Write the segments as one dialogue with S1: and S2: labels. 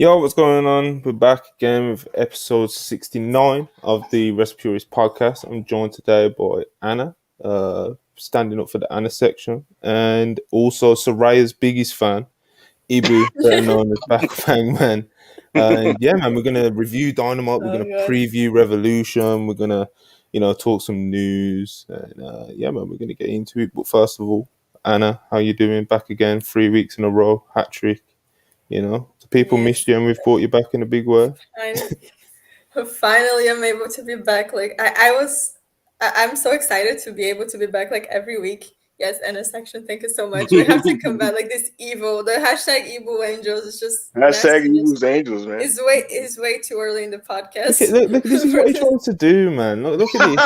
S1: Yo, what's going on? We're back again with episode 69 of the Rest Purist podcast. I'm joined today by Anna, standing up for the Anna section, and also Soraya's biggest fan, Ibu, better known as Back Fangman. And yeah, man, we're gonna review Dynamite. We're gonna preview Revolution. We're gonna, talk some news. And yeah, man, we're gonna get into it. But first of all, Anna, how you doing? Back again, 3 weeks in a row, hat trick. The people missed you, and we've brought you back in a big way.
S2: Finally, I'm able to be back. I'm so excited to be able to be back like every week. Yes, Anna section, thank you so much. We have to combat like this evil. The hashtag evil angels is just
S3: hashtag evil angels, man.
S2: It's way too early in the podcast.
S1: Look, this is what he tries to do, man. Look at this.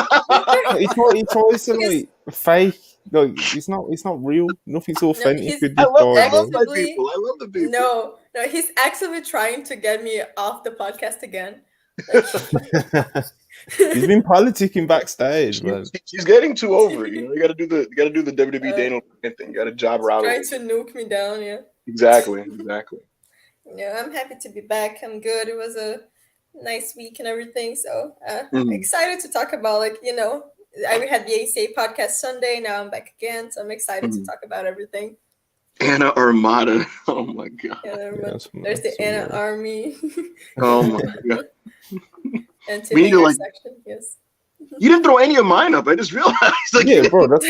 S1: He tries to like fake. Like it's not real. Nothing's authentic with this guy.
S3: I love the people.
S2: No, he's actively trying to get me off the podcast again.
S1: He's been politicking backstage, man.
S3: He's getting too over. You gotta do the WWE Daniel thing. You gotta job around.
S2: Trying to nuke me down, yeah.
S3: Exactly.
S2: Yeah, I'm happy to be back. I'm good. It was a nice week and everything. So I'm excited to talk about I had the ACA podcast Sunday. Now I'm back again, so I'm excited to talk about everything.
S3: Anna Armada. Oh my god.
S2: There's the Anna Army.
S3: Oh my god.
S2: And to section, yes.
S3: You didn't throw any of mine up. I just realized.
S1: Yeah, bro. That's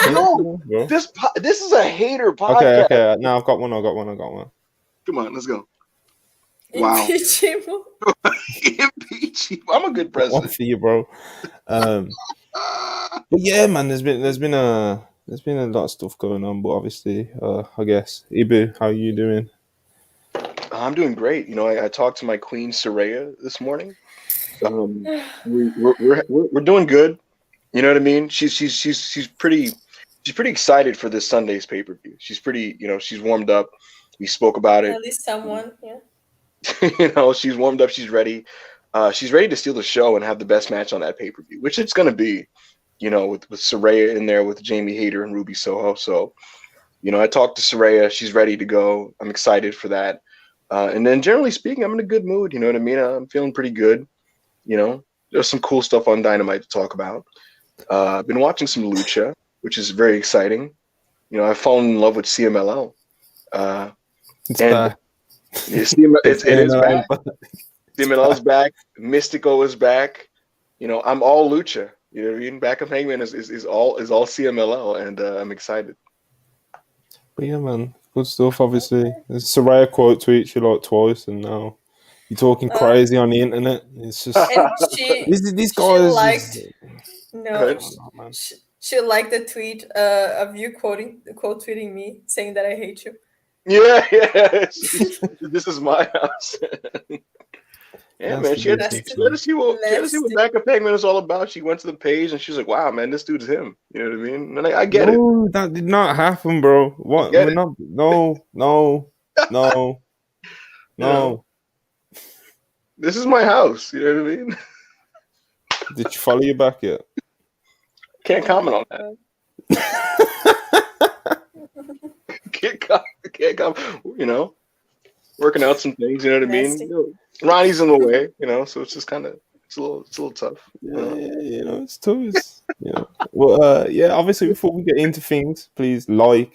S3: no. Bro. This is a hater podcast.
S1: Okay. Now I've got one.
S3: Come on, let's go. Wow. Impeachable. I'm a good president.
S1: One for you, bro. But yeah, man. There's been a lot of stuff going on, but obviously, I guess Ibu, how are you doing?
S3: I'm doing great. I talked to my queen Saraya this morning. We're doing good. You know what I mean? She's pretty excited for this Sunday's pay-per-view. She's pretty, she's warmed up. We spoke about it.
S2: At least someone, yeah.
S3: She's warmed up. She's ready. She's ready to steal the show and have the best match on that pay-per-view, which it's gonna be. With Saraya in there with Jamie Hayter and Ruby Soho. So, I talked to Saraya. She's ready to go. I'm excited for that. And then generally speaking, I'm in a good mood. You know what I mean? I'm feeling pretty good. There's some cool stuff on Dynamite to talk about. I've been watching some Lucha, which is very exciting. I've fallen in love with CMLL.
S1: It's back.
S3: It is back. CMLL is back. Mystico is back. I'm all Lucha. You know what I mean? Back of Hangman is all CMLL, and I'm excited.
S1: But yeah, man, good stuff. Obviously, there's Saraya quote tweets you like twice, and now you're talking crazy on the internet. It's just these guys.
S2: She liked the tweet of you quote tweeting me saying that I hate you.
S3: Yeah. This is my house. Yeah, man. She had to see what Back of Hangman is all about. She went to the page and she's like, "Wow, man, this dude's him." You know what I mean? And I get it.
S1: No, that did not happen, bro. What? No.
S3: This is my house. You know what I mean?
S1: Did she follow you back yet?
S3: Can't comment on that. Can't comment. Working out some things. You know what I mean? Ronnie's in the way. So it's just kind of it's a little tough.
S1: It's tough. Well, obviously, before we get into things, please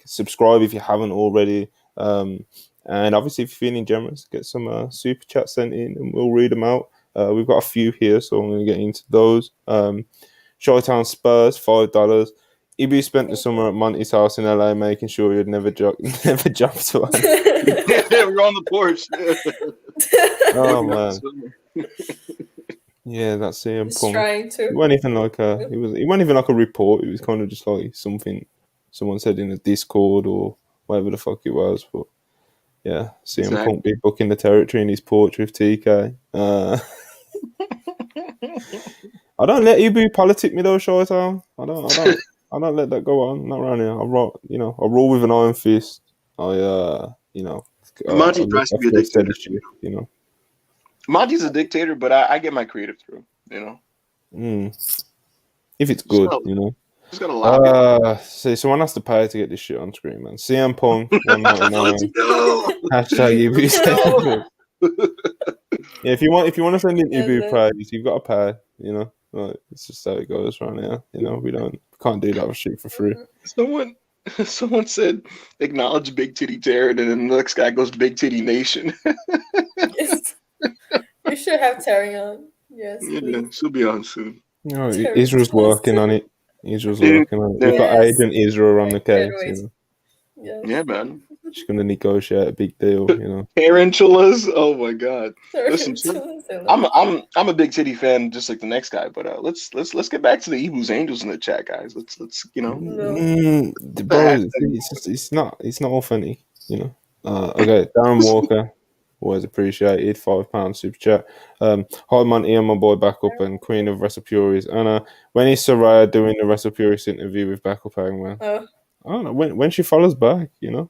S1: subscribe if you haven't already. And obviously, if you're feeling generous, get some super chats sent in and we'll read them out. We've got a few here, so I'm going to get into those. Showtown Spurs, $5. Ibu spent the summer at Monty's house in LA making sure he'd never jumped one.
S3: We're on the porch.
S1: Oh, man. Yeah, that's CM Punk.
S2: Trying to.
S1: It wasn't even like a report. It was kind of just like something someone said in a Discord or whatever the fuck it was. But yeah, CM Punk be booking the territory in his porch with TK. I don't let Ibu politic me though, Showtime. I don't let that go on. Not around here. I roll with an iron fist.
S3: Monty tries to be a dictator. Monty's a dictator, but I get my creative through.
S1: If it's good,
S3: Just got a lot.
S1: Someone has to pay to get this shit on screen, man. CM Punk, 199. Hashtag UBC. Yeah, if you want to send in
S2: Yes,
S1: Ibu praise, you've got to pay. You know, like, it's just how it goes right now. You know, we can't do that shit for free.
S3: Someone said acknowledge Big Titty Taryn, and then the next guy goes Big Titty Nation.
S2: yes. We should have Terry on. Yes,
S3: Yeah,
S2: please.
S3: she'll be on soon.
S1: No,
S2: Terry
S1: Israel's working on it. Israel's working on it. We've got
S2: Yes.
S1: Agent Israel on the
S2: I can't
S1: case.
S2: wait.
S1: You know,
S2: Yes.
S3: Yeah, man.
S1: she's gonna negotiate a big deal. You know,
S3: Tarantulas. Oh my god. Listen,
S2: Tarantulas,
S3: I'm a big titty fan, just like the next guy. But let's get back to the Ebu's Angels in the chat, guys. Let's
S2: No.
S1: bro, it's not authentic. You know. Okay, Darren Walker, always appreciated. £5 super chat. Hi Monty and my boy Backup and Queen of WrestlePuries. And when is Soraya doing the WrestlePuries interview with Backup Hangman? I don't know when she follows back. You know.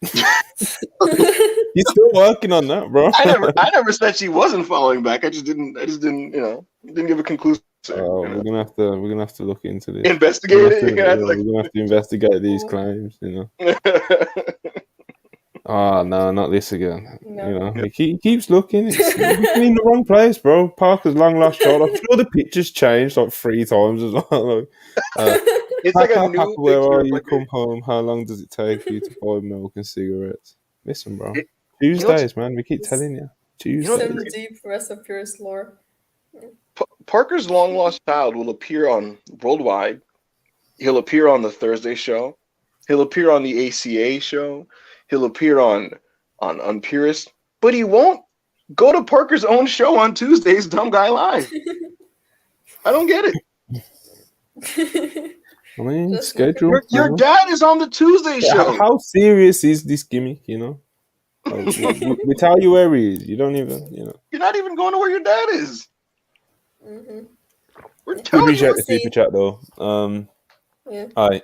S1: He's still working on that, bro.
S3: I never said she wasn't following back. I just didn't didn't give a conclusion.
S1: We're gonna have to look into this.
S3: Investigate it.
S1: We're gonna have to investigate these claims. You know. Oh no, not this again.
S2: No.
S1: You know, he keeps looking. He's in the wrong place, bro. Parker's long lost child. I'm sure the picture's changed like 3 times as well.
S3: It's like a new
S1: where
S3: picture.
S1: are you? Come home. How long does it take for you to buy milk and cigarettes? Listen, bro. Tuesdays, man. We keep telling you. Tuesdays.
S2: Some deep WrestlePuries lore.
S3: Parker's long lost child will appear on Worldwide. He'll appear on the Thursday show. He'll appear on the ACA show. He'll appear on Purist, but he won't go to Parker's own show on Tuesdays, Dumb Guy Live. I don't get it.
S1: I mean, schedule.
S3: Your dad is on the Tuesday show.
S1: How serious is this gimmick? You know, like, we tell you where he is. You don't even, you know.
S3: You're not even going to where your dad is.
S2: Mm-hmm.
S3: We're telling you.
S1: Appreciate the super chat though.
S2: Yeah.
S1: All right.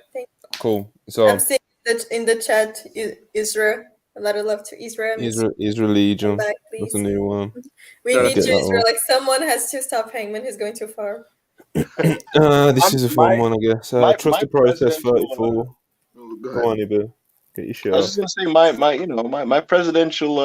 S1: Cool. So
S2: I'm seeing that in the chat, Israel. A lot of love to Israel.
S1: Israel Legion.
S2: Back,
S1: That's a new one.
S2: We need you, Israel. Like someone has to stop Hangman. He's going too far.
S1: This is a fun one, I guess. Trust the process 34. Go on, Ibu. Get your shit
S3: I was just gonna say my presidential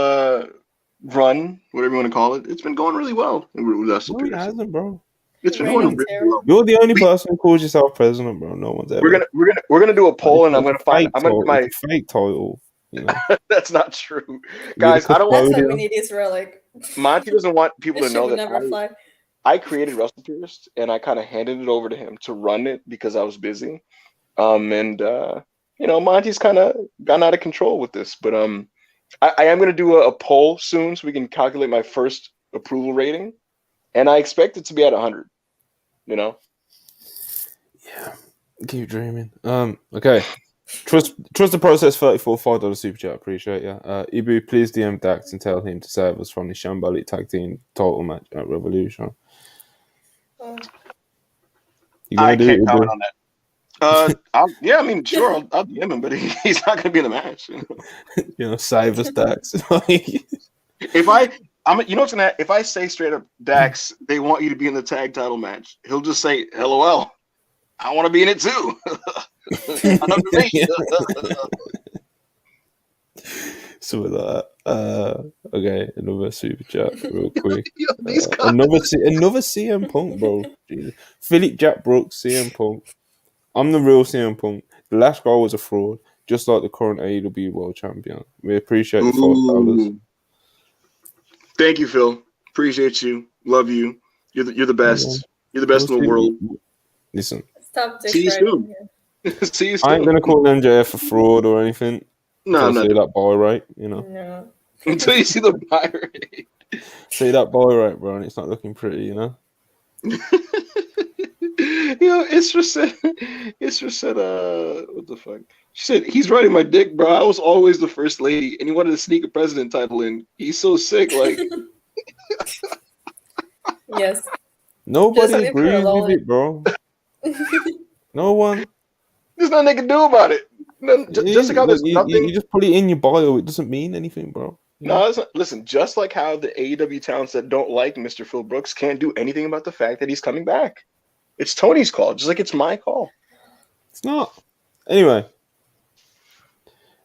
S3: run, whatever you want to call it. It's been going really well.
S1: No, it hasn't, bro.
S3: It's been going really well.
S1: You're the only person who calls yourself president, bro. No one's ever.
S3: We're gonna do a poll, and I'm gonna find my
S1: fake title. You know?
S3: That's not true, guys. I don't want.
S2: That's why we need Israel. Like
S3: Monty doesn't want people to know that
S2: never fly.
S3: I created WrestlePurist, and I kind of handed it over to him to run it because I was busy. Monty's kind of gone out of control with this, but I am going to do a poll soon so we can calculate my first approval rating, and I expect it to be at 100. You know.
S1: Yeah, keep dreaming. Okay. Trust the process. 34 $5 super chat. Appreciate you. Ibu, please DM Dax and tell him to save us from the Shambolic tag team title match at Revolution.
S3: I can't comment on that. I mean, sure, I'll DM him, but he's not going to be in the match.
S1: You know, save us, Dax.
S3: If I say straight up, Dax, they want you to be in the tag title match, he'll just say, "LOL, I want to be in it too."
S1: So with that, okay, another super chat real quick. Another CM Punk, bro. Jesus. Philip Jack Brooks, CM Punk. I'm the real CM Punk. The last guy was a fraud, just like the current AEW World Champion. We appreciate the $5.
S3: Thank you, Phil. Appreciate you. Love you. You're the best. You're the best in the world.
S1: Listen.
S2: Stop.
S3: See you soon. See you soon.
S1: I ain't gonna call MJF a fraud or anything.
S3: No,
S1: see that buy rate, you know.
S2: No.
S3: Until you see the buy rate.
S1: See that buy rate, bro, and it's not looking pretty, you know.
S3: Isra said, what the fuck? She said, he's riding my dick, bro. I was always the first lady, and he wanted to sneak a president title in. He's so sick, like.
S2: Yes.
S1: Nobody agrees with it, bro. No one.
S3: There's nothing they can do about it. Just like how there's nothing.
S1: You just put it in your bio. It doesn't mean anything, bro.
S3: No, listen. Just like how the AEW talents that don't like Mr. Phil Brooks can't do anything about the fact that he's coming back. It's Tony's call, just like it's my call.
S1: It's not. Anyway,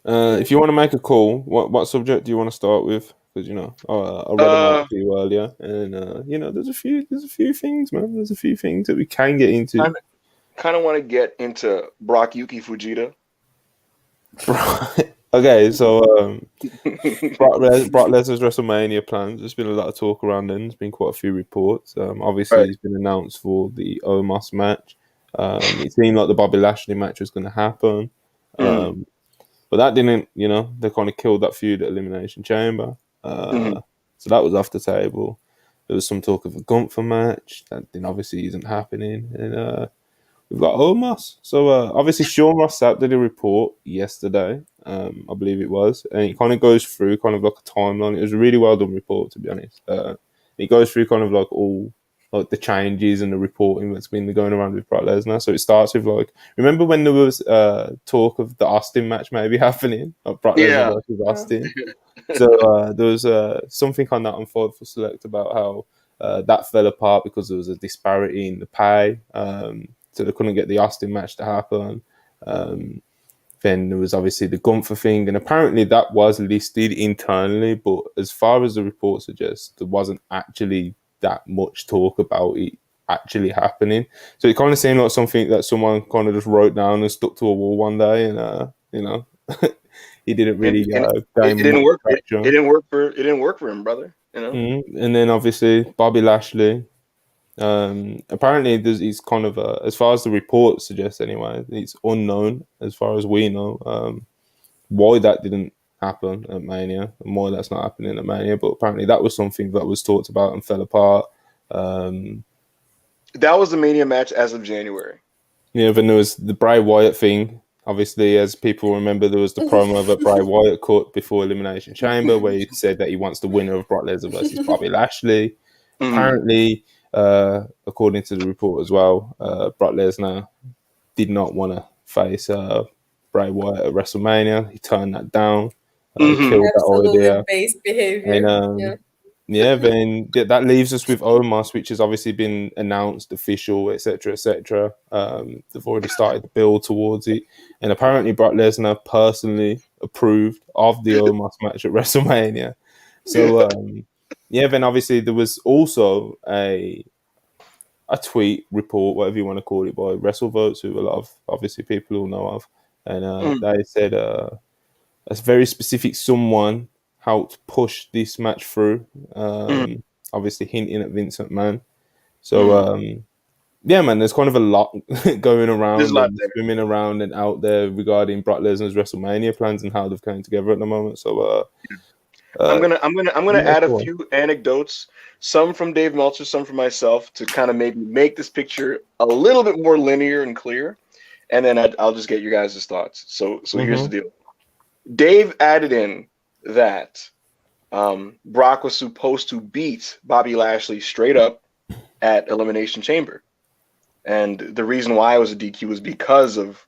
S1: if you want to make a call, what subject do you want to start with? Because I read them out to you earlier, and there's a few things, man. There's a few things that we can get into.
S3: Kind of want to get into Brock Yuki Fujita.
S1: Okay, so Brock Lesnar's WrestleMania plans. There's been a lot of talk around them. There's been quite a few reports. Obviously,
S3: Right.
S1: He's been announced for the Omos match. It seemed like the Bobby Lashley match was going to happen, but that didn't. They kind of killed that feud at Elimination Chamber. So that was off the table. There was some talk of a Gunther match that then obviously isn't happening, and we've got Omos. So obviously Sean Ross Sapp did a report yesterday, I believe it was, and it kind of goes through kind of like a timeline. It was a really well done report, to be honest. It goes through kind of like all like the changes and the reporting that's been going around with Brock Lesnar. So it starts with like, remember when there was talk of the Austin match maybe happening, like Brock Lesnar versus Austin? So there was something on that on Fight for Select about how that fell apart because there was a disparity in the pay. So they couldn't get the Austin match to happen. Then there was obviously the Gunther thing, and apparently that was listed internally, but as far as the report suggests, there wasn't actually that much talk about it actually happening. So it kind of seemed like something that someone kind of just wrote down and stuck to a wall one day, and he didn't really
S3: it didn't work. It didn't work for him, brother.
S1: And then obviously Bobby Lashley. Apparently, it's kind of as far as the report suggests, anyway, it's unknown as far as we know why that didn't happen at Mania and why that's not happening at Mania. But apparently, that was something that was talked about and fell apart.
S3: That was the Mania match as of January.
S1: Yeah, then there was the Bray Wyatt thing. Obviously, as people remember, there was the promo that Bray Wyatt cut before Elimination Chamber where he said that he wants the winner of Brock Lesnar versus Bobby Lashley. Apparently, according to the report as well, Brock Lesnar did not want to face Bray Wyatt at WrestleMania. He turned that down. Killed that idea.
S2: Based behavior.
S1: And then that leaves us with Omos, which has obviously been announced, official, etc., etc. They've already started the build towards it, and apparently Brock Lesnar personally approved of the Omos match at WrestleMania. So then obviously there was also a tweet report, whatever you want to call it, by WrestleVotes, who a lot of obviously people will know of, and they said a very specific someone helped push this match through, obviously hinting at Vince McMahon. So man, there's kind of a lot going around and swimming around and out there regarding Brock Lesnar's WrestleMania plans and how they've come together at the moment. So
S3: I'm gonna add a few anecdotes, some from Dave Meltzer, some from myself, to kind of maybe make this picture a little bit more linear and clear, and then I'll just get your guys' thoughts. So here's the deal. Dave added in that Brock was supposed to beat Bobby Lashley straight up at Elimination Chamber, and the reason why it was a DQ was because of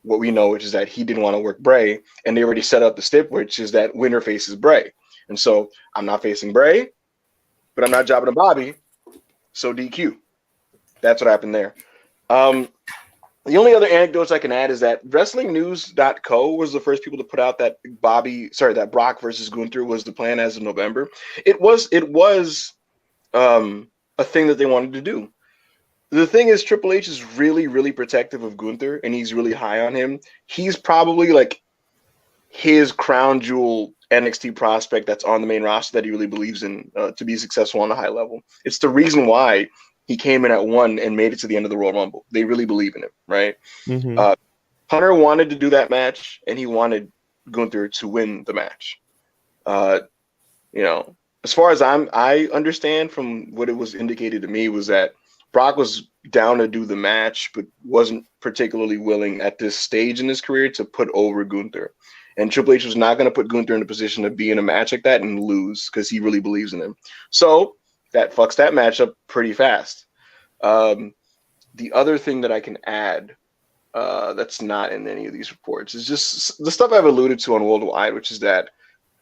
S3: what we know, which is that he didn't want to work Bray, and they already set up the stip, which is that winner faces Bray. And so I'm not facing Bray, but I'm not jobbing to Bobby, so DQ. That's what happened there. The only other anecdotes I can add is that WrestlingNews.co was the first people to put out that that Brock versus Gunther was the plan as of November. It was a thing that they wanted to do. The thing is, Triple H is really, really protective of Gunther, and he's really high on him. He's probably like his crown jewel NXT prospect that's on the main roster that he really believes in to be successful on a high level. It's the reason why he came in at 1 and made it to the end of the Royal Rumble. They really believe in him, right? Hunter wanted to do that match, and he wanted Gunther to win the match. As far as I understand from what it was indicated to me was that Brock was down to do the match, but wasn't particularly willing at this stage in his career to put over Gunther. And Triple H was not going to put Gunther in a position to be in a match like that and lose because he really believes in him. So that fucks that match up pretty fast. The other thing that I can add that's not in any of these reports is just the stuff I've alluded to on Worldwide, which is that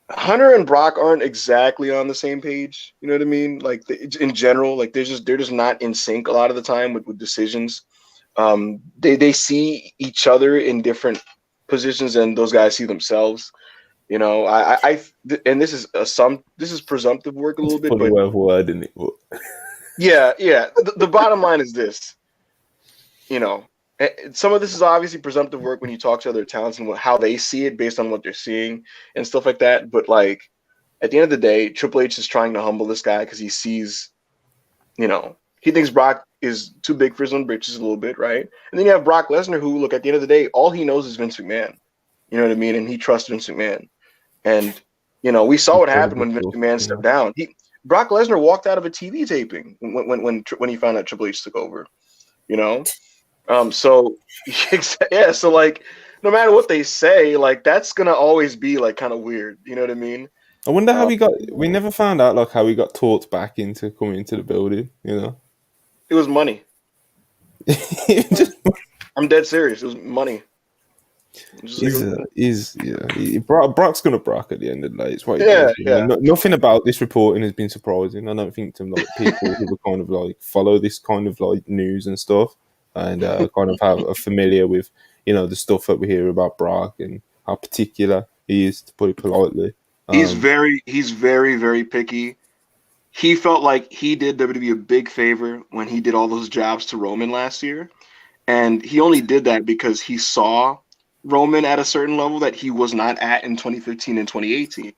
S3: Hunter and Brock aren't exactly on the same page. You know what I mean? Like in general, like they're just not in sync a lot of the time with decisions. They see each other in different positions and those guys see themselves. You know, and this is presumptive work a little bit,
S1: Funny
S3: but
S1: way of wording it, but
S3: yeah. The bottom line is this. You know, some of this is obviously presumptive work when you talk to other talents and how they see it based on what they're seeing and stuff like that. But like at the end of the day, Triple H is trying to humble this guy because he sees, you know, he thinks Brock is too big for his own britches a little bit, right? And then you have Brock Lesnar, who, look, at the end of the day, all he knows is Vince McMahon. You know what I mean? And he trusts Vince McMahon. And you know, we saw what happened when Vince McMahon stepped down. Brock Lesnar walked out of a TV taping when he found out Triple H took over. You know, so yeah, so like no matter what they say, like that's gonna always be like kind of weird. You know what I mean?
S1: I wonder how he got. We never found out like how he got talked back into coming into the building. You know,
S3: it was money. I'm dead serious. It was money.
S1: Brock's gonna Brock at the end of the day. It's what he does. Nothing about this reporting has been surprising. I don't think to like people who kind of like follow this kind of like news and stuff and kind of are familiar with the stuff that we hear about Brock and how particular he is, to put it politely.
S3: He's very, very picky. He felt like he did WWE a big favor when he did all those jobs to Roman last year. And he only did that because he saw Roman at a certain level that he was not at in 2015 and 2018.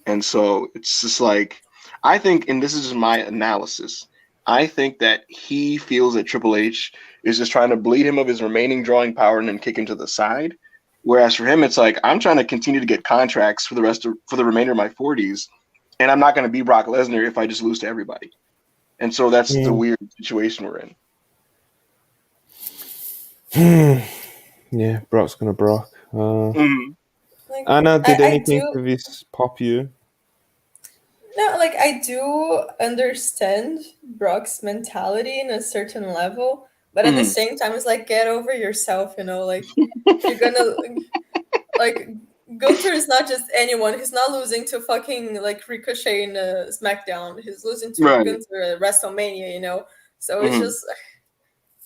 S3: And so it's just like, I think, and this is just my analysis, I think that he feels that Triple H is just trying to bleed him of his remaining drawing power and then kick him to the side. Whereas for him, it's like, I'm trying to continue to get contracts for the remainder of my 40s. And I'm not going to be Brock Lesnar if I just lose to everybody. And so that's the weird situation we're
S1: in. Yeah, Brock's gonna Brock. Anna, did anything of this pop you?
S2: No, like I do understand Brock's mentality in a certain level, but at the same time, it's like, get over yourself, you know, like you're gonna like Gunther is not just anyone. He's not losing to fucking like Ricochet in SmackDown. He's losing to Gunther at WrestleMania, you know. So it's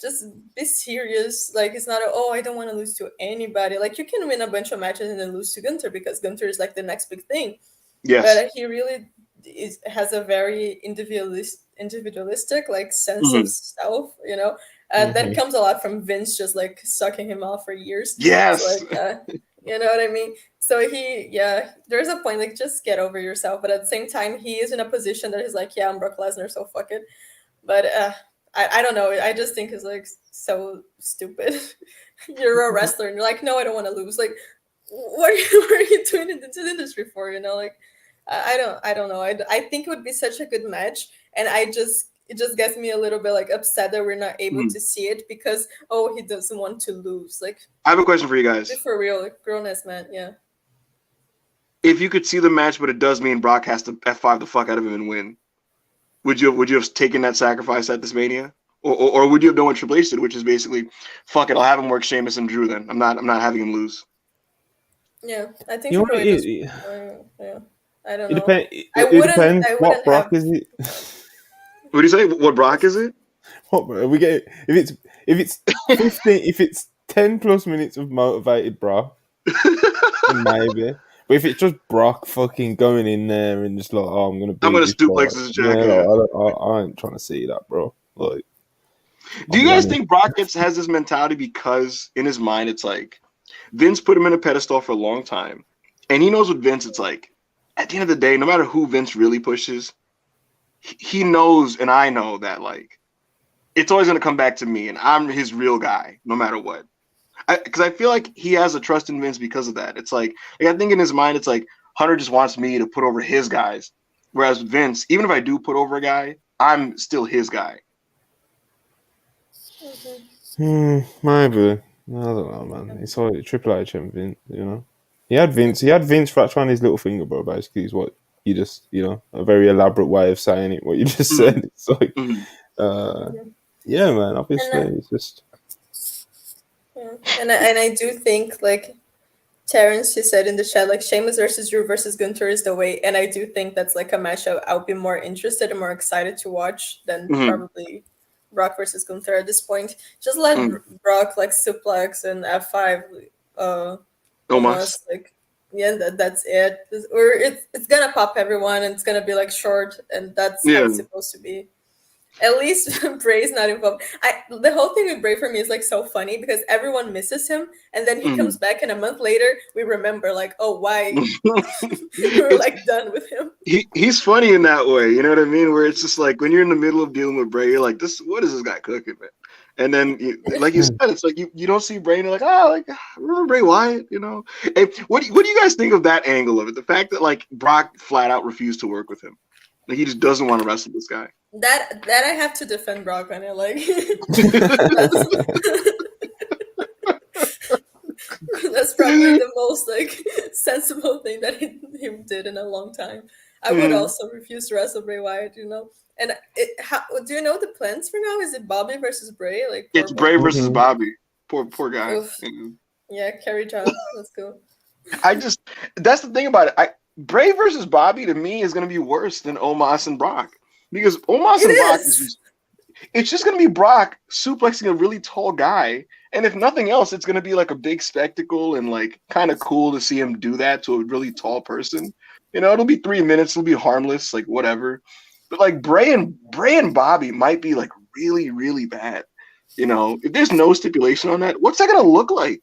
S2: just be serious. Like it's not I don't want to lose to anybody. Like you can win a bunch of matches and then lose to Gunther because Gunther is like the next big thing.
S3: Yes.
S2: But he really has a very individualistic like sense of self, you know. That comes a lot from Vince just like sucking him off for years.
S3: Yes.
S2: So, like, you know what I mean? So there's a point, like just get over yourself. But at the same time, he is in a position that he's like, yeah, I'm Brock Lesnar, so fuck it. But I don't know. I just think it's like so stupid. You're a wrestler and you're like, no, I don't want to lose. Like, what are you doing in this industry for? You know, like, I don't know. I think it would be such a good match, and it just gets me a little bit like upset that we're not able to see it because he doesn't want to lose. Like,
S3: I have a question for you guys.
S2: For real, like grown-ass man, yeah.
S3: If you could see the match, but it does mean Brock has to F5 the fuck out of him and win, would you have taken that sacrifice at this Mania, or would you have done what Triple H did, which is basically, fuck it, I'll have him work Sheamus and Drew. Then I'm not having him lose.
S2: Yeah, I think he probably does. Yeah. I don't know.
S1: It depends. What Brock is it?
S3: What do you say? What Brock is it?
S1: What we get? If it's 15, if it's 10 plus minutes of motivated Brock, maybe. But if it's just Brock fucking going in there and just like, I'm gonna
S3: suplex this jackass.
S1: I ain't trying to see that, bro. Like,
S3: do you guys think Brock has this mentality because in his mind it's like Vince put him in a pedestal for a long time, and he knows what Vince it's like. At the end of the day, no matter who Vince really pushes, he knows and I know that like it's always going to come back to me and I'm his real guy no matter what. Because I feel like he has a trust in Vince because of that. It's like I think in his mind it's like Hunter just wants me to put over his guys, whereas Vince, even if I do put over a guy, I'm still his guy.
S1: Maybe. I don't know, man. It's like Triple H and Vince, you know. He had Vince wrapped around his little finger, bro. Basically, is what you just, a very elaborate way of saying it. What you just said. It's like, yeah, man. Obviously, it's just.
S2: Yeah. And I do think like Terrence, he said in the chat, like Sheamus versus Drew versus Gunther is the way, and I do think that's like a match I'll be more interested and more excited to watch than probably Brock versus Gunther at this point. Just let Brock like suplex and F5. Almost like yeah, that's it. Or it's gonna pop everyone, and it's gonna be like short, and that's how
S3: Yeah.
S2: it's supposed to be. At least Bray's not involved. The whole thing with Bray for me is like so funny because everyone misses him, and then he comes back, and a month later we remember like, oh, why we were like done with him.
S3: He's funny in that way, you know what I mean? Where it's just like when you're in the middle of dealing with Bray, you're like, what is this guy cooking, man? And then, like you said, it's like you don't see Bray, and you're like, remember Bray Wyatt, you know? And what do you guys think of that angle of it? The fact that like Brock flat out refused to work with him, like he just doesn't want to wrestle this guy.
S2: That I have to defend Brock on it. Like that's probably the most like sensible thing that he did in a long time. I would also refuse to wrestle Bray Wyatt, you know. And do you know the plans for now? Is it Bobby versus Bray? Like
S3: It's Bray versus Bobby. Poor guy.
S2: Yeah, carry job. Let's go.
S3: That's the thing about it. Bray versus Bobby to me is going to be worse than Omos and Brock. Because Omos and Brock it's just going to be Brock suplexing a really tall guy. And if nothing else, it's going to be like a big spectacle and like kind of cool to see him do that to a really tall person. You know, it'll be 3 minutes. It'll be harmless, like whatever. But like Bray and Bobby might be like really, really bad. You know, if there's no stipulation on that, what's that going to look like?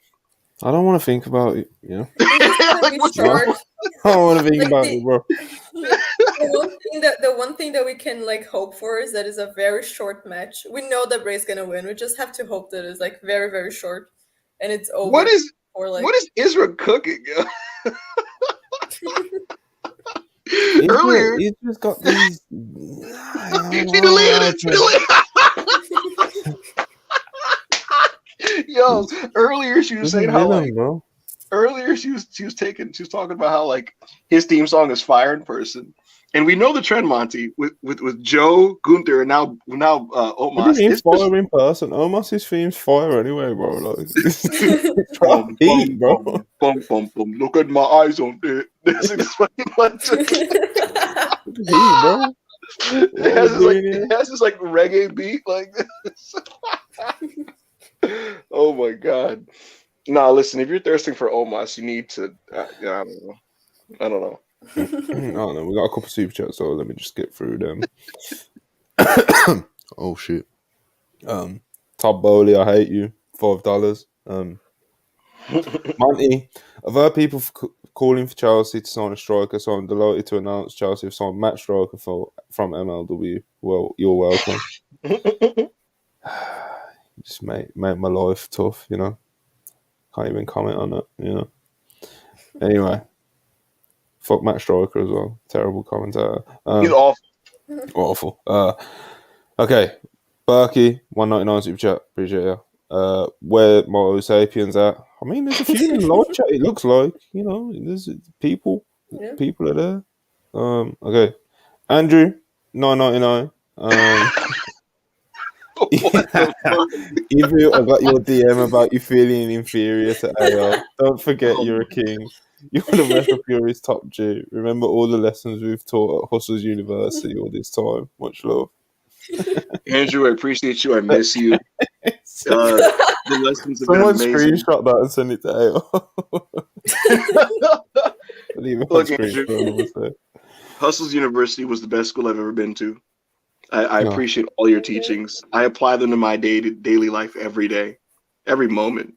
S1: I don't want to think about it, you know.
S2: Like,
S1: I don't want to think about it, bro.
S2: The one thing that we can like hope for is that it's a very short match. We know that Bray's gonna win. We just have to hope that it's like very, very short, and it's over.
S3: What is Isra cooking? Earlier,
S1: he just got these.
S3: She deleted it. Yo, earlier she was saying how like, earlier she was talking about how like his theme song is Fire in Person, and we know the trend, Monty, with Joe, Gunther, and now Omos.
S1: It's Fire in Person. Omos' theme's fire anyway, bro. Like, heat, bro.
S3: Boom, boom, boom. Look at my eyes on it. This is fucking
S1: heat, bro.
S3: It has this like reggae beat like this. Oh my god. Nah, listen, if you're thirsting for Omos, you need to I don't know.
S1: I don't know. We got a couple super chats, so let me just get through them. Oh shit. Todd Bowley, I hate you. $5. Monty, I've heard people calling for Chelsea to sign a striker, so I'm delighted to announce Chelsea have signed Matt Striker from MLW. Well, you're welcome. Just made my life tough, you know. Can't even comment on it, you know. Anyway, fuck Matt Striker as well. Terrible commentator.
S3: He's awful.
S1: Awful. Okay, Berkey, $1.99 super chat. Appreciate you. Where Moto Sapiens at? I mean, there's a few in the live chat. It looks like, you know, there's people.
S2: Yeah.
S1: People are there. Okay, Andrew, $9.99. Even I got your DM about you feeling inferior to AO. Don't forget you're a king. You're the Wrestle Fury's top G. Remember all the lessons we've taught at Hustle's University all this time. Much love.
S3: Andrew, I appreciate you. I miss you. The lessons have been amazing.
S1: Screenshot that and send it to AO.
S3: Look, Andrew, Hustle's University was the best school I've ever been to. I appreciate all your teachings. I apply them to my daily life every day, every moment.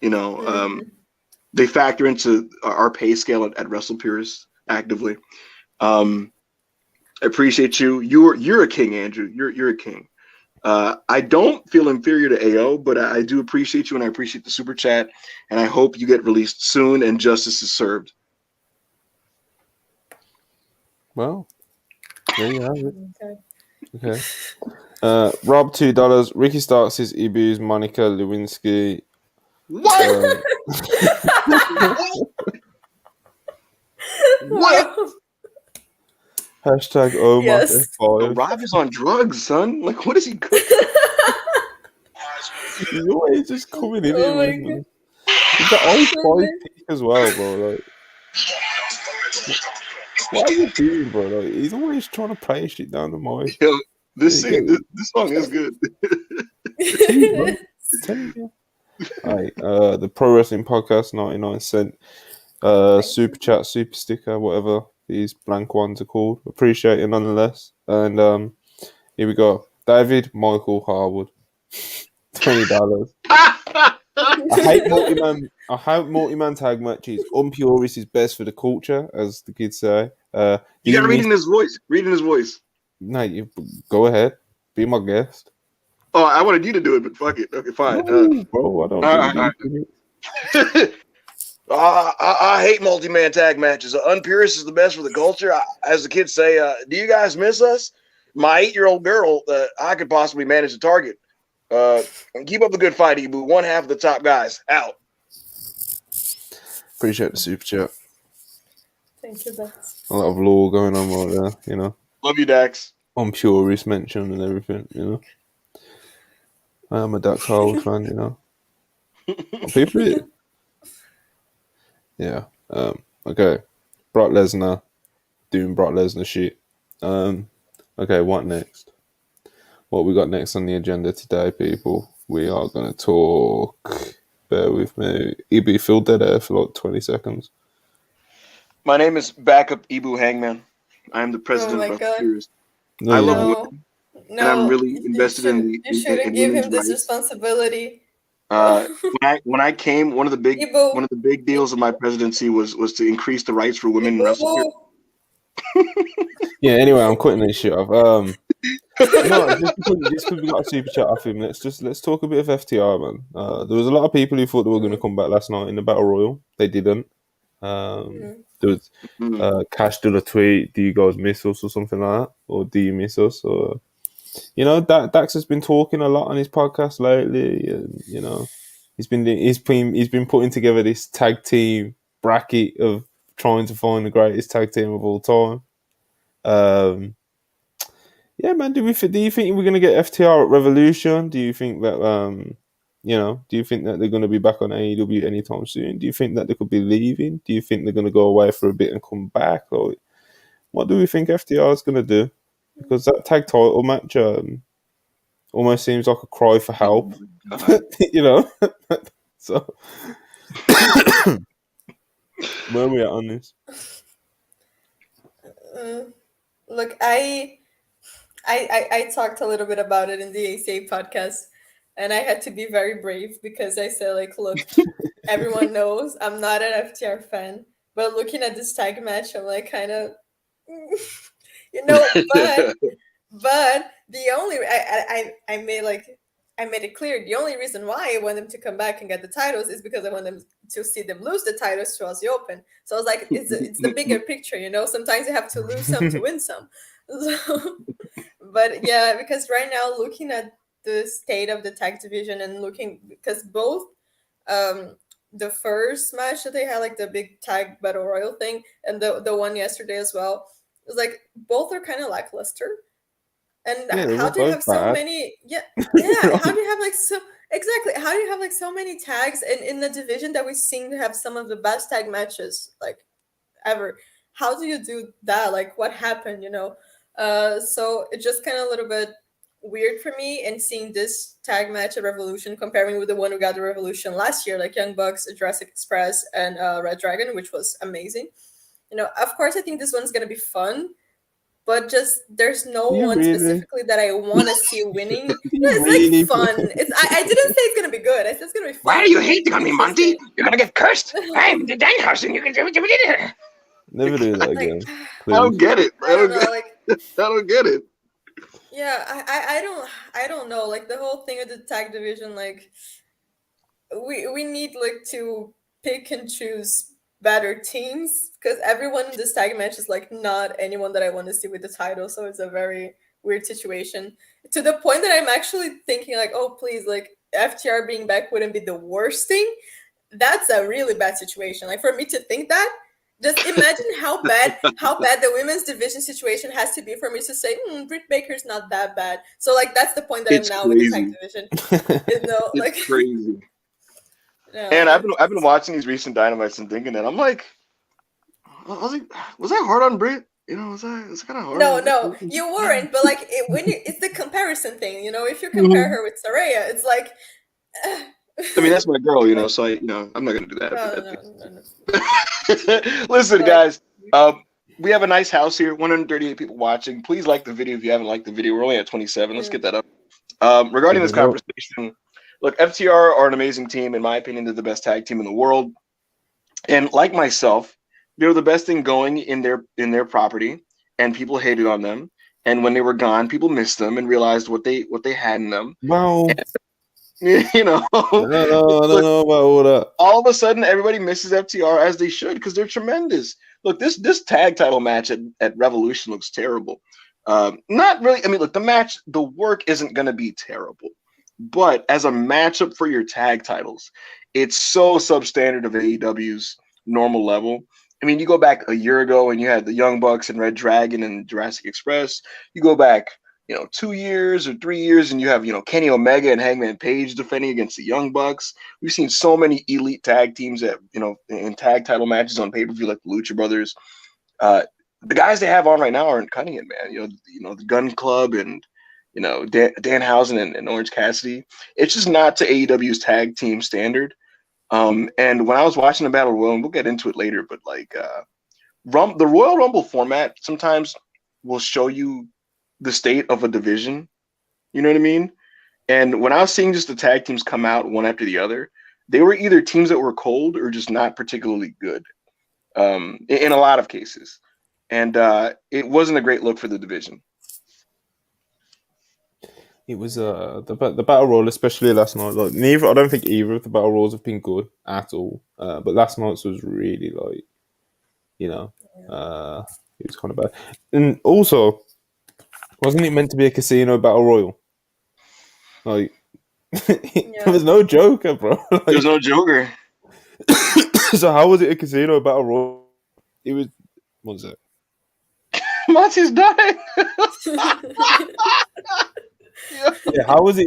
S3: You know, they factor into our pay scale at WrestlePurist actively. I appreciate you. You're a king, Andrew. You're a king. I don't feel inferior to AO, but I do appreciate you, and I appreciate the super chat. And I hope you get released soon and justice is served.
S1: Well, there you have it. Okay. Rob, $2. Ricky Starks says Ibu's Monica Lewinsky.
S3: What? What?
S1: Hashtag Omos
S2: Yes.
S1: F5.
S3: Rob is on drugs, son. Like, what is he cooking?
S1: He's always just coming in
S2: Oh my
S1: here.
S2: God.
S1: He's got old five pick as well, bro. Like, what are you doing, bro? Like, he's always trying to play shit down the mic.
S3: Yo, this song is good.
S1: Alright, the Pro Wrestling Podcast, 99 cent. Super chat, super sticker, whatever these blank ones are called. Appreciate it nonetheless. And here we go. David Michael Harwood, $20. I hate multi-man. I hate multi-man tag matches. Unpurist is best for the culture, as the kids say. Do
S3: You gotta read
S1: miss?
S3: in his voice. Read in his voice.
S1: No, you go ahead. Be my guest.
S3: Oh, I wanted you to do it, but fuck it. Okay, fine.
S1: No, bro, I don't
S3: all
S1: do
S3: right. I hate multi-man tag matches. Unpurist is the best for the culture. As the kids say, do you guys miss us? My 8-year-old girl, I could possibly manage the target. Keep up the good fight, Ibu. One half of the top guys out.
S1: Appreciate the super chat.
S2: Thank you, Dax.
S1: A lot of law going on right there, you know.
S3: Love you, Dax.
S1: Unpurist mention and everything, you know. I am a Dax Howard fan, you know. People, yeah. Okay. Brock Lesnar doing Brock Lesnar shit. Okay, what next? What we got next on the agenda today, people? We are gonna talk. Bear with me. EB, feel dead air for like 20 seconds.
S3: My name is Backup Ibu Hangman. I am the president of Unpurist.
S1: No,
S3: I
S1: you
S3: love
S1: don't.
S3: women, and I'm really invested in the
S2: You shouldn't give him this responsibility.
S3: When I came, one of the big deals of my presidency was to increase the rights for women in wrestling.
S1: Yeah. Anyway, I'm cutting this shit off. No, just because we got a super chat off him, let's talk a bit of FTR, man. There was a lot of people who thought they were going to come back last night in the Battle Royal. They didn't. There was Cash did a tweet. Do you guys miss us or something like that, or do you miss us? Or you know, Dax has been talking a lot on his podcast lately, and you know, he's been putting together this tag team bracket of trying to find the greatest tag team of all time. Yeah, man. Do you think we're gonna get FTR at Revolution? Do you think that do you think that they're gonna be back on AEW anytime soon? Do you think that they could be leaving? Do you think they're gonna go away for a bit and come back? Or what do we think FTR is gonna do? Because that tag title match almost seems like a cry for help. You know? So where are we at on this?
S2: Look, I talked a little bit about it in the ACA podcast, and I had to be very brave because I said, like, look, everyone knows I'm not an FTR fan, but looking at this tag match, I'm like kind of, but the only I made it clear the only reason why I want them to come back and get the titles is because I want them to see them lose the titles to Aussie Open. So I was like, it's the bigger picture, you know. Sometimes you have to lose some to win some. So, but yeah, because right now looking at the state of the tag division and looking because both the first match that they had, like the big tag battle royal thing, and the one yesterday as well, it was like both are kind of lackluster. And how do you have so many? Yeah. How do you have like so exactly? How do you have like so many tags in the division that we seem to have some of the best tag matches like ever? How do you do that? Like, what happened? You know? So it's just kind of a little bit weird for me, and seeing this tag match at Revolution comparing with the one who got the Revolution last year, like Young Bucks, Jurassic Express, and Red Dragon, which was amazing. You know, of course, I think this one's gonna be fun. But just there's no one specifically that I want to see winning. It's like fun. I didn't say it's gonna be good. I said it's gonna be fun.
S3: Why are you hating on me, Monty? You're gonna get cursed. I'm the Danhausen, and you can do what you did.
S1: Never do that again.
S3: I don't get it.
S2: I don't know. Like
S3: I don't get it.
S2: Yeah, I don't know. Like the whole thing with the tag division, like we need like to pick and choose better teams because everyone in this tag match is like not anyone that I want to see with the title. So it's a very weird situation to the point that I'm actually thinking like, oh please, like FTR being back wouldn't be the worst thing. That's a really bad situation. Like for me to think that, just imagine how bad the women's division situation has to be for me to say Britt Baker's not that bad. So like that's the point that I'm now with the tag division. You know, like
S3: it's crazy. Yeah. And I've been watching these recent Dynamites and thinking that I'm like, was I hard on Britt? You know, was kind of hard?
S2: No, you weren't. But like it's the comparison thing. You know, if you compare her with Saraya, it's like
S3: I mean, that's my girl, so I'm not gonna do that.
S2: No,
S3: But
S2: no, no, no.
S3: listen,
S2: But
S3: guys. We have a nice house here. 138 people watching. Please like the video if you haven't liked the video. We're only at 27. Let's get that up. Regarding this conversation, look, FTR are an amazing team. In my opinion, they're the best tag team in the world. And like myself, they were the best thing going in their property, and people hated on them. And when they were gone, people missed them and realized what they had in them.
S1: Well,
S3: And,
S1: I don't know about all that.
S3: all of a sudden, everybody misses FTR as they should because they're tremendous. Look, this tag title match at Revolution looks terrible. Not really. I mean, look, the work isn't going to be terrible, but as a matchup for your tag titles, it's so substandard of AEW's normal level. I mean, you go back a year ago and you had the Young Bucks and Red Dragon and Jurassic Express. You go back, 2 years or 3 years, and you have, Kenny Omega and Hangman Page defending against the Young Bucks. We've seen so many elite tag teams that, in tag title matches on pay-per-view, like the Lucha Brothers. The guys they have on right now aren't cutting it, man. The Gun Club and, Danhausen and Orange Cassidy. It's just not to AEW's tag team standard. And when I was watching the Battle Royal, and we'll get into it later, but the Royal Rumble format sometimes will show you the state of a division. You know what I mean? And when I was seeing just the tag teams come out one after the other, they were either teams that were cold or just not particularly good in a lot of cases. And it wasn't a great look for the division.
S1: It was the battle royal, especially last night. Like I don't think either of the battle royals have been good at all. But last night's was really it was kind of bad. And also, wasn't it meant to be a casino battle royal? Like, there was no Joker, bro.
S3: There was no Joker.
S1: So how was it a casino battle royal? It was. What was it?
S3: Monty's dying.
S1: Yeah, how was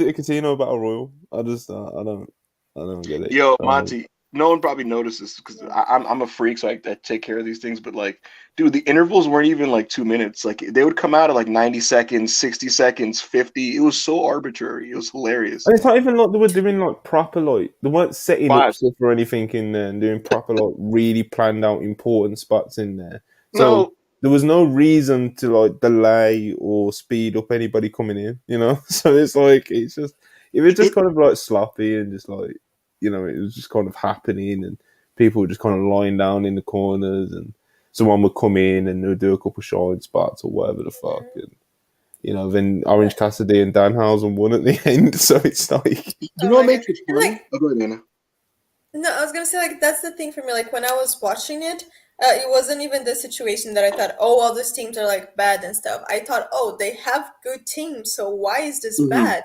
S1: it a casino battle royal? I don't get it.
S3: Yo, Monty, no one probably notices because I'm a freak, so I take care of these things. But dude, the intervals weren't even 2 minutes. Like they would come out at 90 seconds, 60 seconds, 50. It was so arbitrary. It was hilarious.
S1: And it's not even they were doing proper they weren't setting up stuff or anything in there and doing proper really planned out important spots in there. So there was no reason to delay or speed up anybody coming in, So it's it was just kind of sloppy and just it was just kind of happening and people were just kind of lying down in the corners and someone would come in and they would do a couple shine spots or whatever the fuck. And, then Orange Cassidy and Danhausen won at the end. So it's
S3: what makes it funny? Go ahead, Nina.
S2: No, I was going to say, that's the thing for me. When I was watching it, it wasn't even the situation that I thought, oh, all these teams are bad and stuff. I thought, oh, they have good teams, so why is this bad?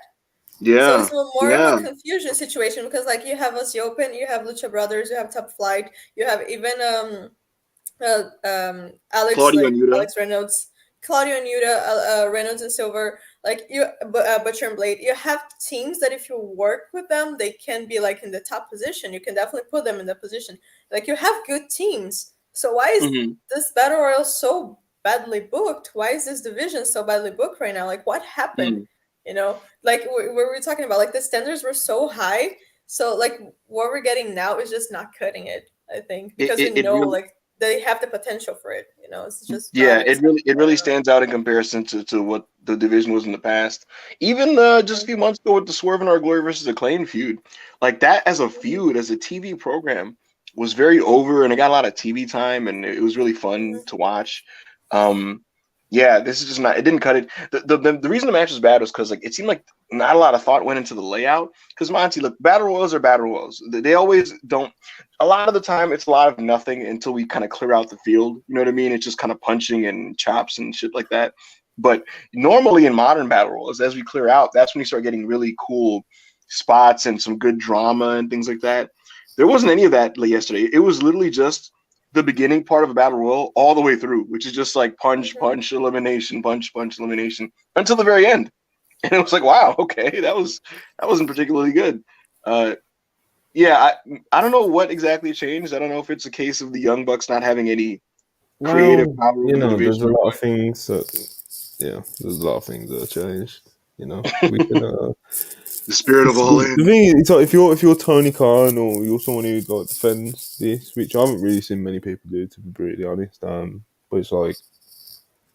S3: Yeah.
S2: So it's more of a confusion situation because you have Aussie Open, you have Lucha Brothers, you have Top Flight, you have even Alex Reynolds, Claudio and Yuta, Reynolds and Silver, Butcher and Blade. You have teams that if you work with them, they can be in the top position. You can definitely put them in the position. You have good temes. So why is this battle royal so badly booked? Why is this division so badly booked right now? What happened? What we're talking about, the standards were so high. So what we're getting now is just not cutting it, I think, because they have the potential for it. It's just
S3: it really stands out in comparison to what the division was in the past. Even just a few months ago with the Swerve and Our Glory versus Acclaim feud, that as a feud, as a TV program, was very over, and it got a lot of TV time, and it was really fun to watch. This is just not. It didn't cut it. The reason the match was bad was because it seemed like not a lot of thought went into the layout. Because Monty, look, battle royals are battle royals. They always don't. A lot of the time, it's a lot of nothing until we kind of clear out the field. You know what I mean? It's just kind of punching and chops and shit like that. But normally in modern battle royals, as we clear out, that's when you start getting really cool spots and some good drama and things like that. There wasn't any of that yesterday. It was literally just the beginning part of a battle royal all the way through, which is just punch, punch, elimination, punch, punch, elimination until the very end. And it was wow, okay, that wasn't particularly good. I don't know what exactly changed. I don't know if it's a case of the Young Bucks not having any creative power.
S1: There's a lot of things that, there's a lot of things that have changed. We can
S3: The spirit of all
S1: The
S3: in.
S1: thing is, it's like if you're Tony Khan or you're someone who like defends this, which I haven't really seen many people do, to be brutally honest. But it's like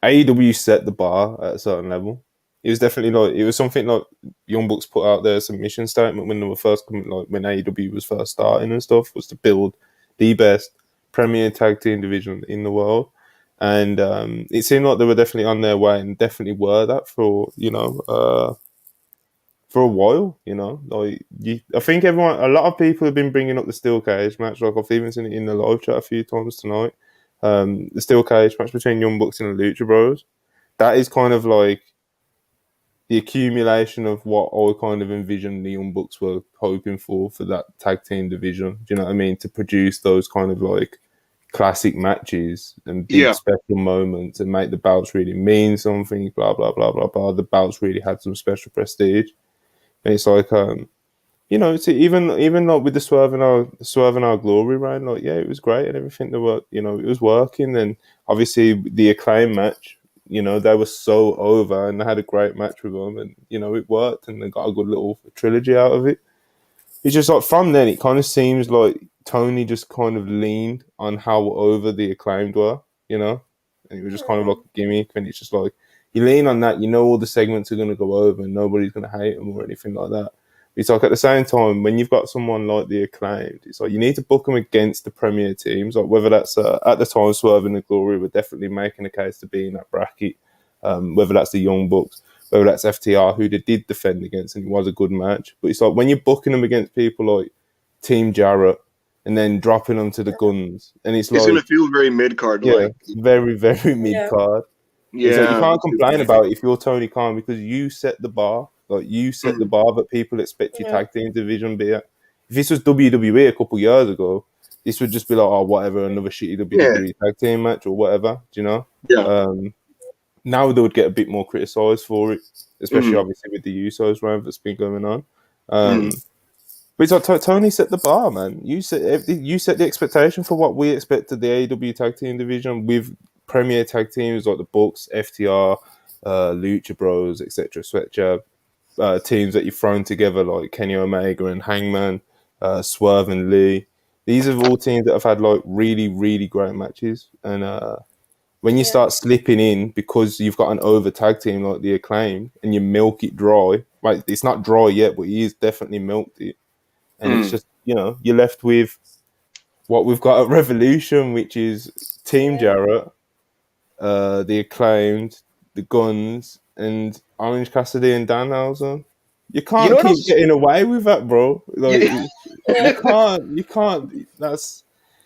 S1: AEW set the bar at a certain level. It was definitely like it was something like Young Bucks put out their submission statement when they were first coming, like when AEW was first starting and stuff, was to build the best premier tag team division in the world. And it seemed like they were definitely on their way and definitely were that for for a while, I think a lot of people have been bringing up the steel cage match. Like I've even seen it in the live chat a few times tonight. The steel cage match between Young Bucks and the Lucha Bros. That is kind of like the accumulation of what I kind of envisioned the Young Bucks were hoping for that tag team division. Do you know what I mean? To produce those kind of like classic matches and big special moments and make the belts really mean something. Blah blah blah blah blah. The belts really had some special prestige. And it's like, it's even like with the swerve and our glory reign, like it was great and everything. That worked, it was working, and obviously the Acclaim match, they were so over and they had a great match with them, and it worked and they got a good little trilogy out of it. It's just like from then it kind of seems like Tony just kind of leaned on how over the Acclaimed were, and it was just kind of like a gimmick, and it's just like. You lean on that, all the segments are going to go over and nobody's going to hate them or anything like that. It's like at the same time, when you've got someone like the Acclaimed, it's like you need to book them against the premier teams. Like whether that's at the time, Swerve and the Glory were definitely making a case to be in that bracket. Whether that's the Young Bucks, whether that's FTR, who they did defend against, and it was a good match. But it's like when you're booking them against people like Team Jarrett and then dropping them to the Guns, and it's
S3: going
S1: like
S3: to feel very mid card.
S1: Very, very mid card. Yeah, like you can't complain about it if you're Tony Khan because you set the bar. Like you set the bar that people expect your tag team division be at. If this was WWE a couple years ago, this would just be like, oh, whatever, another shitty WWE tag team match or whatever. Do you know?
S3: Yeah.
S1: Now they would get a bit more criticised for it, especially obviously with the Usos round that's been going on. But it's like Tony set the bar, man. You set the expectation for what we expected the AEW tag team division with premier tag teams like the Bucks, FTR, Lucha Bros, etc. Sweatshop, teams that you've thrown together like Kenny Omega and Hangman, Swerve and Lee. These are all teams that have had like really, really great matches. And when you start slipping in because you've got an over tag team like the Acclaim and you milk it dry, right? It's not dry yet, but he has definitely milked it. And it's just, you're left with what we've got at Revolution, which is Team Jarrett, the Acclaimed, the Guns, and Orange Cassidy and Danhausen. You can't keep getting away with that, bro. Like you can't.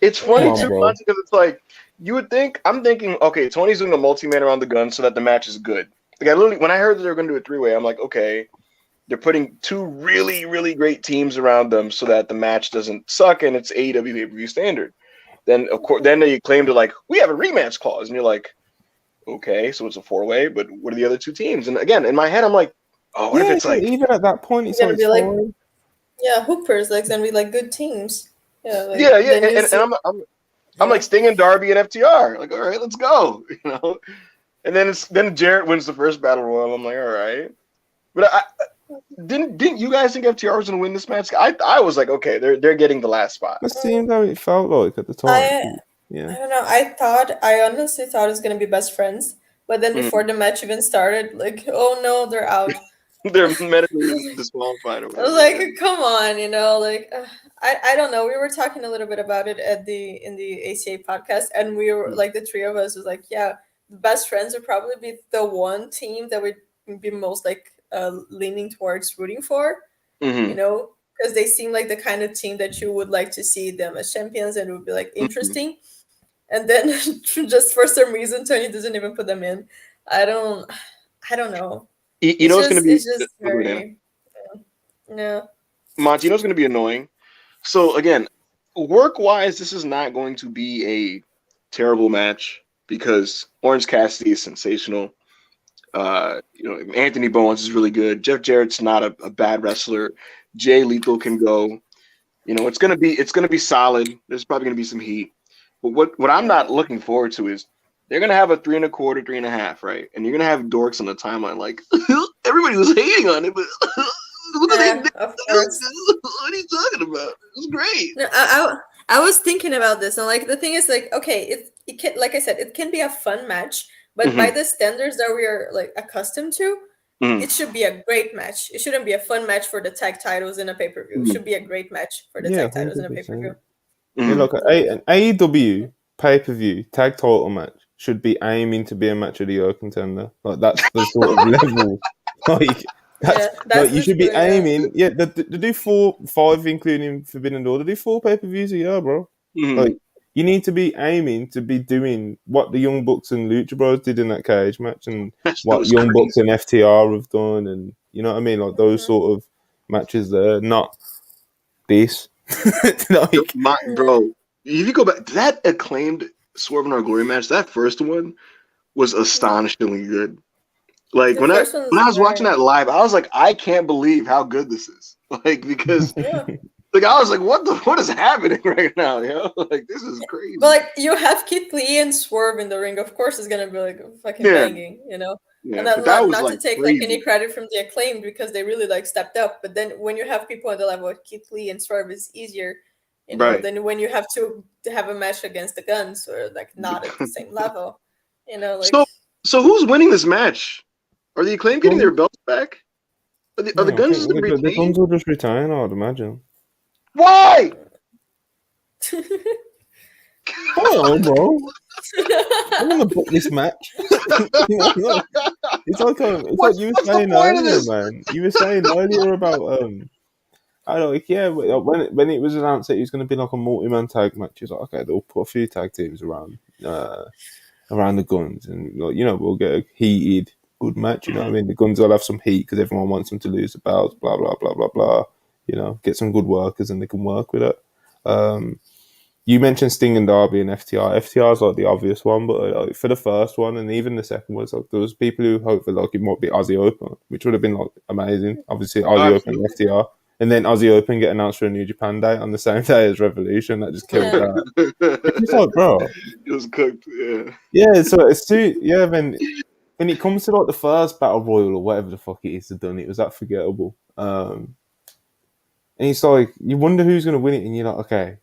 S3: It's funny too, because it's like you would think. I'm thinking, okay, Tony's doing a multi-man around the gun so that the match is good. Like when I heard that they were going to do a three-way, I'm like, okay, they're putting two really, really great teams around them so that the match doesn't suck and it's AEW pay-per-view standard. Then of course, then they claim to like, we have a rematch clause, and you're like, okay, so it's a four-way, but what are the other two teams? And again, in my head, I'm like, oh, what if it's like
S1: even at that point, it's
S2: gonna be like,
S1: fine.
S2: hoopers, like it's gonna be like good teams. And
S3: I'm like Sting and Darby and FTR, like, all right, let's go, And then Jarrett wins the first battle royal. I'm like, all right, but I didn't you guys think FTR was gonna win this match? I was like, okay, they're getting the last spot.
S1: That seemed how it felt like at the time.
S2: I don't know. I honestly thought it was gonna be best friends, but then before the match even started, like, oh no, they're out.
S3: They're medically disqualified.
S2: I was like, come on, I don't know. We were talking a little bit about it in the ACA podcast, and we were like, the three of us was like, the best friends would probably be the one team that would be most like leaning towards rooting for, because they seem like the kind of team that you would like to see them as champions, and it would be like interesting. And then just for some reason, Tony doesn't even put them in. I don't know.
S3: It's going to be.
S2: It's just very. Yeah.
S3: Monty, it's going to be annoying. So again, work-wise, this is not going to be a terrible match because Orange Cassidy is sensational. Anthony Bowens is really good. Jeff Jarrett's not a bad wrestler. Jay Lethal can go. It's gonna be solid. There's probably gonna be some heat. But what I'm not looking forward to is they're gonna have a 3 1/4, 3 1/2, right? And you're gonna have dorks on the timeline like everybody was hating on it, but Look at they
S2: Of course.
S3: what are you talking about? It's great.
S2: No, I was thinking about this, and like the thing is, like, okay, it can, like I said, it can be a fun match, but by the standards that we are like accustomed to, it should be a great match. It shouldn't be a fun match for the tag titles in a pay per view. It should be a great match for the
S1: Yeah,
S2: tag titles in a pay per view.
S1: 100%. Yeah, like an AEW pay per view tag title match should be aiming to be a match of the year contender. Like that's the sort of level. Like that's like you should be aiming. Yeah, they do 4, 5, including Forbidden Door. They do 4 pay per views a year, bro. Like you need to be aiming to be doing what the Young Bucks and Lucha Bros did in that cage match, and what Young Bucks and FTR have done, and you know what I mean, like those sort of matches there, not this. Like,
S3: bro, if you go back, that acclaimed Swerve in Our Glory match, that first one was astonishingly good. Like when I was watching that live, I was like, I can't believe how good this is. Like because like I was like, what is happening right now? You know, like this is crazy.
S2: But like you have Keith Lee and Swerve in the ring, of course it's gonna be like fucking banging, you know.
S3: Yeah,
S2: and that
S3: was
S2: not
S3: like
S2: to take
S3: crazy.
S2: like any credit from the Acclaimed because they really like stepped up. But then when you have people at the level of Keith Lee and Swerve, it's easier, you know, than when you have to have a match against the Guns or like not at the same level, you know. Like
S3: so who's winning this match? Are the Acclaimed getting their belts back? Are the Guns just going to retain?
S1: The Guns will just retain, I'd imagine.
S3: Why?
S1: Oh, bro. I want to book this match. It's like you were saying earlier, man. You were saying earlier about I don't like, yeah. When it was announced that it was going to be like a multi-man tag match, it's like, okay, they'll put a few tag teams around the Guns, and like, you know, we'll get a heated good match. You know what I mean? The Guns will have some heat because everyone wants them to lose the belts. Blah blah blah blah blah. You know, get some good workers and they can work with it. You mentioned Sting and Darby and FTR. FTR is like the obvious one, but for the first one and even the second one, like, there was people who hoped that like it might be Aussie Open, which would have been like amazing. Obviously, Aussie Open and FTR, and then Aussie Open get announced for a New Japan Day on the same day as Revolution. That just killed that. It's like, bro,
S3: it was cooked. Yeah.
S1: Yeah. So it's too. Yeah. When it comes to like the first Battle Royal or whatever the fuck it is to done, it was that forgettable. And it's like you wonder who's going to win it, and you're like, okay,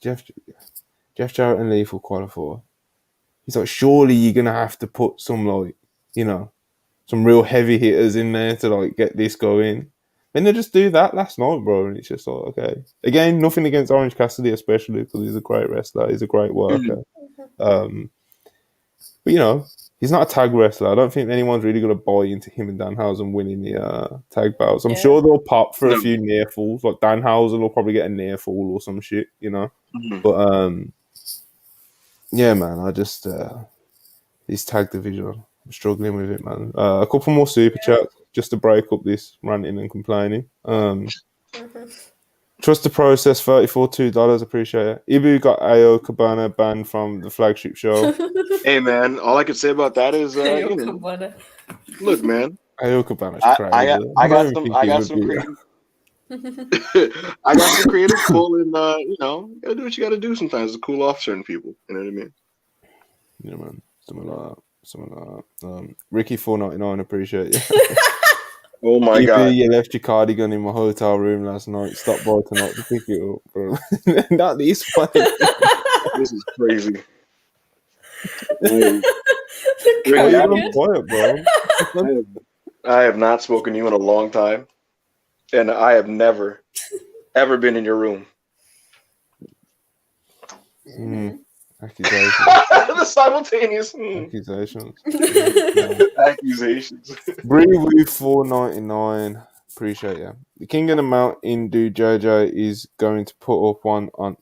S1: Jeff Jarrett and Lethal qualify. He's like, surely you're gonna have to put some like, you know, some real heavy hitters in there to like get this going. Then they just do that last night, bro, and it's just like, okay. Again, nothing against Orange Cassidy, especially because he's a great wrestler, he's a great worker. But you know, he's not a tag wrestler. I don't think anyone's really gonna buy into him and Danhausen winning the tag battles. I'm sure they'll pop for a few near falls. Like Danhausen will probably get a near fall or some shit, you know. But yeah, man, I just this tag division, I'm struggling with it, man. A couple more super chats just to break up this ranting and complaining. Trust the process, $34, appreciate it. Ibu got Ayo Cabana banned from the flagship show.
S3: Hey, man, all I can say about that is, you know, look, man.
S1: Ayo Cabana's crazy.
S3: I got some creative. I got some creative pull, and you know, you gotta do what you gotta do sometimes to cool off certain people. You know what I mean?
S1: Yeah, man. Something like that. Ricky $4.99, appreciate you.
S3: Oh my god!
S1: You left your cardigan in my hotel room last night. Stop by tonight to pick it up, bro. Not this one.
S3: This is crazy.
S1: Quiet, bro.
S3: I have not spoken to you in a long time, and I have never, ever been in your room.
S1: Accusations.
S3: The simultaneous
S1: accusations.
S3: Accusations.
S1: Breewoo $4.99. Appreciate you. The King of the Mountain dude JJ is going to put up one on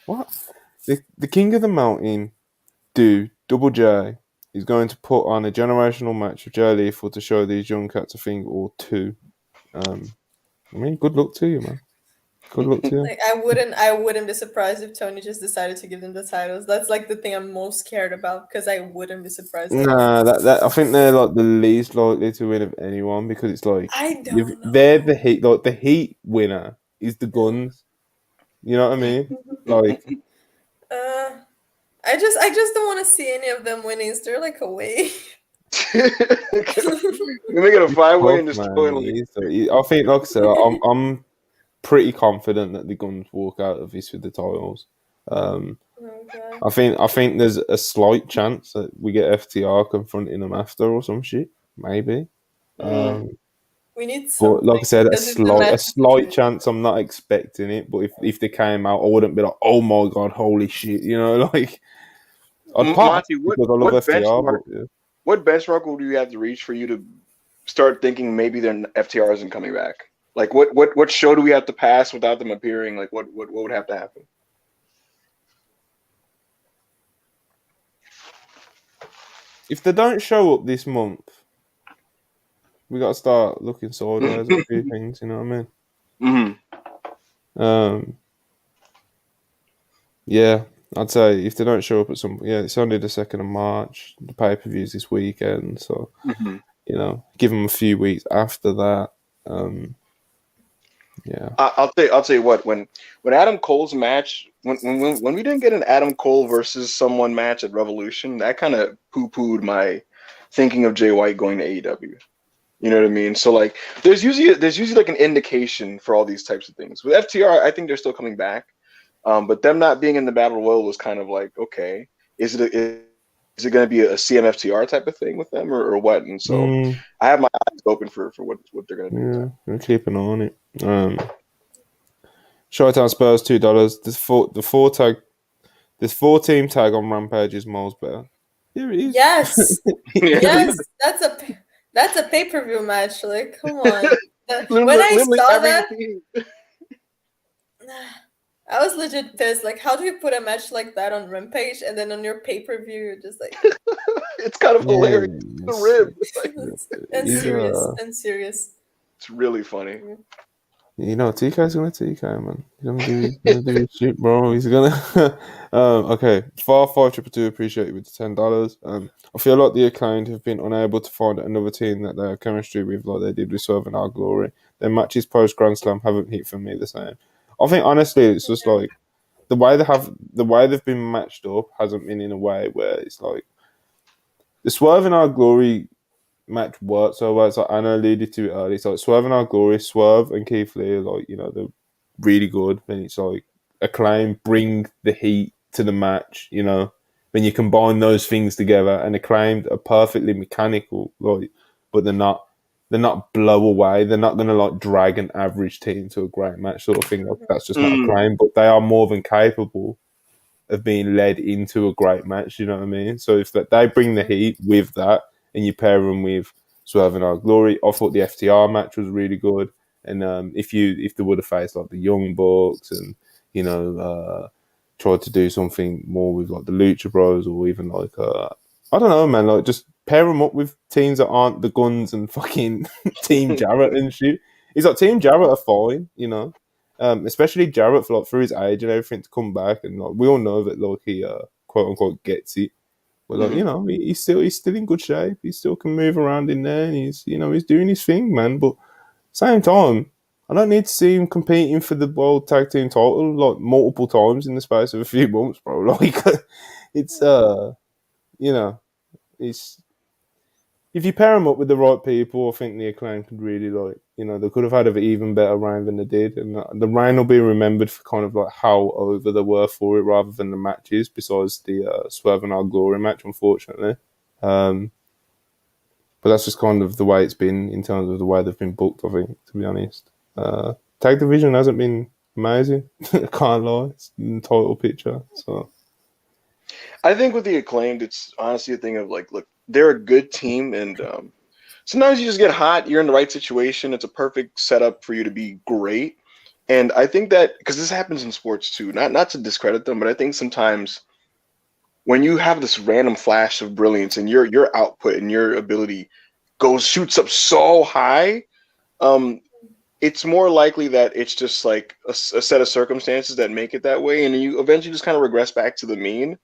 S1: what? The King of the Mountain dude Double J is going to put on a generational match with Jay Lethal to show these young cats a thing or two. I mean, good luck to you, man. Good luck to you.
S2: Like, I wouldn't be surprised if Tony just decided to give them the titles. That's like the thing I'm most scared about because I wouldn't be surprised.
S1: Nah, that I think they're like the least likely to win of anyone because it's like
S2: I don't know.
S1: They're the heat. Like the heat winner is the Guns. You know what I mean? Like,
S2: I just don't want to see any of them winning. They're like away.
S3: We make it a 5-way and
S1: Tough,
S3: just throw in
S1: man.
S3: like
S1: I think, like I said, I'm pretty confident that the Guns walk out of this with the titles.
S2: Okay.
S1: I think there's a slight chance that we get FTR confronting them after or some shit, maybe.
S2: We need
S1: But like I
S2: something
S1: said, a
S2: because if the match is
S1: slight chance. I'm not expecting it, but if they came out, I wouldn't be like, oh my god, holy shit, like I'd pop
S3: Monty,
S1: because I love FTR. But yeah.
S3: what benchmark would you have to reach for you to start thinking maybe their FTR isn't coming back? Like what show do we have to pass without them appearing? Like what would have to happen?
S1: If they don't show up this month, we got to start looking sideways at a few things. You know what I mean? Yeah, I'd say if they don't show up at some, it's only the 2nd of March. The pay-per-view's this weekend, so give them a few weeks after that. Yeah,
S3: I'll tell you what, when Adam Cole's match, when we didn't get an Adam Cole versus someone match at Revolution, that kind of poo-pooed my thinking of Jay White going to AEW. You know what I mean? So like, there's usually like an indication for all these types of things. With FTR, I think they're still coming back, but them not being in the Battle Royal was kind of like, okay, is it going to be a CMFTR type of thing with them or what? And so I have my eyes open for what they're going to do.
S1: Yeah, we'll keep an eye on it. Showtime Spurs $2. This 4-team tag on Rampage is miles better. Here it is.
S2: Yes, yes, that's a pay-per-view match. Like, come on. When I saw that, I was legit pissed. Like, how do you put a match like that on Rampage and then on your pay-per-view you're just like
S3: it's kind of hilarious. The rib.
S2: and serious.
S3: It's really funny.
S1: TK's gonna TK, man. He's gonna do his shit, bro. He's gonna. Okay, Far 5222 appreciate you with the $10. I feel like the Acclaimed have been unable to find another team that they have chemistry with, like they did with Swerve Our Glory. Their matches post Grand Slam haven't hit for me the same. I think honestly, it's just like the way they've been matched up hasn't been in a way where it's like the Swerve Our Glory match worked so well. It's like Anna alluded to it earlier. It's like Swerve Our Glory, Swerve and Keith Lee are like, they're really good. Then it's like Acclaim bring the heat to the match, when you combine those things together, and Acclaimed are perfectly mechanical, like, but they're not blow away. They're not gonna like drag an average team to a great match sort of thing. Like, that's just not Acclaim, but they are more than capable of being led into a great match, you know what I mean? So if they bring the heat with that, and you pair them with Swerve Our Glory, I thought the FTR match was really good. And if they would have faced like the Young Bucks and tried to do something more with like the Lucha Bros, or even like I don't know, man, like just pair them up with teams that aren't the Guns and fucking Team Jarrett and shit. It's like Team Jarrett are fine, especially Jarrett for his age and everything to come back, and like we all know that like he quote unquote gets it. But like, he's still in good shape. He still can move around in there, and he's doing his thing, man. But same time, I don't need to see him competing for the World Tag Team title like multiple times in the space of a few months, bro. Like, it's it's if you pair them up with the right people, I think the Acclaim could really they could have had an even better reign than they did, and the reign will be remembered for kind of like how over they were for it, rather than the matches. Besides the Swerve Our Glory match, unfortunately, but that's just kind of the way it's been in terms of the way they've been booked. I think, to be honest, tag division hasn't been amazing. I can't lie, it's in the title picture. So,
S3: I think with the Acclaimed, it's honestly a thing of like, look, they're a good team, and sometimes you just get hot. You're in the right situation. It's a perfect setup for you to be great. And I think that because this happens in sports too, not to discredit them, but I think sometimes when you have this random flash of brilliance and your output and your ability shoots up so high, it's more likely that it's just like a set of circumstances that make it that way, and you eventually just kind of regress back to the mean.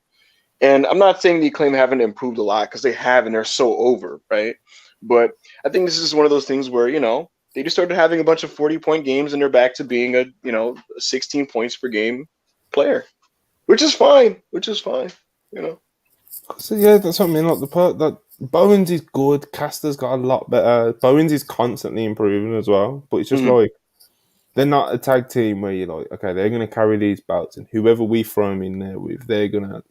S3: And I'm not saying the Acclaim haven't improved a lot, because they have, and they're so over, right? But I think this is one of those things where, they just started having a bunch of 40-point games, and they're back to being a 16 points per game player, which is fine,
S1: So yeah, that's what I mean. Like that Bowens is good. Caster's got a lot better. Bowens is constantly improving as well. But it's just like they're not a tag team where you're like, okay, they're gonna carry these belts, and whoever we throw them in there with, they're gonna,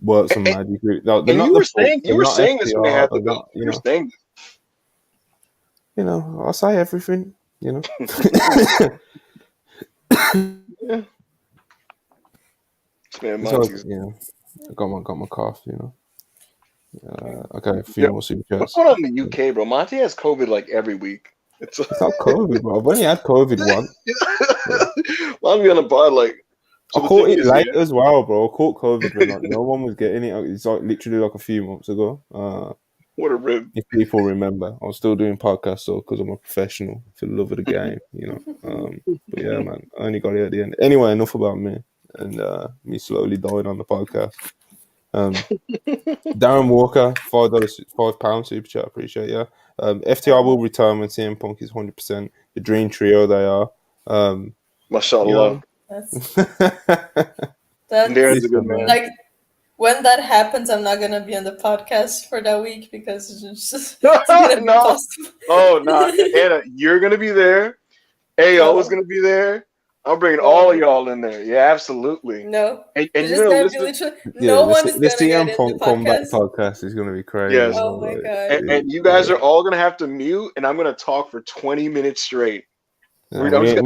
S1: work some
S3: And,
S1: magic. Like, they're
S3: and
S1: not
S3: you
S1: the
S3: were
S1: Bucks.
S3: saying
S1: They're not
S3: this when they
S1: FTR.
S3: had the
S1: They're
S3: belt.
S1: not,
S3: You were saying
S1: I say everything.
S3: yeah. Man,
S1: It's like,
S3: Monty's.
S1: I got my cough. Okay, a few
S3: Yeah.
S1: more super
S3: What's
S1: chats.
S3: going on in the UK, bro? Monty has COVID like every week. It's
S1: It's not COVID, bro. I've only had COVID once.
S3: Monty on the pod like.
S1: I
S3: So the
S1: caught
S3: thing
S1: it
S3: is,
S1: late
S3: yeah.
S1: as well, bro. I caught COVID when like no one was getting it. It's like literally like a few months ago.
S3: What a rib.
S1: If people remember, I was still doing podcasts though because I'm a professional for the love of the game, But yeah, man, I only got it at the end. Anyway, enough about me and me slowly dying on the podcast. Darren Walker, £5 super chat. Appreciate you. FTR will return when CM Punk is 100%. The dream trio they are.
S3: Mashallah.
S2: That's
S3: Darren's a good man.
S2: like when that happens, I'm not gonna be on the podcast for that week because it's gonna be
S3: No.
S2: impossible.
S3: Oh no, Anna, you're gonna be there. AO is gonna be there. I'm bringing all of y'all in there. Yeah, absolutely.
S2: No,
S3: And
S2: it's
S3: you're
S2: just
S3: gonna
S2: gonna be
S3: listen.
S2: literally no one is
S1: the
S2: gonna get
S1: CM
S2: in the
S1: Punk comeback
S2: podcast.
S1: podcast is going to be crazy.
S3: Yes.
S2: Oh my god!
S3: And you guys are all gonna have to mute, and I'm gonna talk for 20 minutes straight.
S1: Okay,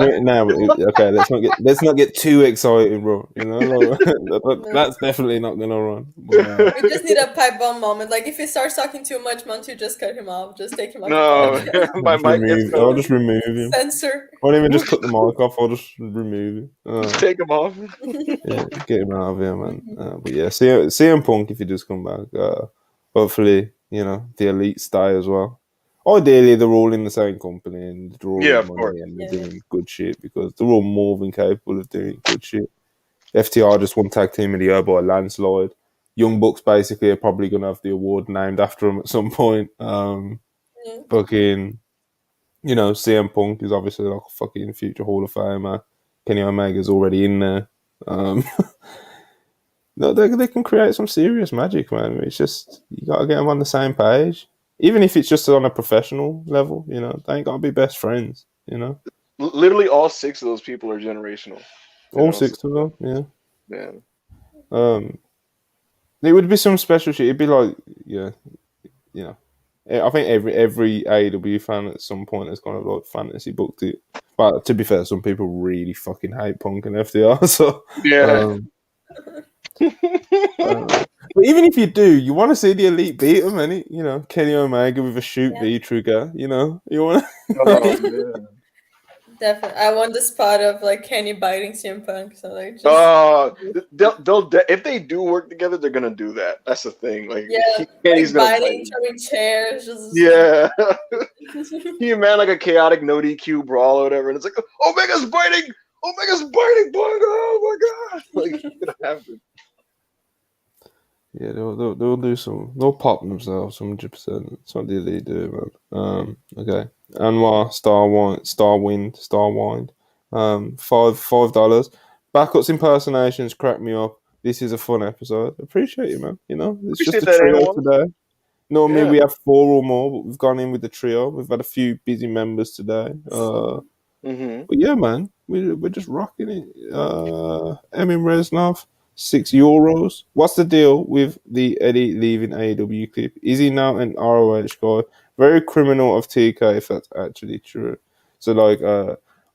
S1: let's not get too excited, bro. That's definitely not gonna run. But,
S2: we just need a pipe bomb moment. Like if he starts talking too much, Monty, just cut him off. Just take him off
S3: No,
S2: the podcast.
S3: my mic gets
S1: I'll just remove him.
S2: Censor.
S1: I won't even just cut the mic off. I'll just remove him.
S3: Just take him off.
S1: Yeah, get him out of here, man. But yeah, CM Punk if he does come back. Hopefully, the elite stay as well. Ideally, they're all in the same company and they're all
S3: Yeah,
S1: in
S3: of course.
S1: money and they're doing good shit because they're all more than capable of doing good shit. FTR just won tag team of the year by a landslide. Young Bucks basically are probably going to have the award named after them at some point. Fucking, CM Punk is obviously like a fucking future Hall of Famer. Kenny Omega's already in there. No, they can create some serious magic, man. It's just you got to get them on the same page, even if it's just on a professional level. They ain't got to be best friends.
S3: Literally, all 6 of those people are generational.
S1: All 6 of them, yeah.
S3: Yeah.
S1: It would be some special shit. It'd be like, I think every AEW fan at some point has kind of like fantasy booked it. But to be fair, some people really fucking hate Punk and FDR. So
S3: yeah.
S1: But even if you do, you want to see the elite beat them, innit? Kenny Omega with a shoot V trigger. You want
S3: to.
S2: Definitely, I want the spot of like Kenny biting CM Punk. So like,
S3: they'll if they do work together, they're gonna do that. That's the thing. Like,
S2: Kenny's like biting, throwing chairs.
S3: Yeah. Can you imagine like a chaotic no DQ brawl or whatever? And it's like Omega's biting, Punk. Oh my god! Like it's gonna happen.
S1: Yeah, they'll do some. They'll pop themselves 100%. That's what they do, man. Okay. Anwar Starwind. $5. Backups impersonations crack me up. This is a fun episode. Appreciate you, man. It's just a trio today. Normally we have 4 or more, but we've gone in with the trio. We've had a few busy members today. But yeah, man, we're just rocking it. Emin Reznov. €6. What's the deal with the Eddie leaving AEW clip? Is he now an ROH guy? Very criminal of TK if that's actually true. So like,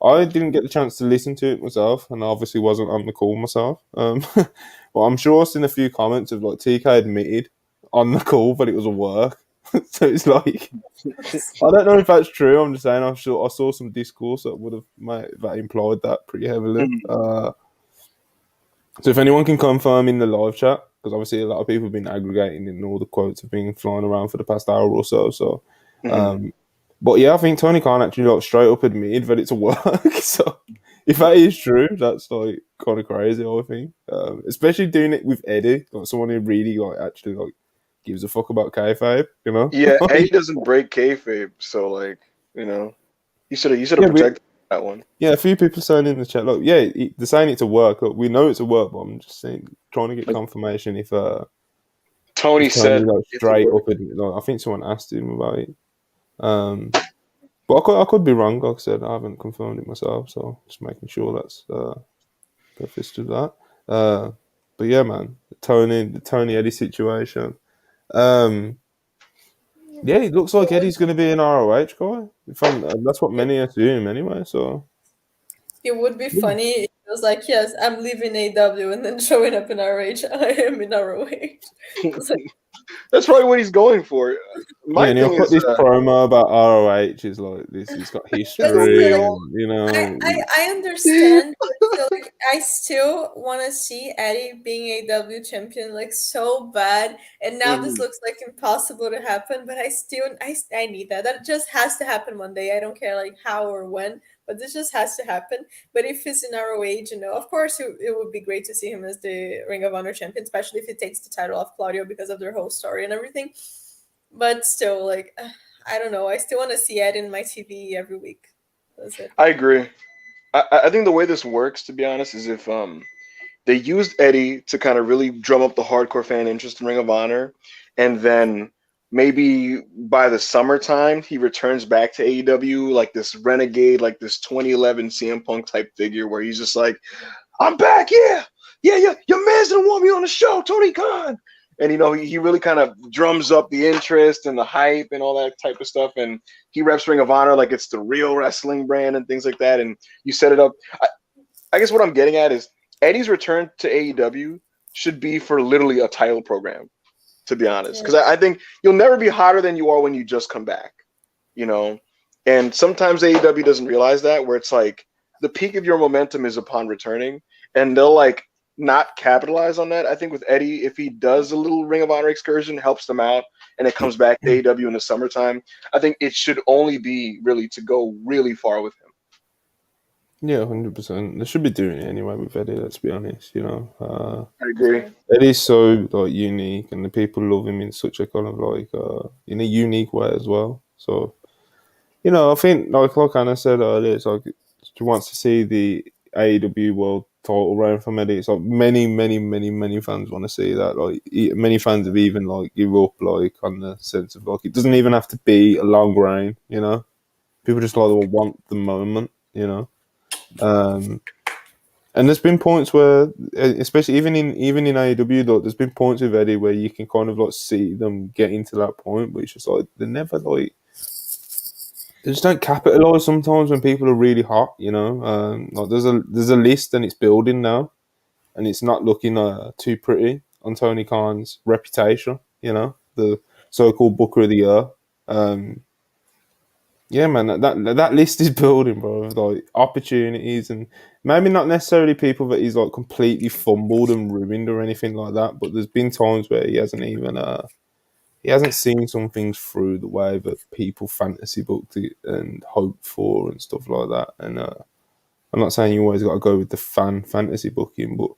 S1: I didn't get the chance to listen to it myself, and I obviously wasn't on the call myself. But I'm sure I've seen a few comments of like TK admitted on the call, but it was a work. So it's like, I don't know if that's true. I'm just saying I saw some discourse that would have that implied that pretty heavily. So if anyone can confirm in the live chat, because obviously a lot of people have been aggregating and all the quotes have been flying around for the past hour or so. But yeah, I think Tony Khan actually like straight up admitted that it's a work. So if that is true, that's like kind of crazy, I think. Especially doing it with Eddie, like someone who really like actually like gives a fuck about kayfabe,
S3: Yeah, Eddie doesn't break kayfabe, so like, you should have protected. that one.
S1: Yeah, a few people saying in the chat, look, yeah, they're saying it's a work. Look, we know it's a work, but I'm just saying, trying to get confirmation if
S3: Tony
S1: Tony
S3: said
S1: like
S3: it's a
S1: straight
S3: work.
S1: up, and like, I think someone asked him about it. But I could be wrong. Like I said, I haven't confirmed it myself, so just making sure that's preface to that. But yeah, man, the Tony Eddie situation. Yeah, it looks like Eddie's going to be an ROH guy. That's what many assume anyway. So
S2: It would be
S1: yeah,
S2: funny if it was like, yes, I'm leaving AW and then showing up in RH. I am in ROH. It's like,
S3: That's probably what he's going for. My
S1: and he'll
S3: thing
S1: put
S3: is,
S1: this promo about ROH is like this. It's got
S3: the
S2: but
S1: history,
S2: still,
S3: real.
S1: and you know,
S2: I understand, but still, like, I still want to see Eddie being AW champion like so bad, and now this
S3: Mhm.
S2: looks like impossible to happen. But I need that. That just has to happen one day. I don't care like how or when, but this just has to happen. But if he's in ROH, of course, it would be great to see him as the Ring of Honor champion, especially if he takes the title off Claudio because of their whole story and everything. But still, like, I don't know. I still want to see Ed in my TV every week. That's it.
S3: I agree. I think the way this works, to be honest, is if they used Eddie to kind of really drum up the hardcore fan interest in Ring of Honor, and then maybe by the summertime he returns back to AEW like this renegade, like this 2011 CM Punk type figure, where he's just like, "I'm back, yeah, your man's gonna want me on the show, Tony Khan." And he really kind of drums up the interest and the hype and all that type of stuff, and he reps Ring of Honor like it's the real wrestling brand and things like that. And you set it up. I guess what I'm getting at is Eddie's return to AEW should be for literally a title program, to be honest.
S2: Yeah.
S3: Because I think you'll never be hotter than you are when you just come back, you know? And sometimes AEW doesn't realize that, where it's like the peak of your momentum is upon returning, and they'll like not capitalize on that. I think with Eddie, if he does a little Ring of Honor excursion, helps them out, and it comes back to AEW in the summertime, I think it should only be really to go really far with him.
S1: yeah, 100%. They should be doing it anyway with Eddie. Let's be honest.
S3: I agree.
S1: Eddie's so like unique, and the people love him in such a kind of like in a unique way as well. So I think like Anna said earlier, it's like she wants to see the AEW World Title reign from Eddie. It's like many, many, many, many fans want to see that. Like many fans have even like give up like on the sense of like it doesn't even have to be a long reign. People just like want the moment. And there's been points where, especially even in AEW, like, there's been points with Eddie where you can kind of like see them getting to that point, but it's just like they're never like they just don't capitalize sometimes when people are really hot. Like there's a list and it's building now, and it's not looking too pretty on Tony Khan's reputation. The so-called Booker of the Year. Yeah, man, that list is building, bro. Like opportunities, and maybe not necessarily people that he's like completely fumbled and ruined or anything like that. But there's been times where he hasn't seen some things through the way that people fantasy booked it and hoped for and stuff like that. And I'm not saying you always got to go with the fantasy booking, but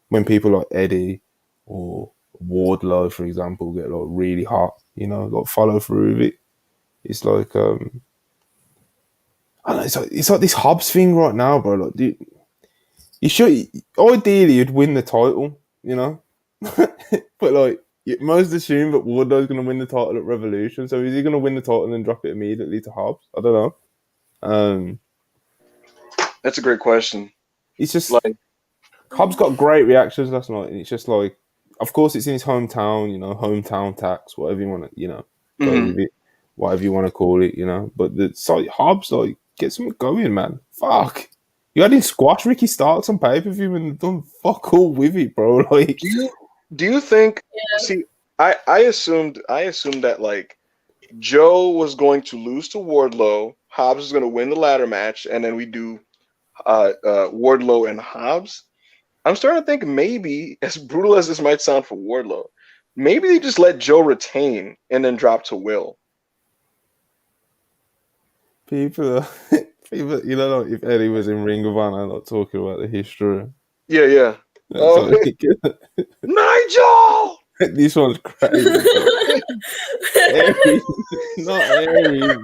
S1: when people like Eddie or Wardlow, for example, get like really hot, like follow through with it. It's like I don't know, it's like this Hobbs thing right now, bro. Like, dude, you should ideally you'd win the title, but like most assume that Wardlow's going to win the title at Revolution. So is he going to win the title and then drop it immediately to Hobbs? I don't know.
S3: That's a great question.
S1: It's just
S3: Like,
S1: Hobbs got great reactions last night, and it's just like, of course, it's in his hometown, hometown tax, whatever you want to, go with it, whatever you want to call it, But it's like Hobbs, like, get something going, man. Fuck. You had him squash Ricky Starks on pay-per-view and done fuck all with it, bro. Like,
S3: do you think? Yeah. See, I assumed that like Joe was going to lose to Wardlow, Hobbs was going to win the ladder match, and then we do Wardlow and Hobbs. I'm starting to think maybe, as brutal as this might sound for Wardlow, maybe they just let Joe retain and then drop to Will.
S1: People, like if Eddie was in Ring of Honor, not talking about the history.
S3: Yeah. Nigel!
S1: This one's crazy. Aries, not Aries.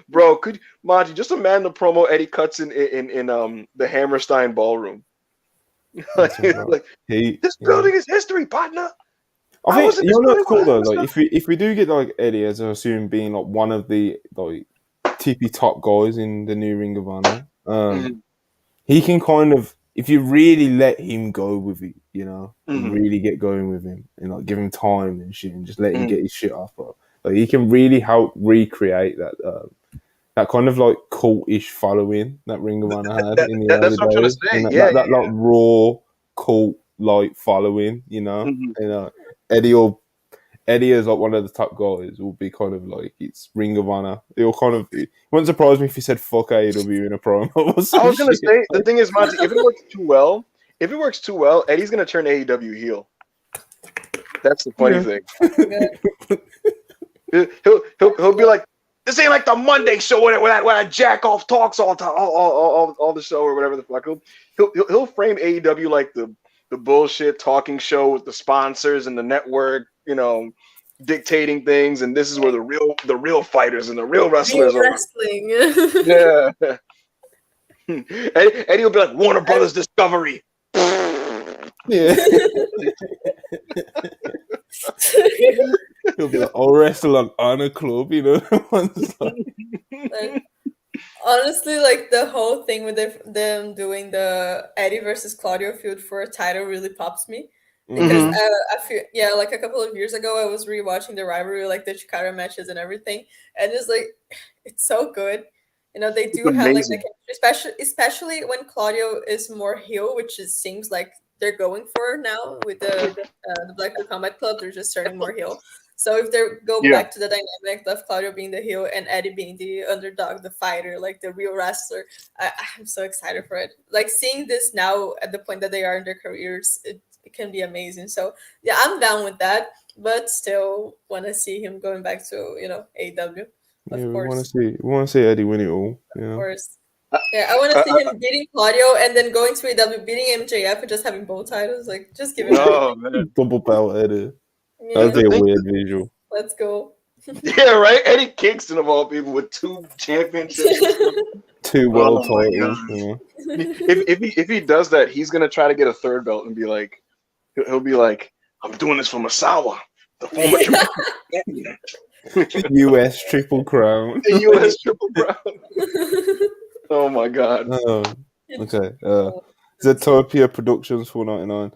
S3: Bro, could Monty just imagine the promo Eddie cuts in the Hammerstein ballroom? like,
S1: Listen, bro.
S3: like this building is history, partner.
S1: I
S3: I
S1: think
S3: was in
S1: you
S3: this
S1: know what's
S3: building
S1: cool
S3: when
S1: though.
S3: I was
S1: Like if we do get like Eddie, as I assume, being like one of the like tippy top guys in the new Ring of Honor,
S3: Mhm,
S1: he can kind of, if you really let him go with it, you know, and
S3: mhm,
S1: really get going with him and like give him time and shit and just let him
S3: mhm.
S1: get his shit off, bro. Like he can really help recreate that that kind of like cultish following that Ring of Honor had in the early
S3: That's what I'm trying to
S1: days, and
S3: say.
S1: that,
S3: Yeah,
S1: that like raw cult like following, you
S3: yeah.
S1: know,
S3: Mhm.
S1: and Eddie is like one of the top guys will be kind of like it's Ring of Honor. It'll kind of it wouldn't surprise me if he said fuck AEW in a promo or
S3: I
S1: some
S3: was gonna
S1: shit.
S3: say the thing is, Monty, if it works too well, Eddie's gonna turn AEW heel. That's the funny
S1: Yeah.
S3: thing.
S2: Oh my god.
S3: He'll be like, this ain't like the Monday show where that jack off talks all time, all the show or whatever the fuck. He'll frame AEW like the bullshit talking show with the sponsors and the network, dictating things, and this is where the real fighters and the real
S2: Real
S3: wrestlers are.
S2: wrestling.
S3: Yeah. Eddie will be like Warner Brothers Discovery.
S1: Yeah. He'll be like, I'll wrestle on Honor Club, you know. One's like,
S2: Like, honestly, like the whole thing with them doing the Eddie versus Claudio feud for a title really pops me because
S3: Mhm.
S2: I feel, yeah, like a couple of years ago I was rewatching the rivalry, like the Chikara matches and everything, and it's like it's so good. You know, they
S3: It's
S2: do have like the
S3: amazing.
S2: chemistry, especially when Claudio is more heel, which it seems like they're going for now with the Blackpool Combat Club. They're just turning more heel. So if they go
S3: Yeah.
S2: back to the dynamic of Claudio being the heel and Eddie being the underdog, the fighter, like the real wrestler, I'm so excited for it. Like seeing this now at the point that they are in their careers, it can be amazing. So yeah, I'm down with that, but still want to see him going back to AEW,
S1: yeah,
S2: of course,
S1: we want to see Eddie win it all, you
S2: of
S1: know.
S2: course. Yeah, I want to see him beating Claudio and then going to AEW, beating MJF, and just having both titles. Like, just give him
S3: Oh
S2: everything.
S3: man.
S1: Double belt Eddie. That'd
S2: Yeah,
S3: The
S1: be a
S3: thing,
S1: weird visual.
S2: let's go.
S3: yeah, right. Eddie Kingston of all people with 2 championships and stuff.
S1: Two
S3: Oh
S1: world
S3: my
S1: titles,
S3: god.
S1: you know.
S3: If he does that, he's gonna try to get a third belt and be like, he'll be like, I'm doing this for Masawa, the former triple champion,
S1: US Triple Crown.
S3: the U.S. Triple Crown. Oh my god.
S1: Okay.
S2: Oh,
S1: Zetopia Productions 499.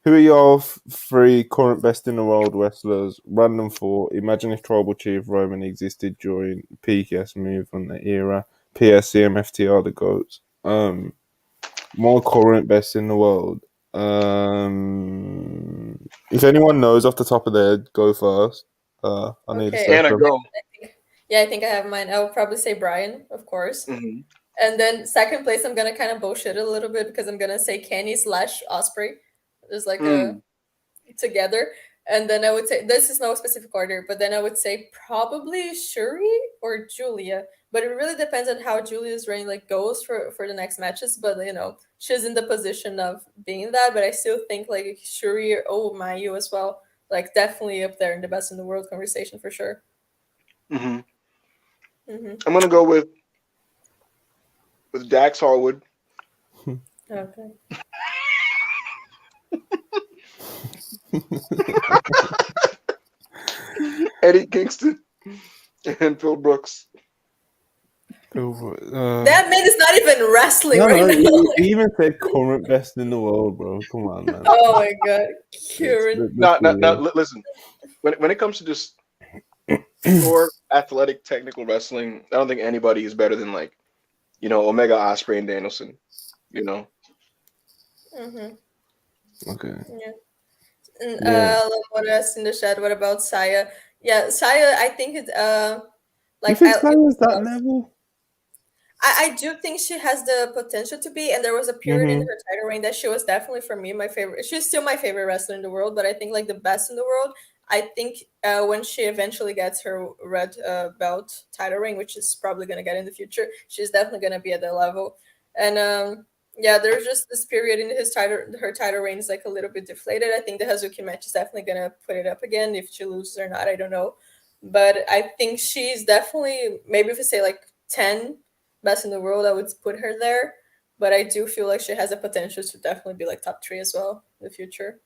S1: Who are your three current best in the world wrestlers? Random four. Imagine if Tribal Chief Roman existed during PKS movement era. PSCM FTR the goats. More current best in the world. If anyone knows off the top of their head, go first. I need a
S2: okay.
S3: Anna,
S1: second.
S3: go.
S2: Yeah, I think I have mine. I would probably say Brian, of course.
S3: Hmm.
S2: And then second place, I'm gonna kind of bullshit a little bit because I'm gonna say Kenny slash Osprey. There's like a
S3: Mm.
S2: together. And then I would say this is no specific order, but then I would say probably Shuri or Julia. But it really depends on how Julia's reign like goes for the next matches. But she's in the position of being that. But I still think like Shuri or Mayu as well, like definitely up there in the best in the world conversation for sure.
S3: Hmm.
S2: Hmm.
S3: I'm gonna go with Dax Harwood,
S2: Okay.
S3: Eddie Kingston, and Phil Brooks.
S2: That man is not even wrestling
S1: No,
S2: right
S1: no,
S2: now.
S1: he even said current best in the world, bro. Come on, man.
S2: Oh my god, Kieran.
S3: Not,
S1: Let's be
S3: not, not.
S1: real.
S3: Listen, when it comes to just pure athletic technical wrestling, I don't think anybody is better than like Omega, Osprey, and Danielson. You know.
S2: Mm-hmm.
S1: Okay.
S2: Yeah. And
S1: Yeah.
S2: what else in the chat? What about Saya? Yeah, Saya. I think it.
S1: You
S2: Like
S1: think Saya's that level?
S2: I do think she has the potential to be, and there was a period in
S1: Mm-hmm.
S2: her title reign that she was definitely for me my favorite. She's still my favorite wrestler in the world, but I think like the best in the world. I think when she eventually gets her red belt title reign, which is probably gonna get in the future, she's definitely gonna be at that level. And yeah, there's just this period in her title reign is like a little bit deflated. I think the Hazuki match is definitely gonna put it up again. If she loses or not, I don't know. but I think she's definitely, maybe if I say like 10 best in the world, I would put her there. But I do feel like she has the potential to definitely be like top three as well in the future.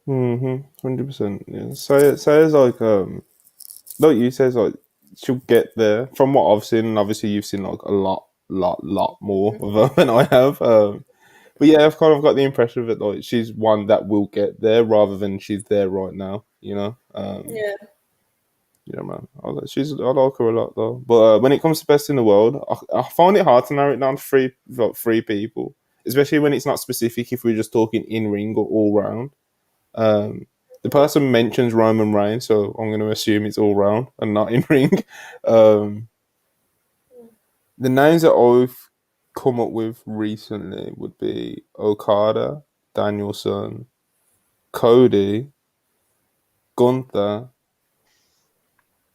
S1: 100%. Yeah. So it's like you says, like she'll get there. From what I've seen, and obviously you've seen like a lot more of her than I have. But yeah, I've kind of got the impression of it like she's one that will get there rather than she's there right now.
S2: Yeah.
S1: Yeah, man. I like her a lot though. But when it comes to best in the world, I find it hard to narrow it down to three people, especially when it's not specific. If we're just talking in ring or all round, the person mentions Roman Reigns, so I'm going to assume it's all round and not in ring. Um, the names that I've come up with recently would be Okada, Danielson, Cody, Gunther,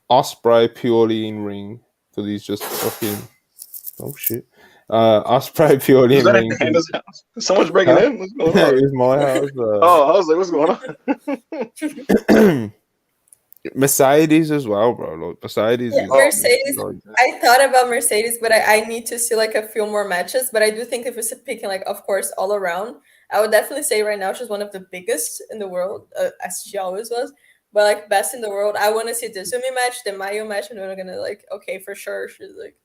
S1: Osprey purely in ring because he's just fucking oh shit. Osprey purely
S3: Was
S1: in
S3: that at
S1: ring.
S3: Hannah's house? Someone's breaking
S1: Huh?
S3: in? What's going
S1: It
S3: on?
S1: was my house.
S3: Oh, I was like, what's going on?
S1: Mercedes as well, bro. Like Mercedes
S2: Yeah,
S1: is
S3: Oh,
S2: Mercedes.
S1: like
S2: I thought about Mercedes, but I need to see like a few more matches. But I do think if we're picking like, of course, all around, I would definitely say right now she's one of the biggest in the world, as she always was. But like best in the world, I want to see the Zumi match, the Mayo match, and we're gonna like, okay, for sure, she's like,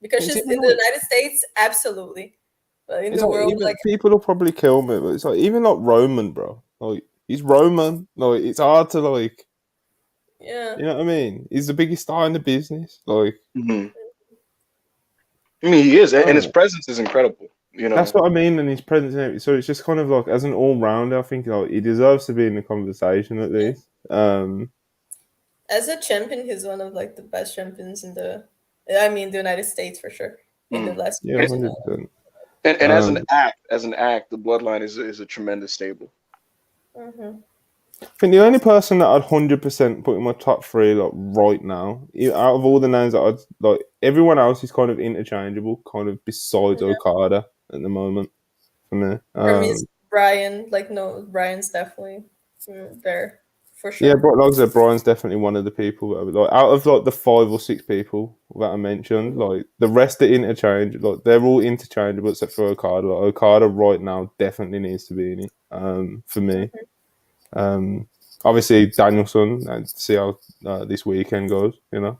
S2: because
S1: it's
S2: she's
S1: even
S2: in the
S1: like
S2: United States, absolutely, but in
S1: it's
S2: the
S1: like
S2: world,
S1: even
S2: like,
S1: people will probably kill me, but it's like even like Roman, bro. Like he's Roman. Like it's hard to like
S2: yeah,
S1: you know what I mean? He's the biggest star in the business. Like
S3: mhm. I mean, he is, and his
S1: oh,
S3: presence is incredible. You
S1: that's
S3: know,
S1: what I mean, and his presence. So it's just kind of like as an all rounder, I think like he deserves to be in the conversation at least.
S2: as a champion, he's one of like the best champions in the, I mean, the United States for sure in the
S3: mm.
S2: last
S1: Yeah,
S2: years, you
S1: 100%.
S3: And
S1: Um,
S3: as an act, the Bloodline is a tremendous stable.
S2: know. Hmm.
S1: I think the only person that I'd 100% put in my top three like right now, out of all the names that I'd like, everyone else is kind of interchangeable, kind of besides Okada at the moment for me.
S2: For me, it's Brian. Like, no, Brian's definitely there for
S1: Yeah,
S2: sure.
S1: like I said, Brian's definitely one of the people that I would like. Out of like the 5 or 6 people that I mentioned, like the rest are interchangeable. Like they're all interchangeable except for Okada. Like, Okada right now definitely needs to be in it. For me. Um, Obviously Danielson and see how this weekend goes. But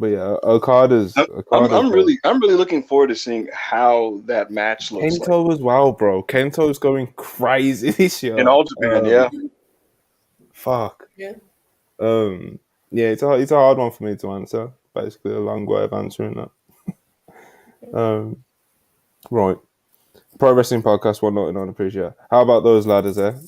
S1: yeah, Okada's
S3: I'm really looking forward to seeing how that match looks like
S1: Kento as well, bro. Kento's going crazy this
S3: in
S1: year.
S3: all Japan. Yeah.
S1: Fuck.
S2: Yeah.
S1: Yeah, it's a hard one for me to answer. Basically, a long way of answering that. Right. Pro Wrestling Podcast 199, appreciate. How about those ladders there?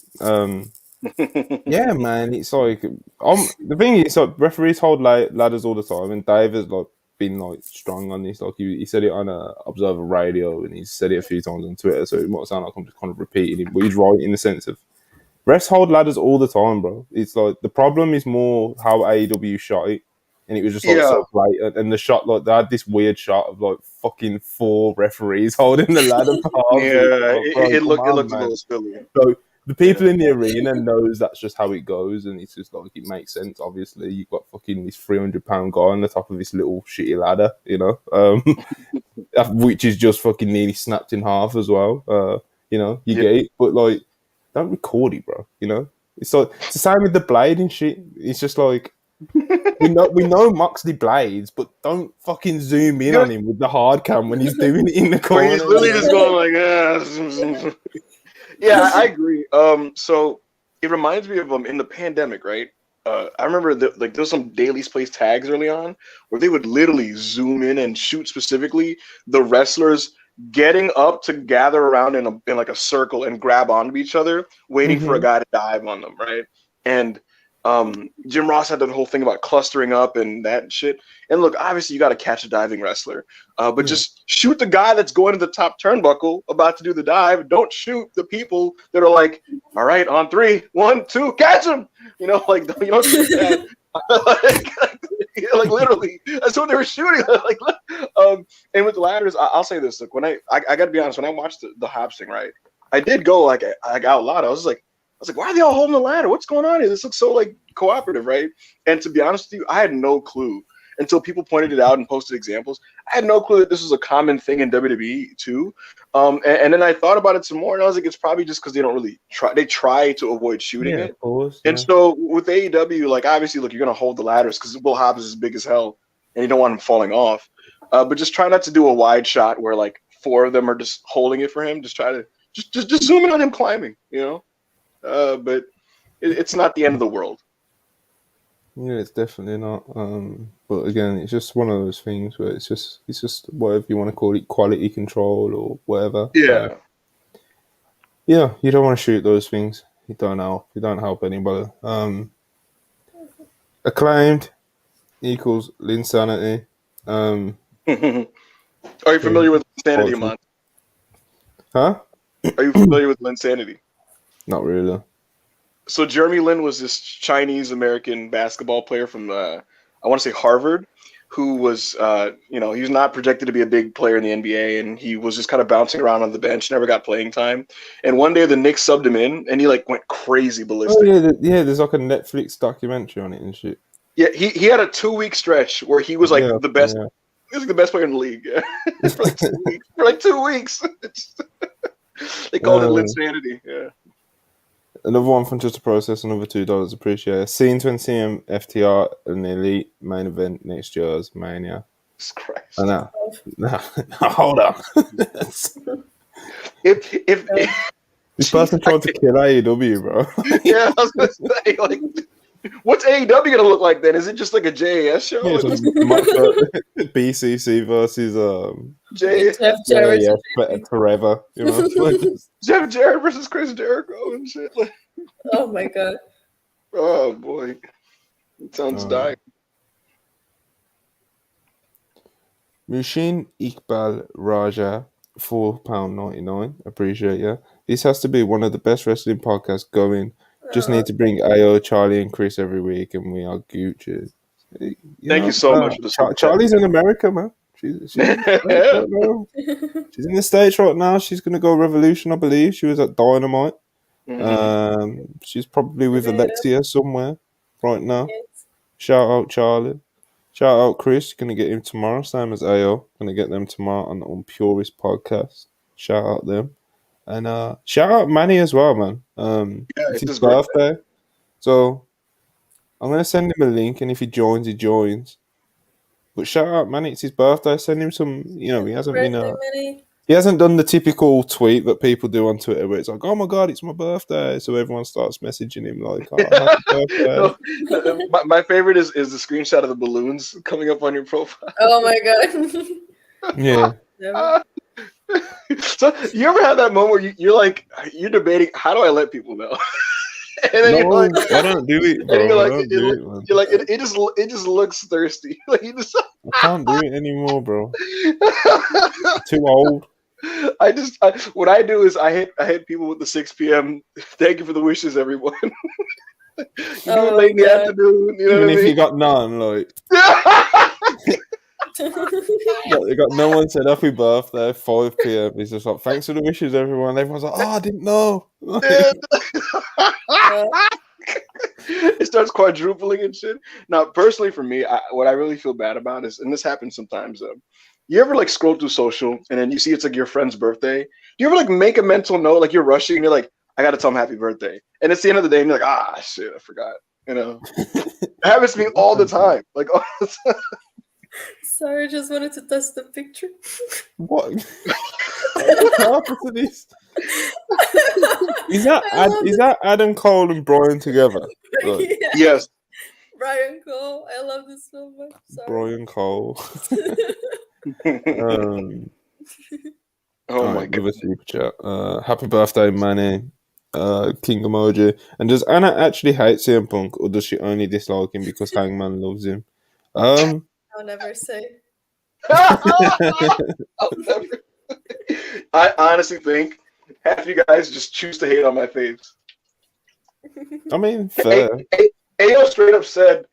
S1: Yeah, man. It's like the thing is, like referees hold ladders all the time, and Dave has like been like strong on this. Like he said it on Observer Radio, and he's said it a few times on Twitter. So it might sound like I'm just kind of repeating it, but he's right in the sense of refs hold ladders all the time, bro. It's like the problem is more how AEW shot it, and it was just like
S3: Yeah.
S1: so blatant. And the shot, like they had this weird shot of like fucking 4 referees holding the ladder for halves.
S3: Yeah.
S1: Like, bro,
S3: It
S1: come
S3: looked
S1: on,
S3: a
S1: man.
S3: little silly.
S1: So the people
S3: Yeah.
S1: in the arena knows that's just how it goes, and it's just like it makes sense. Obviously, you've got fucking this 300-pound guy on the top of this little shitty ladder, which is just fucking nearly snapped in half as well. You
S3: Yeah.
S1: get it, but like, don't record it, bro. It's like it's the same with the blade and shit. It's just like we know Moxley blades, but don't fucking zoom in
S3: Yeah.
S1: on him with the hard cam when he's doing it in the
S3: Where
S1: corner.
S3: he's literally just going like, yeah, I agree. So it reminds me of in the pandemic, right? I remember like there's some Daily's Place tags early on where they would literally zoom in and shoot specifically the wrestlers getting up to gather around in like a circle and grab onto each other, waiting for a guy to dive on them, right? And Jim Ross had that whole thing about clustering up and that shit. And look, obviously you got to catch a diving wrestler, but just shoot the guy that's going to the top turnbuckle about to do the dive. Don't shoot the people that are like, all right, on 3, 1, 2, catch him. Like you don't shoot that. like literally, that's what they were shooting. And with the ladders, I'll say this: look, when I got to be honest, when I watched the Hobbs thing, right, I did go like out loud. I was like, was like, why are they all holding the ladder? What's going on here? This looks so like cooperative, right? And to be honest with you, I had no clue until people pointed it out and posted examples. I had no clue that this was a common thing in WWE too. And then I thought about it some more, and I was like, it's probably just because they don't really try. They try to avoid shooting it.
S1: Of course.
S3: And so with AEW, like obviously, look, you're gonna hold the ladders because Will Hobbs is big as hell, and you don't want him falling off. But just try not to do a wide shot where like 4 of them are just holding it for him. Just try to just zoom in on him climbing, you know. But it's not the end of the world.
S1: Yeah, it's definitely not. But again, it's just one of those things where it's just whatever you want to call it, quality control or whatever.
S3: Yeah.
S1: Yeah, you don't want to shoot those things. You don't help. You don't help anybody. Acclaimed equals Linsanity.
S3: Are you familiar with Linsanity, Amon?
S1: Huh?
S3: Are you familiar with Linsanity?
S1: Not really.
S3: So Jeremy Lin was this Chinese American basketball player from I want to say Harvard, who was he was not projected to be a big player in the NBA, and he was just kind of bouncing around on the bench, never got playing time. And one day the Knicks subbed him in, and he like went crazy ballistic.
S1: Oh yeah, there's like a Netflix documentary on it and shit.
S3: Yeah, he had a 2-week stretch where he was like the best.
S1: Yeah.
S3: He was like the best player in the league for like 2 weeks. For like 2 weeks, they called it Linsanity. Yeah.
S1: Another one from Just a Process, another $2. Appreciate it. Scenes when CM FTR and the Elite main event next year's Mania.
S3: Jesus Christ.
S1: No, hold on.
S3: if
S1: This person tried to kill AEW, bro.
S3: Yeah, I was gonna say, like, what's AEW gonna look like then? Is it just like a JAS show?
S1: Yeah, BCC versus
S2: Jeff Jarrett.
S1: forever, you know.
S3: Jeff Jarrett versus Chris Jericho and shit. Like,
S2: Oh my god.
S3: oh boy, it sounds dying.
S1: Mushin Iqbal Raja, £4.99. Appreciate you. This has to be one of the best wrestling podcasts going. Just need to bring AO, Charlie, and Chris every week, and we are Gucci.
S3: Thank you so much for the support.
S1: Charlie's in America, man. She's in the States right now. She's going to go Revolution, I believe. She was at Dynamite. She's probably with Alexia somewhere right now. Shout out Charlie. Shout out Chris. Going to get him tomorrow, same as AO. Going to get them tomorrow on the Unpurist podcast. Shout out them. And shout out Manny as well, man. It's his birthday. So I'm going to send him a link, and if he joins, he joins. But shout out Manny, it's his birthday. Send him some, he hasn't been... He hasn't done the typical tweet that people do on Twitter where it's like, oh my God, it's my birthday. So everyone starts messaging him like, oh, happy birthday.
S3: No, my favorite is the screenshot of the balloons coming up on your profile.
S2: Oh my God.
S1: Yeah.
S3: So you ever have that moment where you're debating, how do I let people know? And then
S1: you're like, I don't do it, bro.
S3: You're like, it just looks thirsty. Like you just
S1: I can't do it anymore, bro. Too old.
S3: What I do is I hit people with the 6 p.m. Thank you for the wishes, everyone. You do it late in the afternoon. You know
S1: Even
S3: what I
S1: if
S3: mean?
S1: you got none, like you got no one said happy birthday, 5 p.m. He's just like, thanks for the wishes, everyone. Everyone's like, oh, I didn't know.
S3: It starts quadrupling and shit. Now, personally, for me, what I really feel bad about is, and this happens sometimes. You ever like scroll through social and then you see it's like your friend's birthday? Do you ever like make a mental note, like you're rushing and you're like, I gotta tell him happy birthday, and it's the end of the day and you're like, ah, shit, I forgot. It happens to me all the time. Like all the time.
S2: Sorry, I just wanted to test the picture.
S1: What? What happened to this? Is that Adam Cole and Brian together? Like,
S2: Yeah.
S3: Yes.
S2: Brian Cole. I love this so much. Sorry.
S1: Brian Cole.
S3: Oh my God.
S1: Super chat. Happy birthday, Manny. King emoji. And does Anna actually hate CM Punk, or does she only dislike him because Hangman loves him?
S2: I'll never say.
S3: I honestly think half you guys just choose to hate on my face.
S1: I mean, fair.
S3: AO straight up said,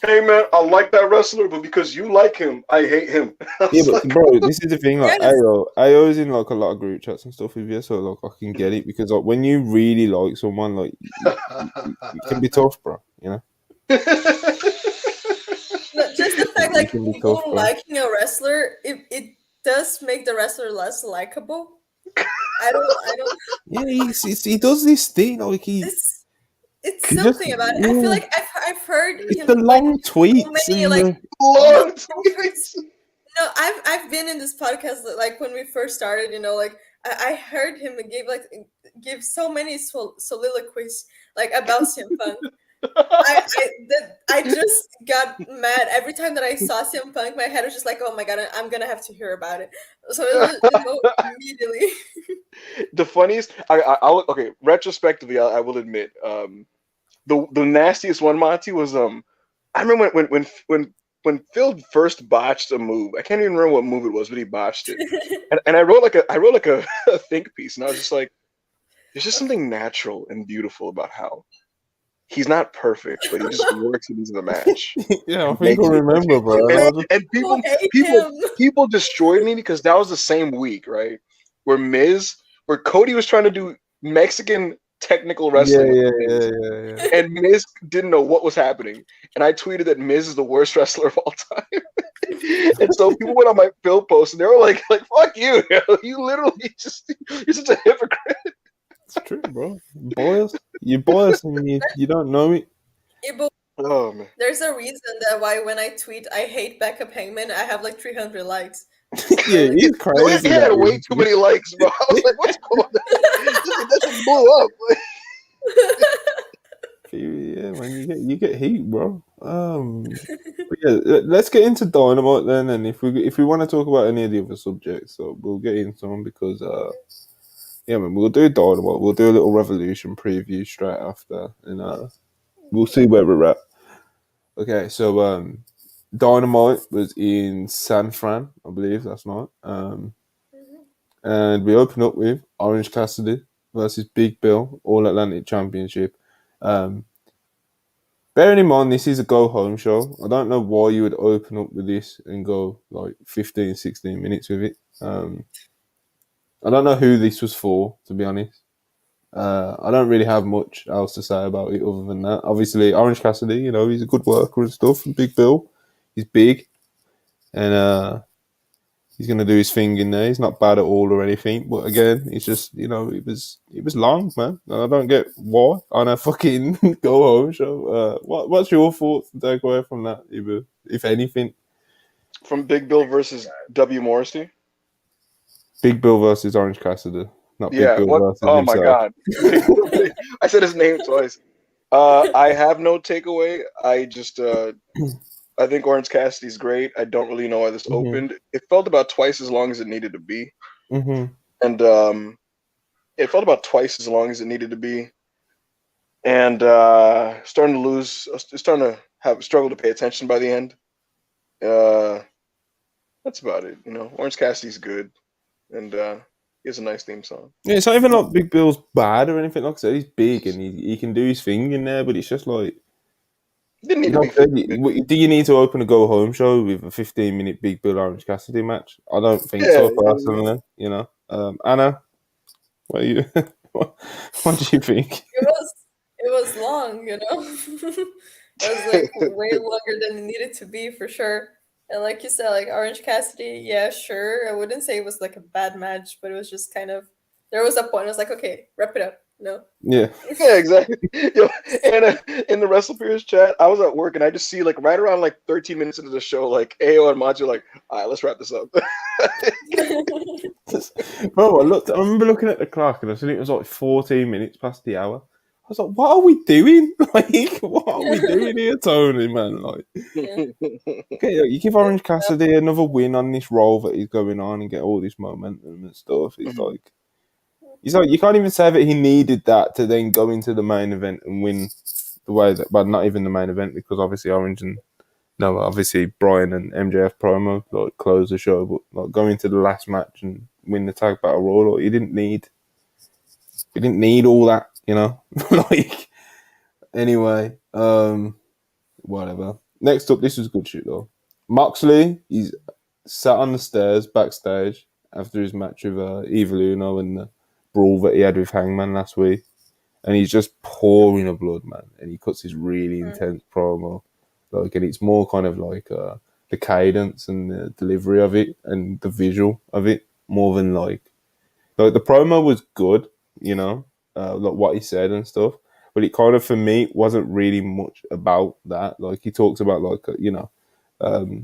S3: Hey man, I like that wrestler, but because you like him, I hate him. I
S1: Yeah,
S3: was
S1: but
S3: like,
S1: bro, this is the thing. Like,
S2: Yes.
S1: AO is in like a lot of group chats and stuff with you, so like I can get it because like when you really like someone, like it can be tough, bro. You know,
S2: No, just the fact
S1: it
S2: like
S1: can be tough,
S2: people
S1: bro.
S2: liking a wrestler, it does make the wrestler less likable. I don't.
S1: Yeah, he does this thing like
S2: It's it's
S1: he just
S2: something about it. I feel
S1: yeah,
S2: like I've heard
S1: it's
S2: him
S1: the
S2: like
S1: long
S2: so
S1: tweets
S2: many
S1: and
S2: like
S1: the
S2: no,
S3: Lord,
S2: I've heard no, I've been in this podcast like when we first started, like I heard him give so many soliloquies like about CM Punk. I just got mad every time that I saw CM Punk. My head was just like, oh my god, I'm gonna have to hear about it. So immediately.
S3: the funniest. Okay. Retrospectively, I will admit, the nastiest one, Monty, was I remember when Phil first botched a move. I can't even remember what move it was, but he botched it. And I wrote like a, a think piece, and I was just like, there's just something natural and beautiful about how he's not perfect, but he just works it into the match
S1: yeah. I
S3: and
S1: think I
S3: makes it.
S1: remember, bro. And I was
S3: And
S2: People hate
S3: people
S2: him.
S3: people destroyed me because that was the same week, right? Where Cody was trying to do Mexican technical
S1: yeah,
S3: wrestling with
S1: yeah,
S3: Miz,
S1: yeah, yeah, yeah.
S3: and Miz didn't know what was happening. And I tweeted that Miz is the worst wrestler of all time. And so people went on my Phil post and they were like fuck you, you literally just you're such a hypocrite.
S1: It's true, bro. You bias, and you don't know it.
S2: Yeah, but
S3: Oh man.
S2: there's a reason that why when I tweet I hate Becca Payman, I have like 300 likes.
S1: Yeah,
S2: Like,
S1: he's
S3: No,
S1: crazy.
S3: he had way
S1: That
S3: too many likes, bro. I was like, what's going on? That shit blew up.
S1: yeah, man, you get heat, bro. But yeah, let's get into Dynamite then, and if we want to talk about any of the other subjects, so we'll get into them because yeah, man, we'll do Dynamite. We'll do a little Revolution preview straight after, and we'll see where we're at. Okay, so Dynamite was in San Fran, I believe, last night. And we open up with Orange Cassidy versus Big Bill, All Atlantic Championship. Um, Bearing in mind, this is a go home show. I don't know why you would open up with this and go like 15, 16 minutes with it. I don't know who this was for, to be honest. I don't really have much else to say about it other than that. Obviously, Orange Cassidy, he's a good worker and stuff. And Big Bill, he's big and he's gonna do his thing in there. He's not bad at all or anything, but again, it's just it was long, man. And I don't get why on a fucking go home show. What's your thoughts and takeaway from that, Ibu, if anything?
S3: From Big Bill versus W. Morrissey.
S1: Big Bill versus Orange Cassidy, not Big
S3: Yeah.
S1: Bill
S3: What?
S1: versus
S3: Oh my
S1: himself.
S3: God. I said his name twice. I have no takeaway. I think Orange Cassidy's great. I don't really know why this
S1: hmm
S3: opened. It felt about twice as long as it needed to be,
S1: hmm
S3: and it felt about twice as long as it needed to be. And starting to lose, starting to have struggle to pay attention by the end. Uh, that's about it. Orange Cassidy's good, and he has a nice theme song.
S1: Yeah, it's not even like Big Bill's bad or anything. Like I said, he's big and he can do his thing in there, but it's just like.
S3: Didn't need to
S1: Like
S3: be
S1: I said,
S3: 50 minutes.
S1: do you need to open a go home show with a 15-minute Big Bill Orange Cassidy match? I don't think
S3: Yeah,
S1: so personally. Anna, what you what do you think?
S2: it was long, It was like way longer than it needed to be for sure. And like you said, like Orange Cassidy, yeah, sure. I wouldn't say it was like a bad match, but it was just kind of there was a point. I was like, okay, wrap it up. No.
S1: Yeah,
S3: yeah, exactly. Yo, and in the WrestlePeers chat, I was at work and I just see like right around like 13 minutes into the show, like AO and Macho like, all right, let's wrap this up.
S1: bro. I remember looking at the clock and I said it was like 14 minutes past the hour. I was like, what are we doing? Like, what are we doing here, Tony? Man, like,
S2: Yeah.
S1: okay, you give Orange Cassidy another win on this role that he's going on and get all this momentum and stuff. It's like. He's like, you can't even say that he needed that to then go into the main event and win the way that, but not even the main event because obviously Orange and no, obviously Brian and MJF promo like close the show, but like going to the last match and win the tag battle royal, like, he didn't need all that, like anyway, whatever. Next up, this was good shit though. Moxley, he's sat on the stairs backstage after his match with Evil Uno and the brawl that he had with Hangman last week, and he's just pouring of blood, man. And he cuts his really intense promo, like, and it's more kind of like the cadence and the delivery of it and the visual of it more than like the promo was good, you know, like what he said and stuff. But it kind of, for me, wasn't really much about that. Like, he talks about, like, you know,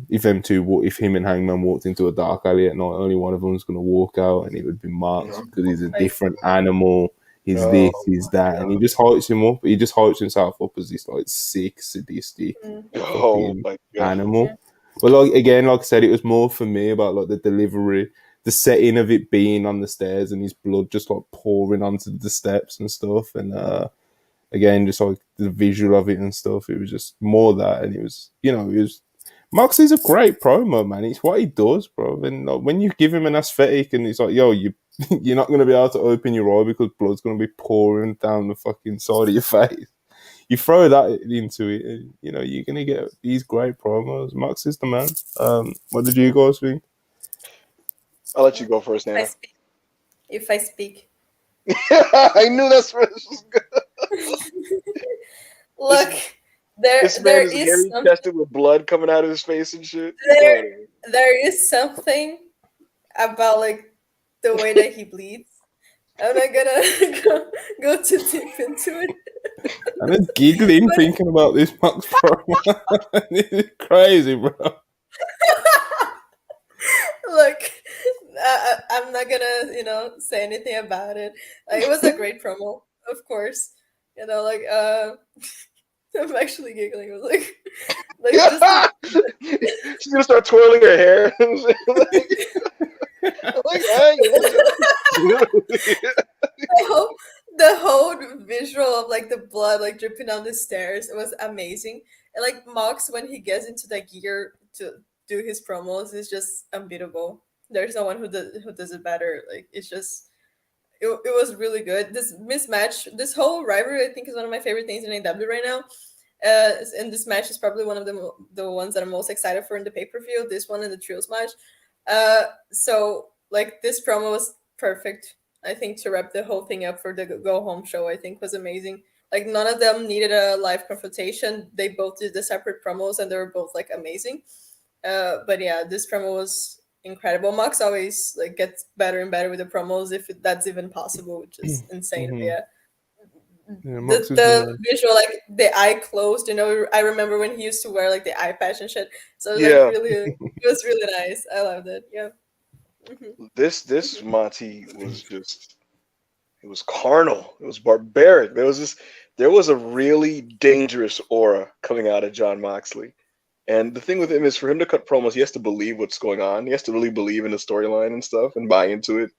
S1: if him and Hangman walked into a dark alley at night, only one of them was going to walk out, and it would be Marks because he's a different animal. He's this, he's that, and he just hypes him up. He just hypes himself up as this like sick, sadistic fucking animal.
S2: Yeah.
S1: But like again, like I said, it was more for me about like the delivery, the setting of it being on the stairs and his blood just like pouring onto the steps and stuff, and again, just like the visual of it and stuff. It was just more that, and it was, you know, it was. Moxley's a great promo, man. It's what he does, bro. And like, when you give him an aesthetic, and it's like, yo, you're not going to be able to open your eye because blood's going to be pouring down the fucking side of your face. You throw that into it, and you know you're going to get these great promos. Mox is the man. What did you guys think?
S3: I'll let you go first, Nana.
S2: If I speak.
S3: I knew that's where this was good.
S2: Look,
S3: this man is hairy chested with blood coming out of his face and shit.
S2: There is something about like the way that he bleeds. I'm not gonna go too deep into it.
S1: I'm just giggling thinking about this Mox promo. This is crazy, bro.
S2: Look, I'm not gonna, say anything about it. Like, it was a great promo, of course. Like, I'm actually giggling. It was like just
S3: she's gonna start twirling her hair.
S2: The whole visual of like the blood like dripping down the stairs, it was amazing. And like Mox, when he gets into the gear to do his promos, is just unbeatable. There's no one who does it better. Like, it's just it was really good. This mismatch, this whole rivalry, I think, is one of my favorite things in AEW right now. And this match is probably one of the ones that I'm most excited for in the pay-per-view. This one and the trios match. So like this promo was perfect. I think to wrap the whole thing up for the go home show, I think was amazing. Like, none of them needed a live confrontation. They both did the separate promos, and they were both like amazing. But yeah, this promo was incredible. Mox always like gets better and better with the promos, if that's even possible, which is insane. But yeah. The visual, like the eye closed, I remember when he used to wear like the eye patch and shit. So it was really nice. I loved it. Yeah.
S3: Mm-hmm. This Monty was just, it was carnal. It was barbaric. There was a really dangerous aura coming out of Jon Moxley. And the thing with him is, for him to cut promos, he has to believe what's going on. He has to really believe in the storyline and stuff and buy into it.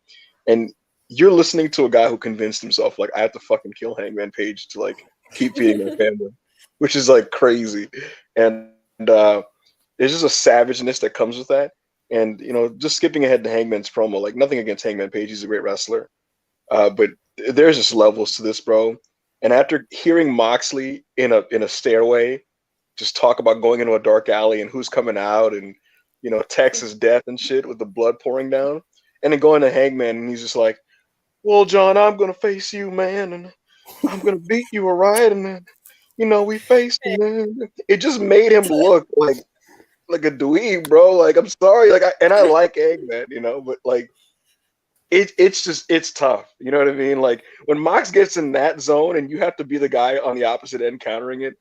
S3: And you're listening to a guy who convinced himself, like, I have to fucking kill Hangman Page to like keep feeding my family, which is like crazy. And there's just a savageness that comes with that. And just skipping ahead to Hangman's promo, like, nothing against Hangman Page, he's a great wrestler, but there's just levels to this, bro. And after hearing Moxley in a stairway just talk about going into a dark alley and who's coming out, and Texas death and shit with the blood pouring down, and then going to Hangman and he's just like, well, John, I'm gonna face you, man, and I'm gonna beat you, all right? And then we faced, man. It just made him look like a dweeb, bro. Like, I'm sorry, like, I like Eggman, but like, it's tough. You know what I mean? Like, when Mox gets in that zone and you have to be the guy on the opposite end countering it,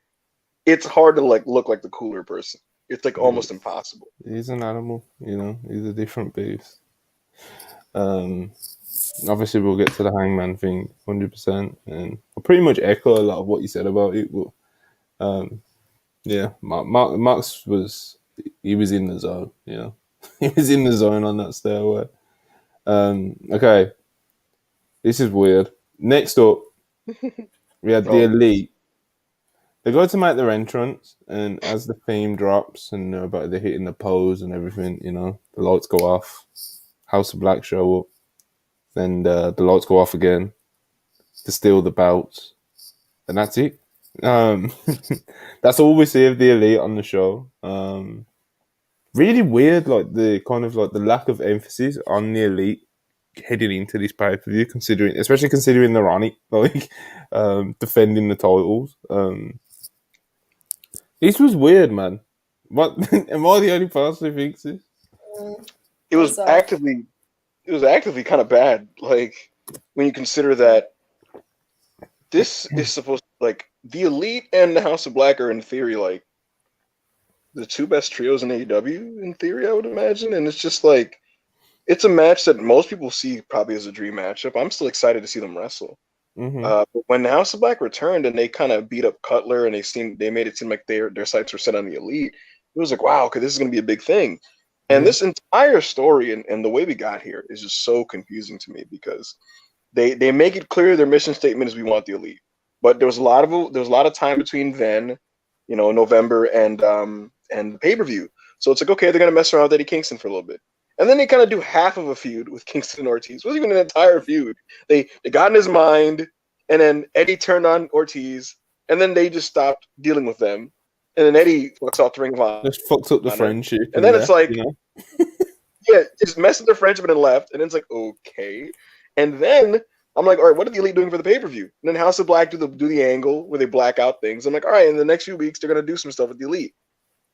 S3: it's hard to like look like the cooler person. It's like almost impossible.
S1: He's an animal, he's a different beast. Obviously we'll get to the Hangman thing 100%, and I'll pretty much echo a lot of what you said about it, but yeah, Max was in the zone, he was in the zone on that stairway. Okay, this is weird. Next up, we had the Elite. They go to make their entrance, and as the theme drops and they're hitting the pose and everything, the lights go off. House of Black show up. Then the lights go off again to steal the belts. And that's it. Um, that's all we see of the Elite on the show. Really weird, like the kind of like the lack of emphasis on the Elite heading into this pay per view, especially considering they're on it, like defending the titles. This was weird, man. What am I the only person who thinks this?
S3: It was
S2: Was off.
S3: actively it was actively kind of bad. Like when you consider that this is supposed to, like the Elite and the House of Black are in theory like the two best trios in AEW in theory, I would imagine. And it's just like it's a match that most people see probably as a dream matchup. I'm still excited to see them wrestle.
S1: Mm-hmm.
S3: But when the House of Black returned and they kind of beat up Cutler and they made it seem like their sights were set on the Elite, it was like, wow, okay, this is going to be a big thing. And this entire story and the way we got here is just so confusing to me because they make it clear their mission statement is we want the Elite, but there was a lot of time between then, November and the pay-per-view. So it's like, okay, they're gonna mess around with Eddie Kingston for a little bit, and then they kind of do half of a feud with Kingston and Ortiz. It wasn't even an entire feud. They got in his mind, and then Eddie turned on Ortiz, and then they just stopped dealing with them, and then Eddie fucks off the Ring of Honor,
S1: Just fucked up the friendship,
S3: and then it's like,
S1: you know.
S3: yeah, just messed with their friendship and then left, and then it's like, okay, and then I'm like, all right, what are the Elite doing for the pay-per-view? And then House of Black do the angle where they black out things. I'm like, all right, in the next few weeks they're gonna do some stuff with the Elite.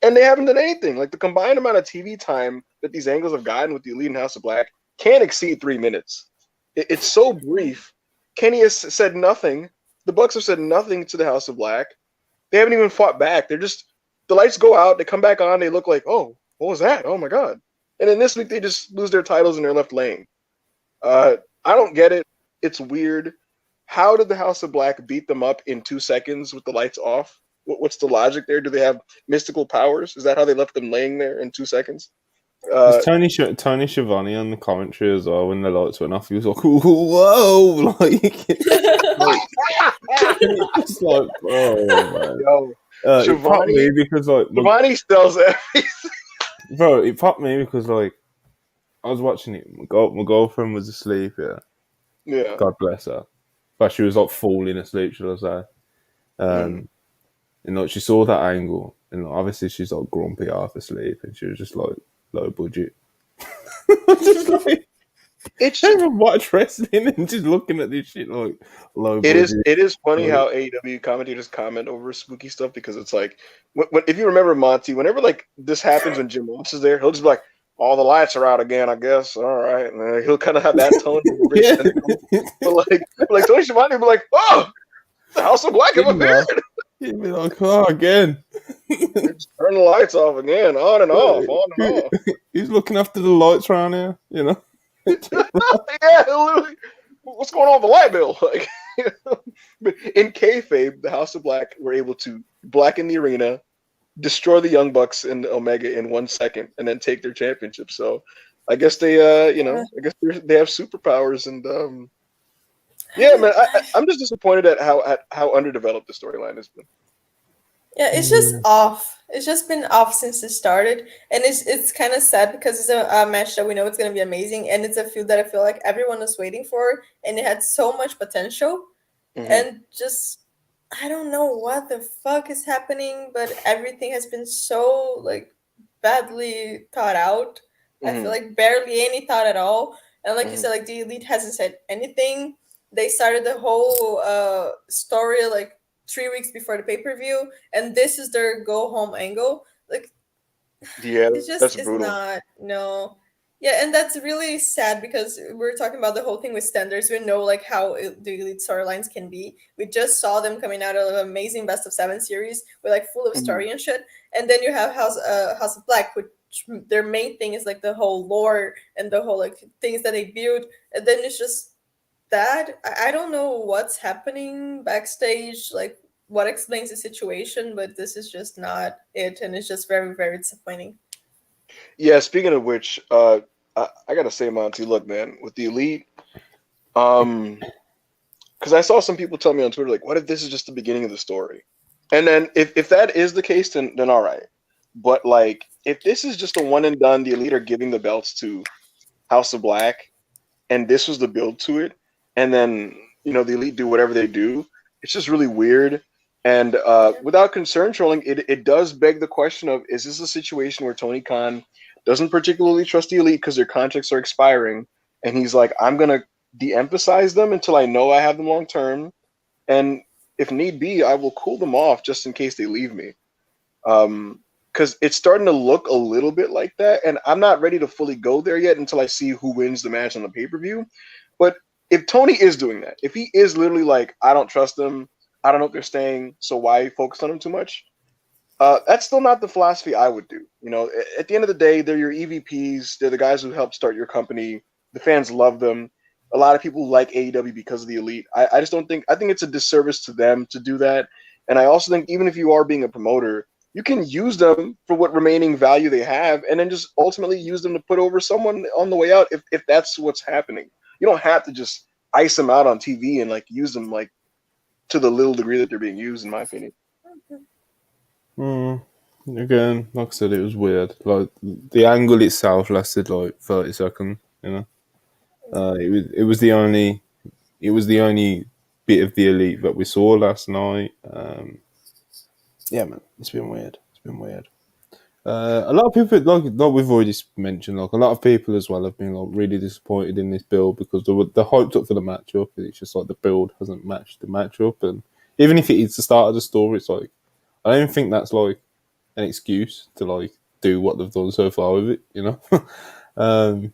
S3: And they haven't done anything. Like the combined amount of TV time that these angles have gotten with the Elite and House of Black can't exceed 3 minutes. It's so brief. Kenny has said nothing. The Bucks have said nothing to the House of Black. They haven't even fought back. They're just the lights go out, they come back on, they look like, oh, what was that? Oh my god. And then this week they just lose their titles and they're left laying. I don't get it. It's weird. How did the House of Black beat them up in 2 seconds with the lights off? What's the logic there? Do they have mystical powers? Is that how they left them laying there in 2 seconds?
S1: There's Tony Schiavone on the commentary as well when the lights went off. He was like, "Whoa!" Like, it's like, oh man.
S3: Yo,
S1: It popped me because like
S3: Schiavone sells everything.
S1: Bro, it popped me because like I was watching it. My girlfriend was asleep.
S3: Yeah.
S1: God bless her, but she was like falling asleep. Shall I say? And like she saw that angle, and like, obviously she's like grumpy half asleep, and she was just like low budget. Just like it's just watch wrestling and just looking at this shit like low budget.
S3: It is funny how AEW commentators comment over spooky stuff because it's like if you remember Monty, whenever like this happens when Jim Ross is there, he'll just be like, all the lights are out again, I guess. All right, and he'll kind of have that tone. But like Tony Schiavone will be like, oh, the House of Black have appeared.
S1: He'd be like, oh, again.
S3: Just turn the lights off again, on and off, on and off.
S1: He's looking after the lights around here, you know?
S3: Yeah, literally. What's going on with the light bill? Like, but in kayfabe, the House of Black were able to blacken the arena, destroy the Young Bucks and Omega in 1 second, and then take their championship. So, I guess they, I guess they have superpowers, and yeah, man, I'm just disappointed at how underdeveloped the storyline has been.
S2: Yeah, it's just off. It's just been off since it started, and it's kind of sad because it's a match that we know it's going to be amazing, and it's a feud that I feel like everyone was waiting for, and it had so much potential, and just I don't know what the fuck is happening, but everything has been so like badly thought out. I feel like barely any thought at all, and like you said, like the Elite hasn't said anything. They started the whole story like 3 weeks before the pay-per-view, and this is their go home angle. Like,
S3: yeah,
S2: it's just
S3: that's
S2: it's
S3: brutal.
S2: not yeah, and that's really sad because we're talking about the whole thing with standards. We know like how the Elite storylines can be. We just saw them coming out of an amazing best of 7 series with like full of story and shit, and then you have House of Black, which their main thing is like the whole lore and the whole like things that they build, and then it's just that I don't know what's happening backstage, like what explains the situation, but this is just not it, and it's just very, very disappointing.
S3: Yeah, speaking of which, I gotta say, Monty, look, man, with the Elite, because I saw some people tell me on Twitter, like, what if this is just the beginning of the story? And then if that is the case, then all right. But like, if this is just a one and done, the Elite are giving the belts to House of Black, and this was the build to it, and then the Elite do whatever they do, it's just really weird. And without concern trolling, it does beg the question of, is this a situation where Tony Khan doesn't particularly trust the Elite because their contracts are expiring, and he's like, I'm gonna de-emphasize them until I know I have them long term, and if need be, I will cool them off just in case they leave me. Because it's starting to look a little bit like that, and I'm not ready to fully go there yet until I see who wins the match on the pay-per-view. But if Tony is doing that, if he is literally like, I don't trust them, I don't know if they're staying, so why focus on them too much? That's still not the philosophy I would do. You know, at the end of the day, they're your EVPs. They're the guys who helped start your company. The fans love them. A lot of people like AEW because of the Elite. I just don't think, I think it's a disservice to them to do that. And I also think even if you are being a promoter, you can use them for what remaining value they have, and then just ultimately use them to put over someone on the way out if that's what's happening. You don't have to just ice them out on TV and like use them like to the little degree that they're being used, in my opinion.
S1: Again, like I said, it was weird. Like the angle itself lasted like 30 seconds. You know, it was the only bit of the Elite that we saw last night. Yeah, man, it's been weird. It's been weird. A lot of people, like we've already mentioned, like a lot of people as well have been like really disappointed in this build because they're hyped up for the matchup, and it's just like the build hasn't matched the matchup. And even if it is the start of the story, it's like I don't even think that's like an excuse to like do what they've done so far with it, you know. But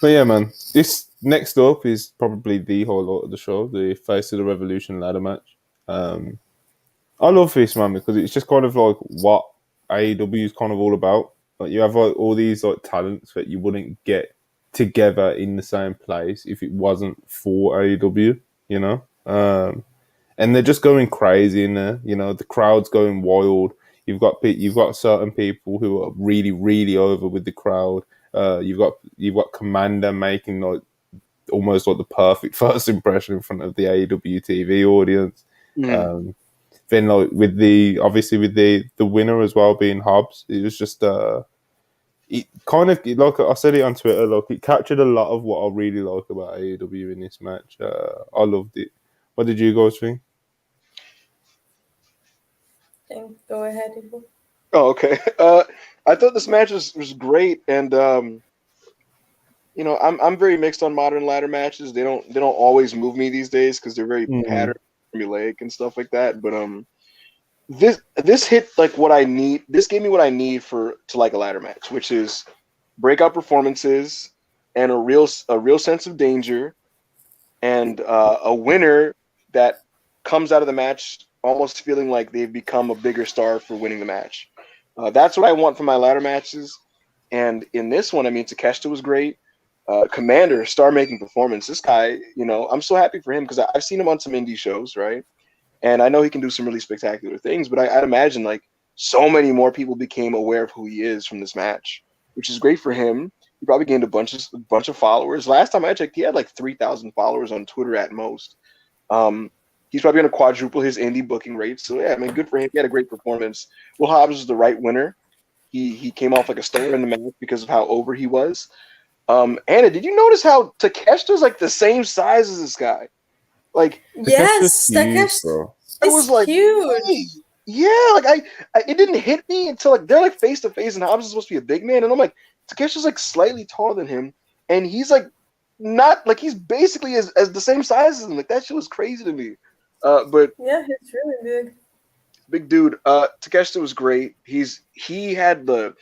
S1: yeah, man, this next up is probably the highlight of the show, the Face of the Revolution ladder match. I love this, man, because it's just kind of like what AEW is kind of all about. Like you have like all these like talents that you wouldn't get together in the same place if it wasn't for AEW, you know. And they're just going crazy in there. You know, the crowd's going wild. You've got certain people who are really really over with the crowd. You've got Commander making like almost like the perfect first impression in front of the AEW TV audience. Then like with the obviously with the winner as well being Hobbs, it was just it kind of like I said it on Twitter, like it captured a lot of what I really like about AEW in this match. I loved it. What did you guys think?
S2: Go ahead, Ibu.
S3: Oh, okay. I thought this match was great, and you know, I'm very mixed on modern ladder matches. They don't always move me these days because they're very pattern formulaic and stuff like that. But this hit like what I need. This gave me what I need to like a ladder match, which is breakout performances and a real sense of danger, and a winner that comes out of the match almost feeling like they've become a bigger star for winning the match. That's what I want from my ladder matches. And in this one, I mean, Takeshita was great. Commander, star-making performance. This guy, you know, I'm so happy for him because I've seen him on some indie shows, right? And I know he can do some really spectacular things, but I'd imagine like so many more people became aware of who he is from this match, which is great for him. He probably gained a bunch of followers. Last time I checked, he had like 3,000 followers on Twitter at most. He's probably going to quadruple his indie booking rates. So yeah, I mean, good for him. He had a great performance. Will Hobbs was the right winner. He came off like a star in the match because of how over he was. Anna, did you notice how Takeshita's like the same size as this guy? Like,
S2: Yes, Takeshita
S3: I was
S2: is
S3: like,
S2: cute.
S3: hey, yeah, like I it didn't hit me until like they're like face to face, and Hobbs is supposed to be a big man, and I'm like, Takeshita's like slightly taller than him, and he's like not like he's basically as the same size as him. Like that shit was crazy to me. But
S2: Yeah, he's really big.
S3: big dude. Takeshita was great. He had the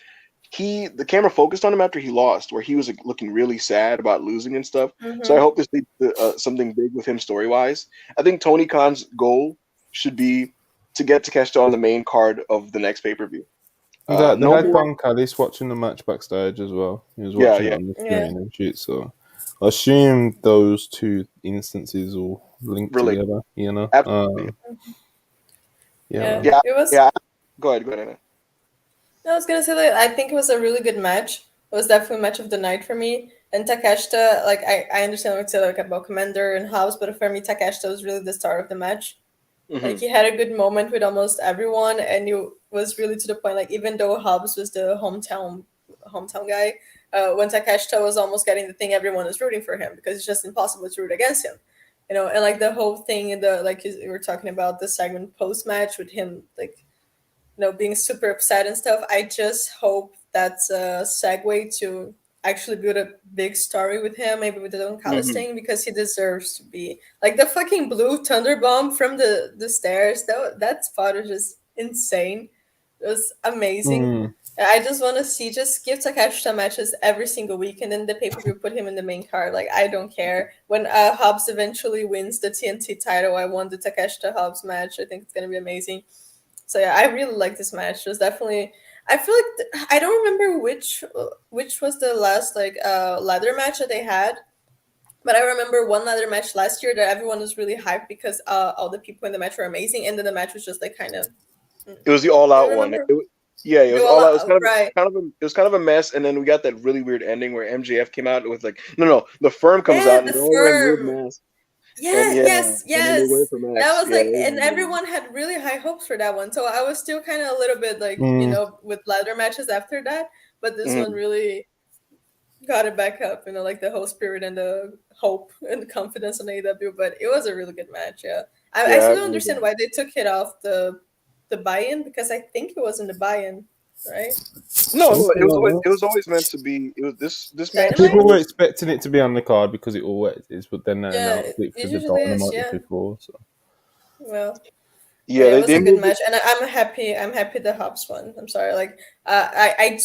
S3: camera focused on him after he lost, where he was like, looking really sad about losing and stuff. So I hope this leads to something big with him story wise. I think Tony Khan's goal should be to get Takeshita on the main card of the next pay per view.
S1: They had Bon Callis watching the match backstage as well. He was watching it on the screen and shit. So I assume those two instances all linked together. You know.
S3: Absolutely.
S2: Yeah.
S3: It
S2: was.
S3: Yeah. Go ahead, Anna.
S2: I was gonna say that I think it was a really good match. It was definitely match of the night for me. And Takeshita, like I understand what you said like about Commander and House, but for me Takeshita was really the star of the match. Like he had a good moment with almost everyone, and it was really to the point. Like even though Hobbs was the hometown guy, when Takeshita was almost getting the thing, everyone was rooting for him because it's just impossible to root against him. and like the whole thing, the like you were talking about the segment post match with him, like being super upset and stuff. I just hope that's a segue to actually build a big story with him, maybe with the Don Callis thing, because he deserves to be like the fucking blue thunder bomb from the stairs. That spot is just insane. It was amazing.
S1: Mm.
S2: I just want to see, just give Takeshita matches every single week, and then the pay per view put him in the main card. Like, I don't care. When Hobbs eventually wins the TNT title, I want the Takeshita Hobbs match. I think it's gonna be amazing. So yeah, I really like this match. It was definitely. I feel like I don't remember which was the last like ladder match that they had, but I remember one ladder match last year that everyone was really hyped because all the people in the match were amazing, and then the match was just like kind of.
S3: It was the all
S2: I
S3: out one.
S2: remember.
S3: It was all out. It was
S2: Right.
S3: it was kind of a mess, and then we got that really weird ending where MJF came out with like, no, the firm comes
S2: Yeah,
S3: out and
S2: the
S3: they're all wearing weird
S2: firm.
S3: masks.
S2: Yeah, yes,
S3: And then they wait
S2: yes.
S3: for Max.
S2: That was
S3: Yeah,
S2: like,
S3: it was
S2: and
S3: weird.
S2: everyone had really high hopes for that one. So I was still kind of a little bit like,
S1: Mm.
S2: with ladder matches after that. But this
S3: Mhm.
S2: one really got it back up, like the whole spirit and the hope and the confidence on AEW. But it was a really good match. Yeah, I
S3: Yeah,
S2: still
S3: it
S2: don't
S3: was
S2: understand why they took it off the buy-in, because I think it was in the buy-in, right?
S3: no,
S1: Something like that.
S3: it was always meant to be. It was this match.
S2: Dynamite?
S1: People were expecting it to be on the card because it always is, but then they
S2: Yeah,
S1: announced it for
S2: it
S1: the
S2: usually is.
S1: Dynamite
S2: Yeah.
S1: before. So
S2: Well. But
S3: Yeah,
S2: yeah, it was
S3: they
S2: a good
S3: moved it.
S2: match, and I'm happy. I'm happy the Hobbs won. I'm sorry, like I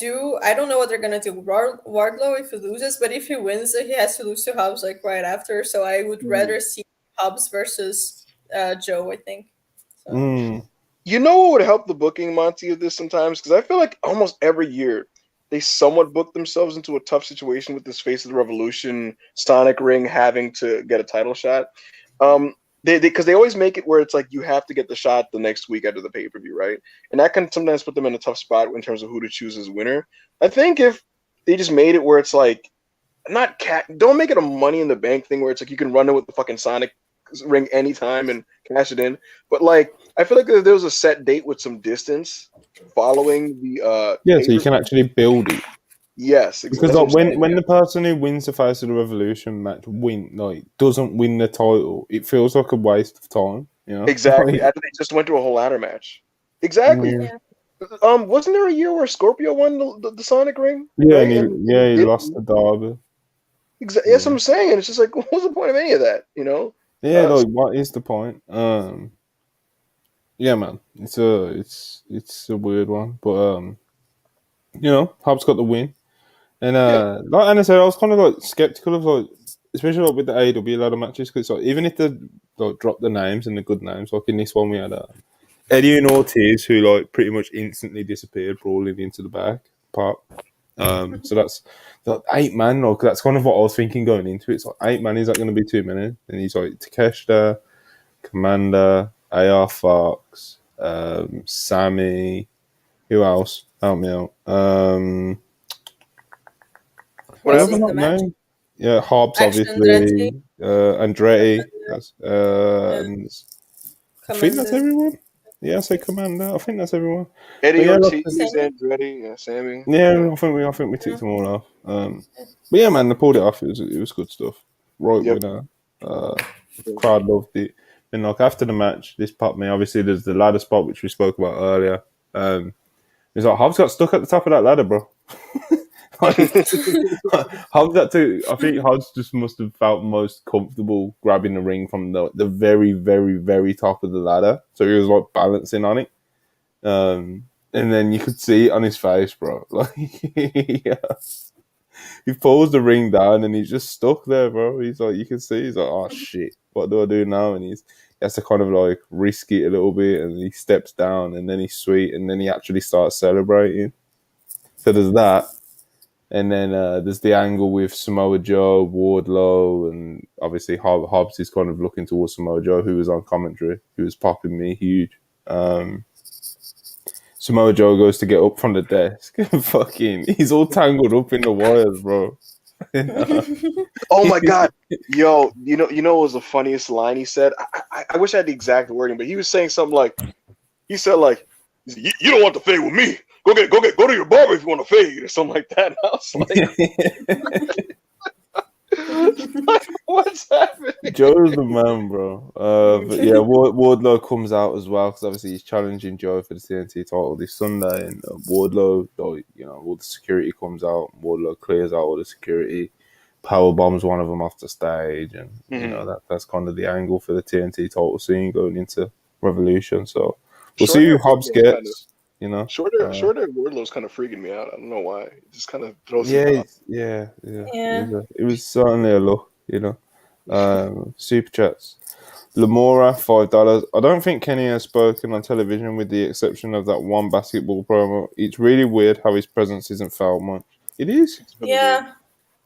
S2: don't know what they're gonna do with Wardlow if he loses, but if he wins, he has to lose to Hobbs like right after. So I would rather see Hobbs versus Joe. I think. So
S1: mm.
S3: You know what would help the booking, Monty, of this sometimes? Because I feel like almost every year they somewhat book themselves into a tough situation with this Face of the Revolution Sonic Ring having to get a title shot. Because they always make it where it's like you have to get the shot the next week after the pay per view, right? And that can sometimes put them in a tough spot in terms of who to choose as winner. I think if they just made it where it's like don't make it a Money in the Bank thing where it's like you can run in with the fucking Sonic ring anytime and cash it in, but like I feel like if there was a set date with some distance following the
S1: Yeah, so you can actually build it.
S3: Yes,
S1: Because
S3: that's
S1: like
S3: what I'm saying,
S1: when the person who wins the Face of the Revolution match doesn't win the title, it feels like a waste of time. You know,
S3: exactly.
S1: Like,
S3: After they just went to a whole ladder match, exactly.
S1: mm.
S2: yeah,
S3: Wasn't there a year where Scorpio won the Sonic ring,
S1: Yeah,
S3: right?
S1: and
S3: And
S1: he
S3: he
S1: lost
S3: didn't.
S1: the derby.
S3: Exactly. That's
S1: Yeah,
S3: what I'm saying. It's just like, what's the point of any of that?
S1: yeah.
S3: So
S1: Like, what is the point? Yeah, man. It's a weird one, but Hobbs got the win. And
S3: yeah.
S1: like Anna said, I was kind of like skeptical of like, especially like with the AEW ladder matches, because like even if they like drop the names and the good names, like in this one we had Eddie and Ortiz, who like pretty much instantly disappeared, brawling into the back part. So that's that 8-man. Like that's kind of what I was thinking going into it. It's like 8-man is that going to be too many? And he's like Takeshita, Commander, AR Fox, Sammy. Who else? Help me out.
S2: who
S3: What
S1: Who
S2: else
S1: have I
S2: is
S3: happened?
S2: in the
S1: not
S2: match?
S1: named? Yeah, Hobbs,
S2: Action Andretti,
S1: obviously. Andretti. That's,
S2: yeah,
S1: and I think that's
S2: Commander,
S1: everyone. Yeah, I say Commander. I think that's everyone. But
S3: Eddie
S1: yeah,
S3: Ortiz,
S2: Sammy.
S3: Andretti, Sammy.
S1: yeah,
S3: Yeah.
S1: I think we
S2: Yeah.
S1: ticked them all off. But yeah, man, they pulled it off. It was good stuff. Right
S3: Yep.
S1: winner. Crowd loved it. And like after the match, this popped me. Obviously, there's the ladder spot which we spoke about earlier. It's like Hobbs got stuck at the top of that ladder, bro. Like, Hobbs got to. I think Hobbs just must have felt most comfortable grabbing the ring from the very, very, very top of the ladder. So he was like balancing on it. And then you could see it on his face, bro. Like, yeah. He pulls the ring down and he's just stuck there, bro. He's like, you can see, he's like, oh shit, what do I do now? And he has to kind of like risk it a little bit, and he steps down, and then he's sweet, and then he actually starts celebrating. So there's that. And then there's the angle with Samoa Joe, Wardlow, and obviously Hobbs is kind of looking towards Samoa Joe, who was on commentary, who was popping me huge. Samoa Joe goes to get up from the desk. Fucking, he's all tangled up in the wires, bro.
S3: Oh my god, yo, what was the funniest line he said? I wish I had the exact wording, but he was saying something like, he said like, you don't want to fade with me. Go to your barber if you want to fade or something like that. And I was like, What's happening?
S1: Joe's the man, bro. But yeah, Wardlow comes out as well because obviously he's challenging Joe for the TNT title this Sunday, and Wardlow, like, all the security comes out. Wardlow clears out all the security, power bombs one of them off the stage, and that's kind of the angle for the TNT title scene going into Revolution. So we'll see who Hobbs gets.
S3: Shorter Wardlow's kind of freaking me out. I don't know why. It just kind of throws me off.
S1: Yeah. It was certainly a look, Super chats. Lamora, $5. I don't think Kenny has spoken on television with the exception of that one basketball promo. It's really weird how his presence isn't felt much. It is?
S2: Yeah.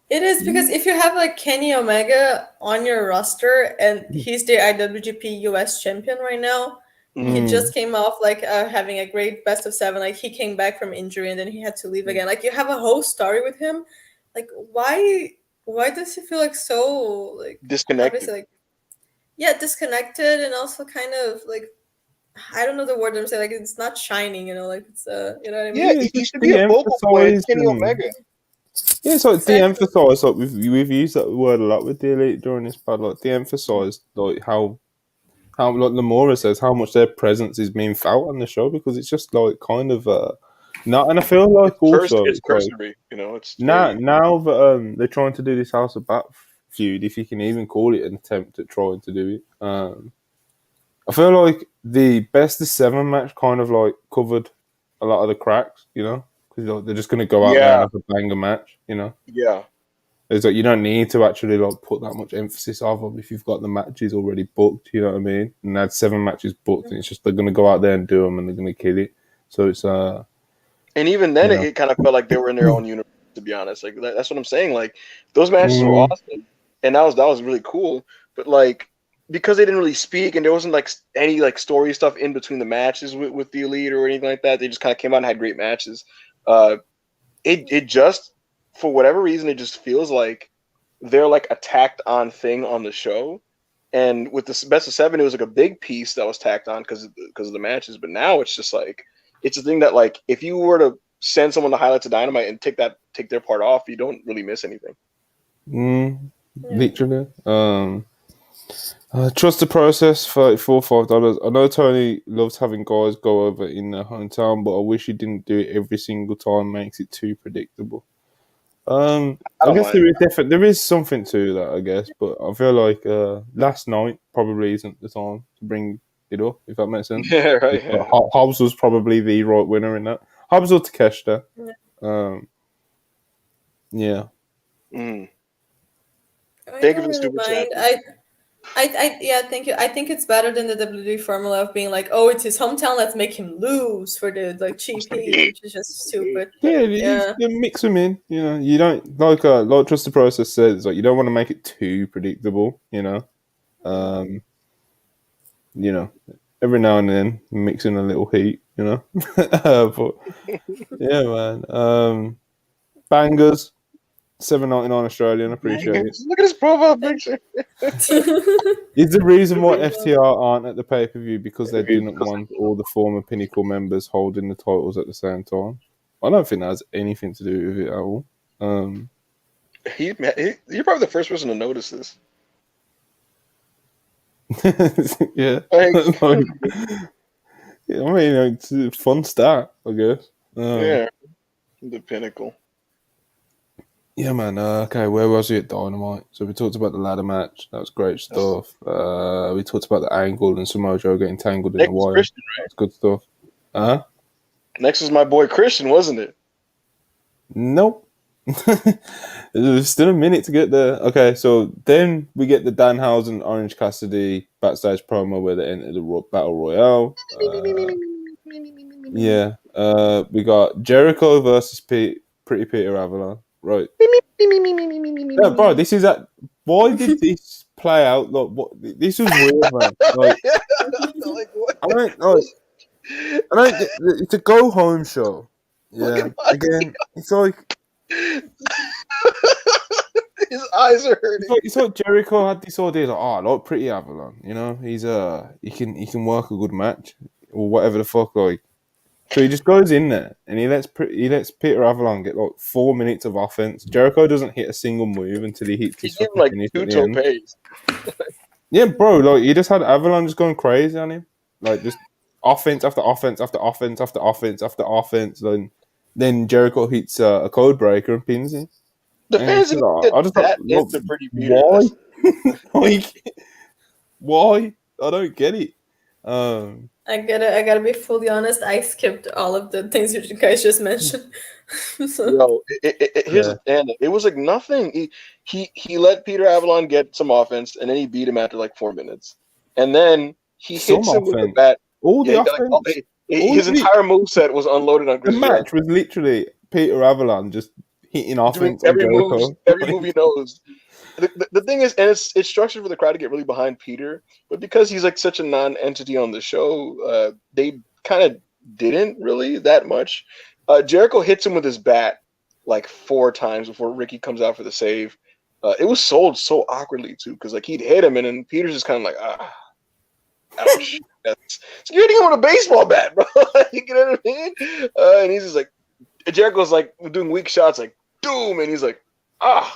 S2: It is, because if you have like Kenny Omega on your roster and he's the IWGP US champion right now, he just came off like having a great best of 7. Like he came back from injury and then he had to leave again. Like you have a whole story with him. Like why does he feel like so like
S3: disconnected?
S2: Disconnected, and also kind of like, I don't know the word I'm saying. Like it's not shining, like it's you know what I mean?
S3: Yeah, he should be a vocal point, Kenny Omega.
S1: Yeah, it's like de-emphasize. Like we've used that word a lot with the Elite during this pod. Like de-emphasize, like how like Lamora says, how much their presence is being felt on the show, because it's just like kind of not. And I feel like also
S3: it's cursory, It's
S1: now that they're trying to do this House of Bat feud, if you can even call it an attempt at trying to do it. I feel like the best of 7 match kind of like covered a lot of the cracks, because they're just going to go out there and have a banger match,
S3: Yeah.
S1: It's like you don't need to actually like put that much emphasis on them if you've got the matches already booked, you know what I mean? And they had 7 matches booked, and it's just they're going to go out there and do them, and they're going to kill it. So it's
S3: and even then, it kind of felt like they were in their own universe. To be honest, like that's what I'm saying. Like those matches were awesome, and that was really cool. But like, because they didn't really speak, and there wasn't like any like story stuff in between the matches with the Elite or anything like that. They just kind of came out and had great matches. It just, for whatever reason, it just feels like they're like a tacked on thing on the show. And with the best of 7, it was like a big piece that was tacked on because of the matches. But now it's just like, it's a thing that like, if you were to send someone the highlights of Dynamite and take their part off, you don't really miss anything.
S1: Literally. Trust the process, $5. I know Tony loves having guys go over in their hometown, but I wish he didn't do it every single time. Makes it too predictable. I guess there is something to that, I guess, but I feel like last night probably isn't the time to bring it up, if that makes sense.
S3: Yeah, right. Yeah.
S1: Hobbs was probably the right winner in that. Hobbs or Takeshita. Yeah.
S3: Thank you for the super chat.
S2: Thank you. I think it's better than the WWE formula of being like, oh, it's his hometown, let's make him lose for the like cheap heat, which is just stupid.
S1: You mix them in. You don't like Trust the Process says, like you don't want to make it too predictable. Every now and then mix in a little heat. But yeah, man. Bangers. $7.99 Australian. Appreciate it.
S3: Look at his profile picture.
S1: Is the reason why FTR aren't at the pay-per-view because they didn't want all the former Pinnacle members holding the titles at the same time? I don't think that has anything to do with it at all.
S3: You're probably the first person to notice this.
S1: Yeah. I mean, it's a fun start, I guess.
S3: The Pinnacle.
S1: Yeah, man. Okay, where was we at Dynamite? So we talked about the ladder match. That was great stuff. We talked about the angle and Samoa Joe getting tangled in the wire. Christian, right? That's good stuff.
S3: Next was my boy Christian, wasn't it?
S1: Nope. There's still a minute to get there. Okay, so then we get the Danhausen Orange Cassidy backstage promo where they enter the Battle Royale. We got Jericho versus Pretty Peter Avalon. Right. No, bro, this is why did this play out? Like, what? This was weird, man. Like, what? It's a go home show. Yeah. Again, it's like
S3: his eyes are hurting.
S1: It's like Jericho had this idea, like, I like Pretty Avalon. He's he can work a good match or whatever the fuck. Like, So he just goes in there and he lets Peter Avalon get like 4 minutes of offense. Jericho doesn't hit a single move until he hits
S3: He
S1: his
S3: gave him
S1: fucking
S3: like
S1: finish
S3: 2
S1: at the end.
S3: topes.
S1: Yeah, bro, like he just had Avalon just going crazy on him, like just offense after offense after offense after offense after offense. Then Jericho hits a code breaker and pins him.
S3: The
S1: And
S3: fans
S1: it's
S3: didn't
S1: like,
S3: get
S1: I just thought,
S3: that
S1: look,
S3: into Pretty Peter.
S1: why? Like, why? I don't get it.
S2: I gotta be fully honest. I skipped all of the things you guys just mentioned. So,
S3: Yo, here's
S1: Yeah.
S3: the thing. It was like nothing. He let Peter Avalon get some offense, and then he beat him after like 4 minutes, and then he
S1: Some
S3: hits him with the
S1: offense,
S3: bat.
S1: all
S3: Yeah,
S1: the
S3: like
S1: offense, all
S3: his
S1: of it.
S3: entire moveset was unloaded on
S1: The
S3: Chris
S1: match
S3: Jericho,
S1: was literally Peter Avalon just hitting
S3: doing
S1: offense on Jericho.
S3: every move he knows. The thing is, and it's structured for the crowd to get really behind Peter, but because he's like such a non-entity on the show, they kind of didn't really that much. Jericho hits him with his bat like 4 times before Ricky comes out for the save. It was sold so awkwardly too, because like he'd hit him and then Peter's just kind of like, ouch. So you're hitting him with a baseball bat, bro. You know what I mean? And he's just like, Jericho's like doing weak shots, like doom, and he's like,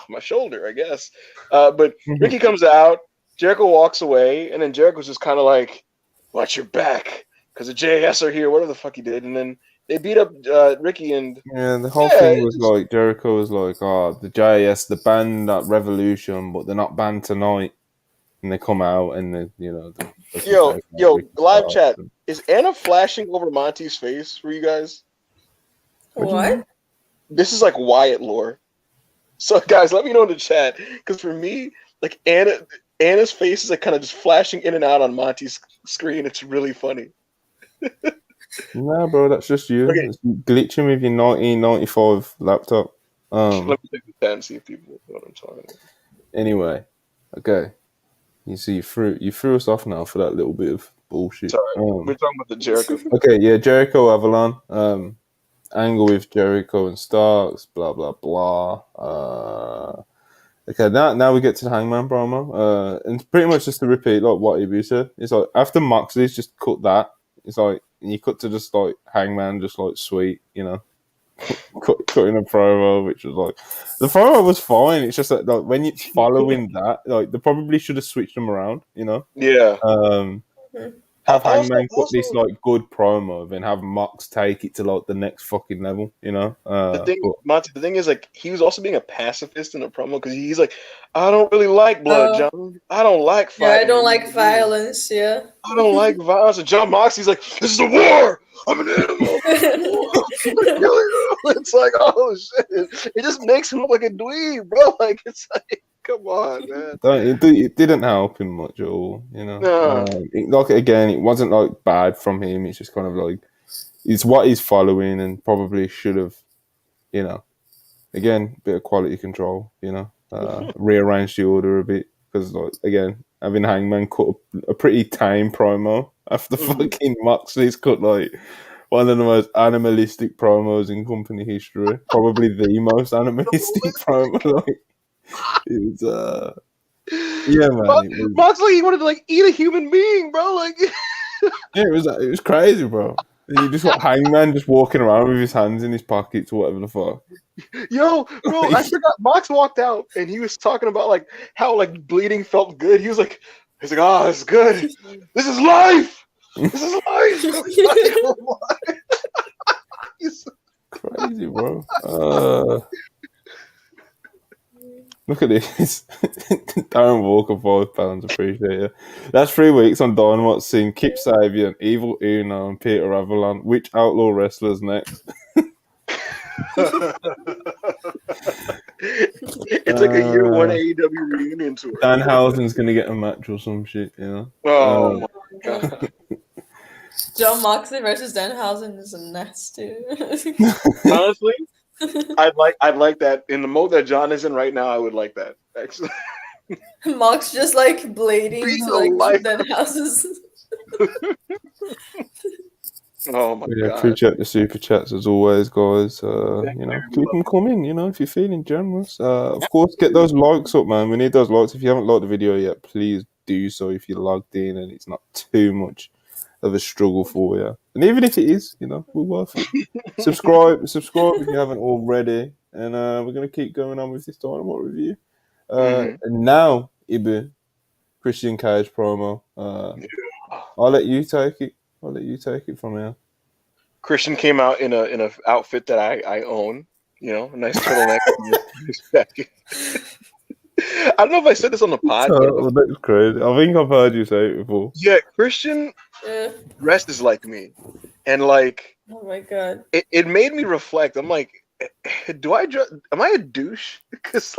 S3: my shoulder, I guess. But Ricky comes out, Jericho walks away, and then Jericho's just kind of like, watch your back, because the JAS are here, whatever the fuck he did, and then they beat up Ricky, and
S1: Yeah, the whole thing was like Jericho was like, the JAS, the band at Revolution, but they're not banned tonight, and they come out and
S3: yo, live chat. Is Anna flashing over Monty's face for you guys?
S2: what?
S3: This is like Wyatt lore. So guys, let me know in the chat, because for me, like Anna's face is like kind of just flashing in and out on Monty's screen. It's really funny.
S1: Nah, bro, that's just you.
S3: Okay.
S1: It's glitching with your 1995 laptop.
S3: Let me take the chat and see if people know what I'm talking about.
S1: Anyway, okay. You see, you threw us off now for that little bit of bullshit.
S3: Sorry, we're talking about the Jericho.
S1: Okay, yeah, Jericho Avalon. Angle with Jericho and Starks, blah blah blah. Okay, now we get to the Hangman promo. And it's pretty much just to repeat like what Ibu said. It's like after Moxley's just cut that. It's like you cut to just like Hangman, just like sweet, cutting a promo, which was like the promo was fine. It's just that like when it's following that, like they probably should have switched them around,
S3: Yeah.
S1: Have Hangman cut this like good promo, then have Mox take it to like the next fucking level,
S3: The thing is, like, he was also being a pacifist in the promo, because he's like, I don't really like blood, John. I don't like fighting.
S2: Yeah, I don't like violence. Yeah,
S3: I don't like violence. And John Moxley's like, this is a war. I'm an animal. It's like, oh shit! It just makes him look like a dweeb, bro. Like, it's like, come on, man.
S1: It didn't help him much at all,
S3: No.
S1: It wasn't like bad from him. It's just kind of like it's what he's following, and probably should have, again, bit of quality control, rearrange the order a bit, because like again, having Hangman cut a pretty tame promo after fucking Moxley's cut like one of the most animalistic promos in company history, probably the most animalistic promo. Like, it was, yeah, man.
S3: Moxley, he wanted to like eat a human being, bro. Like,
S1: yeah, it was crazy, bro. And you just got Hangman just walking around with his hands in his pockets or whatever the fuck.
S3: Yo, bro, I forgot. Mox walked out and he was talking about like how like bleeding felt good. He's like, oh, it's good. This is life. This is life. He's
S1: crazy, bro. Look at this. Darren Walker, £5. Appreciate it. That's 3 weeks on Dynamite seeing Kip Sabian, Evil Uno, and Peter Avalon. Which outlaw wrestlers next?
S3: It's like a year one AEW reunion tour.
S1: Danhausen's gonna get a match or some shit,
S3: Oh my god.
S2: John Moxley versus Danhausen is a nasty.
S3: Honestly, I'd like that in the mode that John is in right now. I would like that actually.
S2: Mox just like blading to like Danhausen's.
S3: Oh my god!
S1: Appreciate the super chats as always, guys. Keep them coming. If you're feeling generous, of course, get those likes up, man. We need those likes. If you haven't liked the video yet, please do so. If you're logged in and it's not too much of a struggle for you. And even if it is, you know, we're worth it. Subscribe if you haven't already. And we're going to keep going on with this Dynamite review. And now, Ibu, Christian Cage promo. I'll let you take it. I'll let you take it from here.
S3: Christian came out in a outfit that I own. You know, a nice turtleneck. I don't know if I said this on the pod.
S1: That's crazy. I think I've heard you say it before.
S3: Yeah, Christian dresses like me, and like,
S2: oh my god,
S3: it made me reflect. I'm like, am I a douche? Because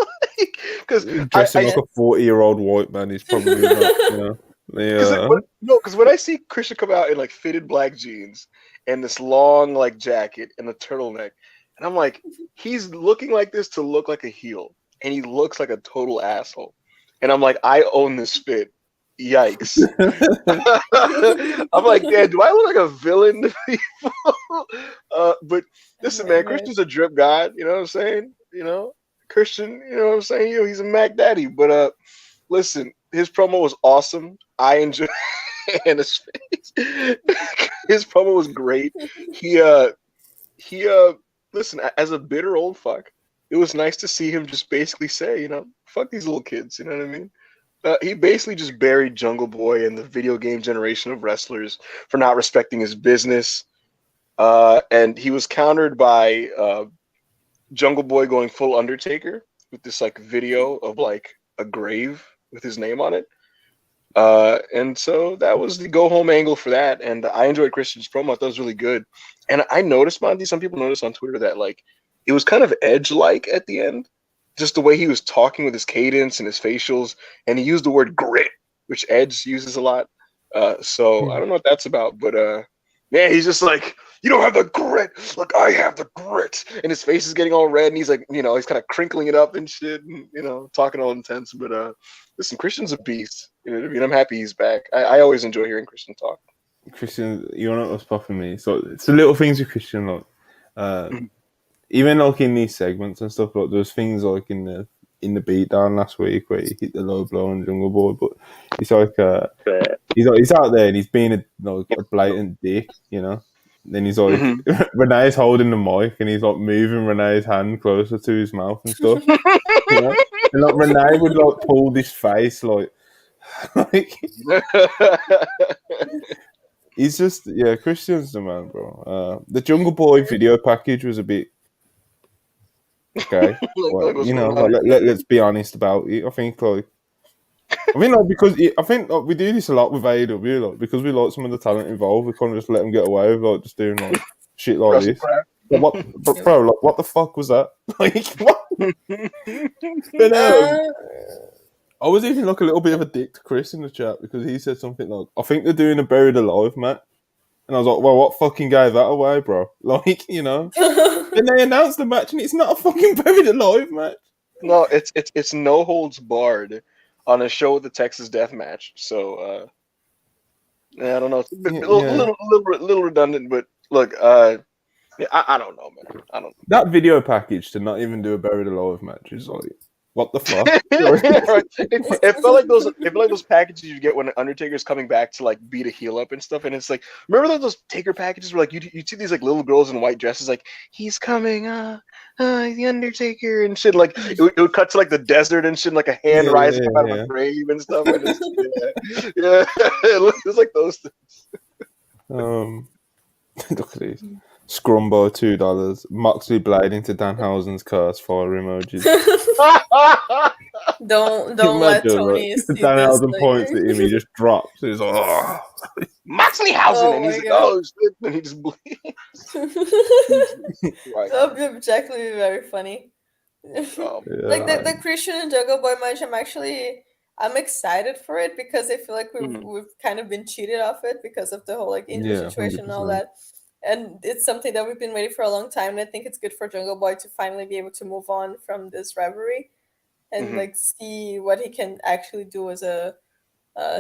S1: dressing like a 40-year-old white man is probably not. You know. Yeah.
S3: Because when I see Christian come out in like fitted black jeans and this long like jacket and a turtleneck, and I'm like, he's looking like this to look like a heel, and he looks like a total asshole. And I'm like, I own this fit. Yikes! I'm like, yeah, do I look like a villain to people? But listen, man, Christian's a drip god. You know what I'm saying? You know, Christian. You know what I'm saying? You know, he's a Mac Daddy. But listen, his promo was awesome. I enjoyed and his face. His promo was great. He listen, as a bitter old fuck, it was nice to see him just basically say, you know, fuck these little kids. You know what I mean? He basically just buried Jungle Boy and the video game generation of wrestlers for not respecting his business. And he was countered by Jungle Boy going full Undertaker with this like video of like a grave with his name on it. And so that was the go home angle for that. And I enjoyed Christian's promo. I thought it was really good. And I noticed, Monty, some people noticed on Twitter that like it was kind of Edge-like at the end. Just the way he was talking with his cadence and his facials, and he used the word grit, which Edge uses a lot. So I don't know what that's about, but man, he's just like, you don't have the grit, like I have the grit, and his face is getting all red, and he's like, you know, he's kind of crinkling it up and shit, and you know, talking all intense. But listen, Christian's a beast. You know what I mean? I'm happy he's back. I always enjoy hearing Christian talk.
S1: Christian, you know what's popping me? So it's the little things with Christian, like. Even like in these segments and stuff, like there's things like in the beatdown last week where he hit the low blow on Jungle Boy, but it's like he's out there and he's being a blatant dick, you know. Then he's like Renee's holding the mic and he's like moving Renee's hand closer to his mouth and stuff. You know? And like Renee would like pull this face like he's just Christian's the man, bro. The Jungle Boy video package was a bit okay. Well, you know, let's be honest about it. I think because we do this a lot with AEW, like because we like some of the talent involved, we kind of just let them get away with like just doing like shit like this. Like, what the fuck was that? Like what? But I was even like a little bit of a dick to Chris in the chat because he said something like, "I think they're doing a Buried Alive match." And I was like, well, what fucking gave that away, bro? Like, you know. And they announced the match and it's not a fucking Buried Alive match.
S3: No, it's no holds barred on a show with the Texas Death Match. So I don't know. It's a little redundant, but look, I don't know, man. I don't know.
S1: That video package to not even do a Buried Alive match is like, what the fuck?
S3: It felt like those packages you get when Undertaker's coming back to like beat a heel up and stuff, and it's like, remember those Taker packages where like you see these like little girls in white dresses like he's coming, the Undertaker and shit. Like it would cut to like the desert and shit, and, like a hand rising out of a grave and stuff. And it looks like those things.
S1: Look at these. Scrumbo $2. Moxley blade into Danhausen's curse fire emojis.
S2: don't let Tony see
S1: Danhausen
S2: this,
S1: points at him, he just drops. He's like, oh.
S3: Moxleyhausen, and he's like, oh shit, and he just bleeds.
S2: That would objectively be very funny. Like the Christian and Jungle Boy match, I'm excited for it because I feel like we've kind of been cheated off it because of the whole like injury situation 100%. And all that. And it's something that we've been waiting for a long time. And I think it's good for Jungle Boy to finally be able to move on from this rivalry and like see what he can actually do as a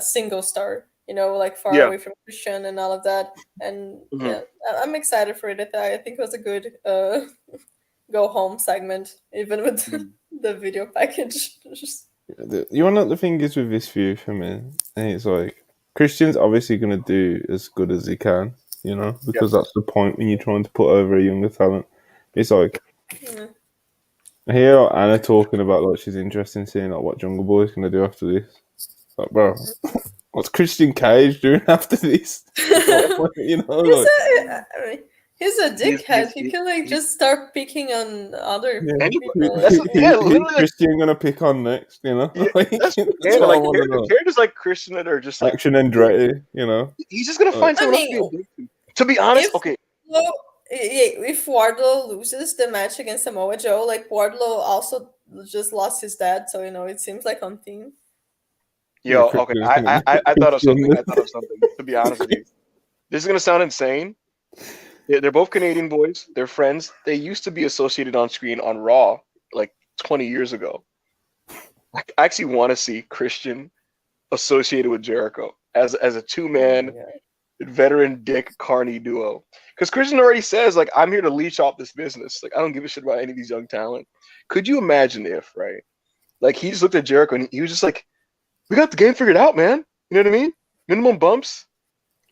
S2: single star, you know, like far away from Christian and all of that. And I'm excited for it. I think it was a good go home segment, even with the video package.
S1: You know what the thing is with this view for me? And it's like, Christian's obviously going to do as good as he can, because that's the point when you're trying to put over a younger talent. It's like, I hear Anna talking about like she's interested in seeing like what Jungle Boy's going to do after this. Like, bro, what's Christian Cage doing after this?
S2: He's a dickhead. He can like just start picking on other people.
S1: Who's Christian gonna pick on next?
S3: That's characters like Christian that are just like
S1: Action Andretti.
S3: He's just gonna find someone else to be honest.
S2: If Wardlow loses the match against Samoa Joe, like Wardlow also just lost his dad, so it seems like on theme.
S3: Yo, okay, I thought of something. To be honest with you, this is gonna sound insane. They're both Canadian boys. They're friends. They used to be associated on screen on Raw like 20 years ago. I actually want to see Christian associated with Jericho as a two-man veteran Dick Carney duo. Because Christian already says, like, I'm here to leech off this business. Like, I don't give a shit about any of these young talent. Could you imagine if, right? Like, he just looked at Jericho and he was just like, we got the game figured out, man. You know what I mean? Minimum bumps.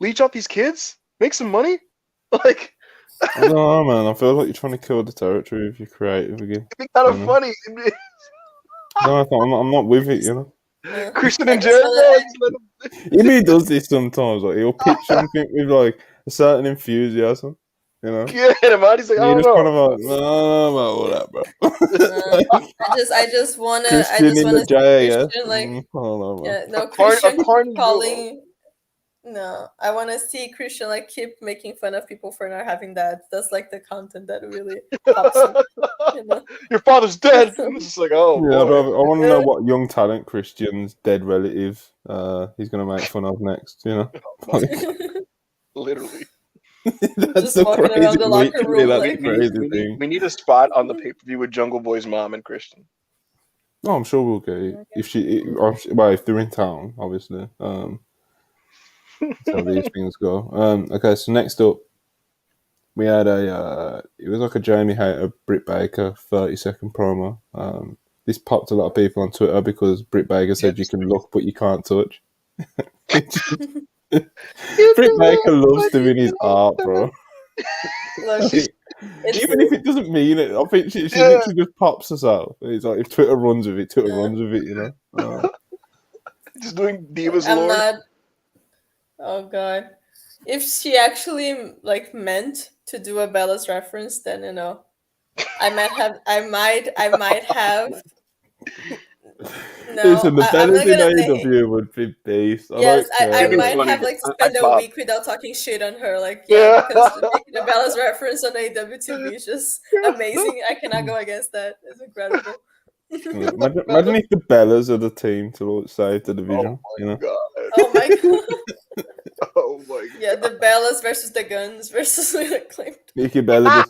S3: Leech off these kids. Make some money. Like,
S1: I don't know, man. I feel like you're trying to kill the territory if you're creative again.
S3: It'd be kind of funny.
S1: No, I'm not with it,
S3: Christian and Jericho.
S1: He does this sometimes. Like he'll pitch something with like a certain enthusiasm,
S3: Yeah, and Marty's like, I don't know.
S1: Kind of like, no, all that, bro.
S2: I just wanna
S1: Christian in the JAS.
S2: Christian, like,
S1: I don't know, bro.
S2: yeah, no, Christian calling. No, I want to see Christian like keep making fun of people for not having dads. That's like the content that really pops up.
S3: Your father's dead. It's just like, oh,
S1: yeah, bro, I want to know what young talent Christian's dead relative he's gonna make fun of next.
S3: Literally.
S1: That's
S2: just walking around the locker room. Like,
S3: we need a spot on the pay-per-view with Jungle Boy's mom and Christian.
S1: Oh, I'm sure we'll get it if they're in town, obviously. That's how these things go. Okay, so next up, we had it was like a Jamie Hayter, Britt Baker 30-second promo. This popped a lot of people on Twitter because Britt Baker said you can look but you can't touch. Britt Baker loves doing his art, bro.
S2: Look,
S1: even if it doesn't mean it, I think she literally just pops herself. It's like if Twitter runs with it, Twitter runs with it,
S3: Just doing Divas Lord.
S2: Oh god. If she actually like meant to do a Bella's reference, then I might have No,
S1: listen, the Bella's in AEW would be beast.
S2: Yes, I might have like spent a week without talking shit on her. Like, because making the Bella's reference on AEW TV is just amazing. I cannot go against that. It's incredible.
S1: Imagine if the Bellas are the team to save the division.
S3: God.
S2: Oh my god.
S3: Oh my god.
S2: Yeah, the Bellas versus the Guns versus Clint.
S1: Nikki Bella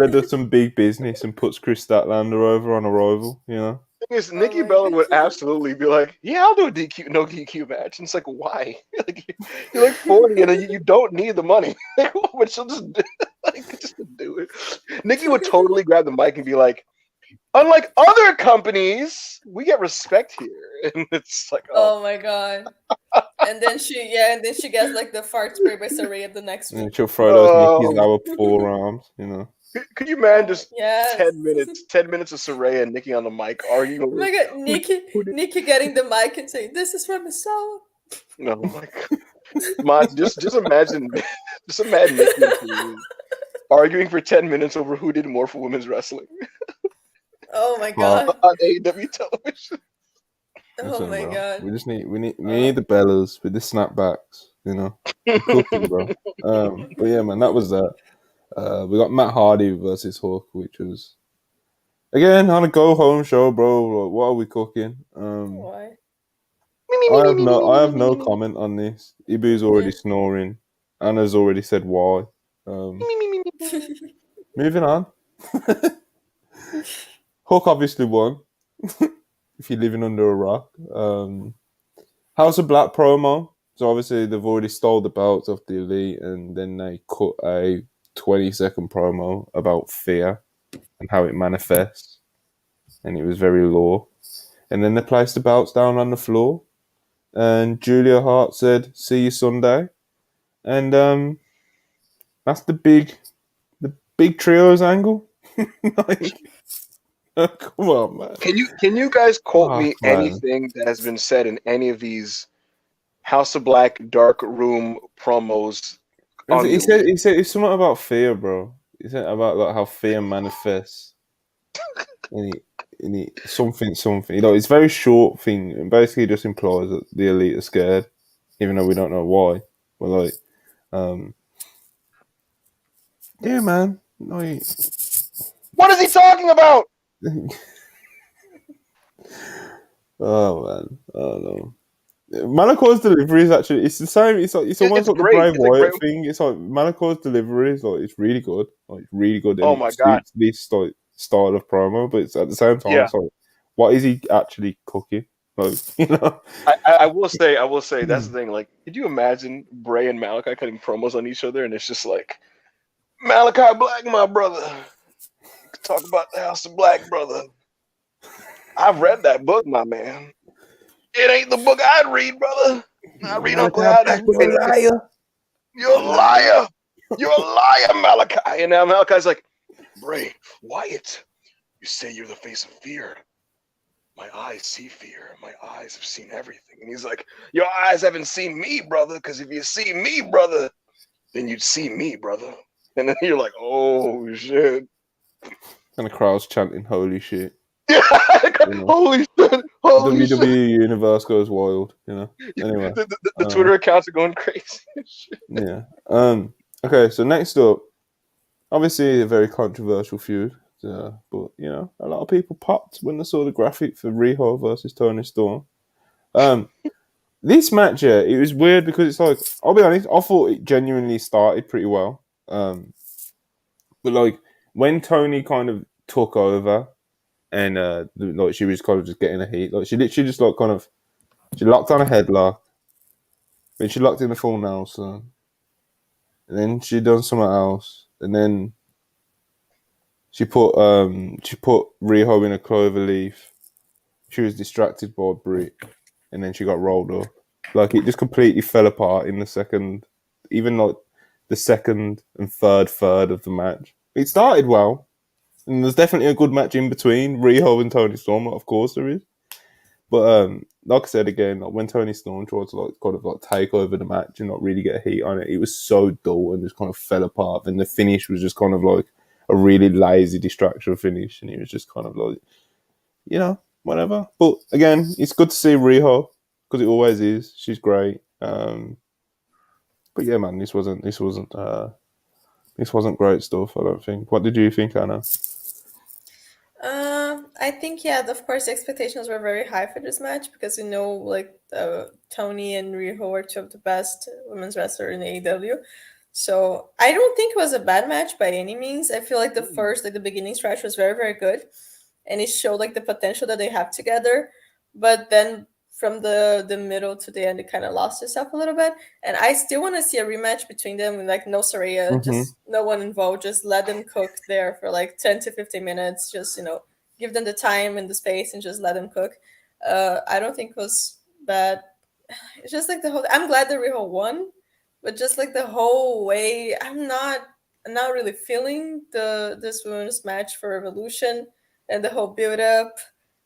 S1: does some big business and puts Chris Statlander over on Arrival.
S3: Nikki Bella would absolutely be like, "Yeah, I'll do a no DQ match." And it's like, why? Like, you're like 40 and you don't need the money. But she'll just do it. Nikki would totally grab the mic and be like, "Unlike other companies, we get respect here." And it's like,
S2: oh my god. And then she gets like the fart spray by Saraya the next week.
S1: And she'll throw those Nikki's our forearms,
S3: Could you imagine just
S2: 10
S3: minutes of Saraya and Nikki on the mic arguing over?
S2: Oh my god, Nikki getting the mic and saying, "This is from Misawa."
S3: Oh my god, just imagine Nikki arguing for 10 minutes over who did more for women's wrestling.
S2: Oh my god,
S3: on AEW television.
S2: Oh my god,
S1: we need the Bellas with the snapbacks, cooking, bro. But yeah, man, that was that. We got Matt Hardy versus Hook, which was again on a go home show, bro. Like, what are we cooking?
S2: Why?
S1: I have no comment on this. Ibu's already snoring. Anna's already said why. Moving on. Hook obviously won. If you're living under a rock. House of Black promo. So obviously they've already stole the belts off the Elite, and then they cut a 20-second promo about fear and how it manifests, and it was very raw. And then they placed the belts down on the floor, and Julia Hart said, "See you Sunday," and that's the big trios angle. Like, come on, man.
S3: Can you guys quote me
S1: Man.
S3: anything that has been said in any of these House of Black Dark Room promos on the Elite?
S1: He said it's something about fear, bro. He said about like how fear manifests. Something. You know, it's a very short thing, and basically just implies that the Elite are scared, even though we don't know why. But like, yeah, man. Like,
S3: What is he talking about?
S1: oh man, I don't know. Malachi's delivery is actually it's the same. It's almost like the
S3: great.
S1: Bray
S3: It's
S1: Wyatt thing. It's like Malachi's delivery is like it's really good, and
S3: Oh
S1: it
S3: my God.
S1: suits this like style of promo. But it's at the same time,
S3: Yeah.
S1: it's like, what is he actually cooking? Like, you know.
S3: I will say that's the thing. Like, could you imagine Bray and Malachi cutting promos on each other, and it's just like, Malachi Black, my brother. Talk about the House of Black, brother. I've read that book, my man. It ain't the book I'd read, brother. I read Uncle Adam's book.
S1: You're a liar.
S3: You're a liar. You're a liar, Malachi. And now Malachi's like, Bray, Wyatt, you say you're the face of fear. My eyes see fear. My eyes have seen everything. And he's like, your eyes haven't seen me, brother, because if you see me, brother, then you'd see me, brother. And then you're like, oh, shit.
S1: And the crowd's chanting, "Holy shit!"
S3: Yeah, holy shit! Holy
S1: WWE
S3: shit!
S1: universe goes wild, you know. Anyway,
S3: the Twitter accounts are going crazy.
S1: yeah. Okay, so next up, obviously a very controversial feud, but you know a lot of people popped when they saw the graphic for Riho versus Tony Storm. This match, yeah, it was weird because it's like, I'll be honest, I thought it genuinely started pretty well. But like when Tony kind of took over and like she was kind of just getting a heat, like she literally just like kind of she locked on a headlock, then she locked in the full Nelson, and then she done something else, and then she put Riho in a clover leaf. She was distracted by Britt, and then she got rolled up. Like it just completely fell apart in the second, even like the second and third of the match. It started well, and there's definitely a good match in between Riho and Tony Storm. Of course there is, but like I said again, like when Tony Storm tried to like kind of like take over the match and not really get a heat on it, it was so dull and just kind of fell apart. And the finish was just kind of like a really lazy distraction finish, and it was just kind of like, you know, whatever. But again, it's good to see Riho because it always is. She's great. But yeah, man, this wasn't great stuff. I don't think. What did you think, Anna?
S2: I think, yeah, of course, the expectations were very high for this match because you know, like Tony and Riho are two of the best women's wrestlers in AEW. So I don't think it was a bad match by any means. I feel like the beginning stretch was very, very good, and it showed like the potential that they have together. But then from the middle to the end, it kind of lost itself a little bit. And I still want to see a rematch between them with like no Saraya, just no one involved. Just let them cook there for like 10 to 15 minutes. Just, you know, give them the time and the space and just let them cook. I don't think it was bad. It's just like I'm glad that Riho won, but just like the whole way, I'm not really feeling this women's match for Revolution and the whole build up.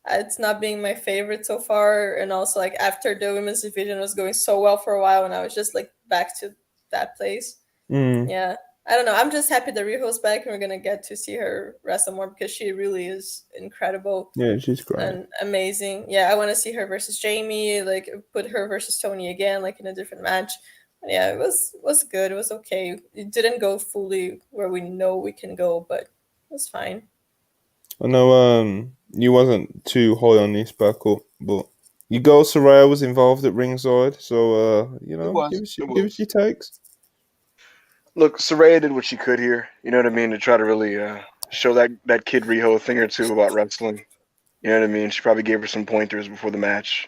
S2: It's not being my favorite so far, and also like after the women's division was going so well for a while, and I was just like back to that place. Yeah, I don't know. I'm just happy that Riho's back, and we're gonna get to see her wrestle more because she really is incredible.
S1: Yeah, she's great
S2: and amazing. Yeah, I want to see her versus Jamie, like put her versus Tony again, like in a different match. But yeah, it was good. It was okay. It didn't go fully where we know we can go, but it was fine.
S1: I know you wasn't too high on this back up, but your girl Saraya was involved at ringside, so you know, give us your takes.
S3: Look, Saraya did what she could here. You know what I mean? To try to really show that kid Riho a thing or two about wrestling. You know what I mean? She probably gave her some pointers before the match.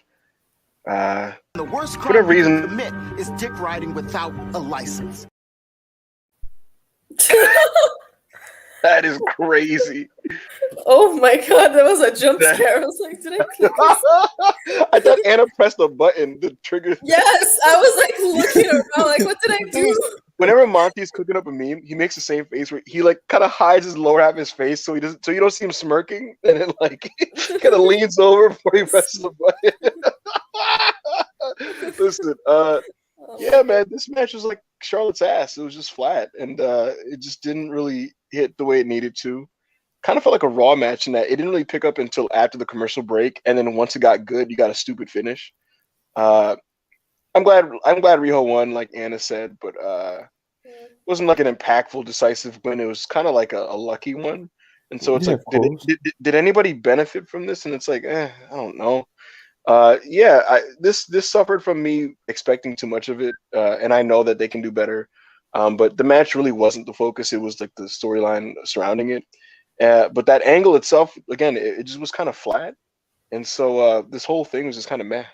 S4: The worst crime
S3: whatever reason,
S4: you can commit is dick riding without a license.
S3: That is crazy.
S2: Oh my god, that was a jump scare. I was like, did I click this?
S3: I thought Anna pressed the button to trigger.
S2: Yes, I was like looking around, like, what did I
S3: The thing is,
S2: do?
S3: whenever Monty's cooking up a meme, he makes the same face where he like kind of hides his lower half of his face so he doesn't, so you don't see him smirking, and then like kind of leans over before he presses the button. Listen,
S2: Oh
S3: yeah,
S2: my
S3: man, this match was like Charlotte's ass. It was just flat, and it just didn't really hit the way it needed to. Kind of felt like a Raw match in that it didn't really pick up until after the commercial break, and then once it got good, you got a stupid finish. Uh, I'm glad Riho won, like Anna said, but
S2: God.
S3: it wasn't like an impactful, decisive win. It was kind of like a lucky one, and so it's
S1: Yeah,
S3: like,
S1: of course.
S3: did anybody benefit from this? And it's like, I don't know. This suffered from me expecting too much of it, and I know that they can do better. But the match really wasn't the focus. It was like the storyline surrounding it. But that angle itself, again, it just was kind of flat, and so this whole thing was just kind of meh.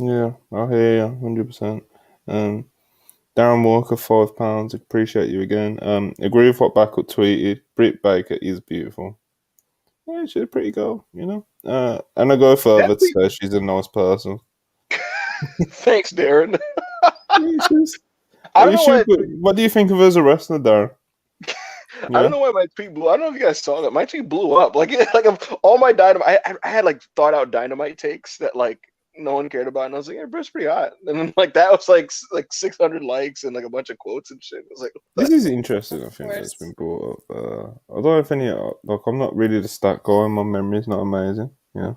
S1: Yeah, I hear you 100%. Darren Walker, £5. Appreciate you again. Agree with what Backup tweeted. Britt Baker is beautiful. Yeah, she's a pretty girl, you know. And I go further to say she's a nice person.
S3: Thanks, Darren.
S1: Yeah, she's,
S3: I don't know why.
S1: what do you think of her as a wrestler, Darren?
S3: I don't know why my tweet blew. I don't know if you guys saw that. My tweet blew up. Like of all my Dynamite, I had like thought out Dynamite takes that like no one cared about, and I was like, yeah, Britt's pretty hot. And then like that was like 600 likes and like a bunch of quotes and shit. I was like,
S1: This is interesting. I think that's been brought up. I don't know if any like I'm not really the stat guy. My memory's not amazing. Yeah.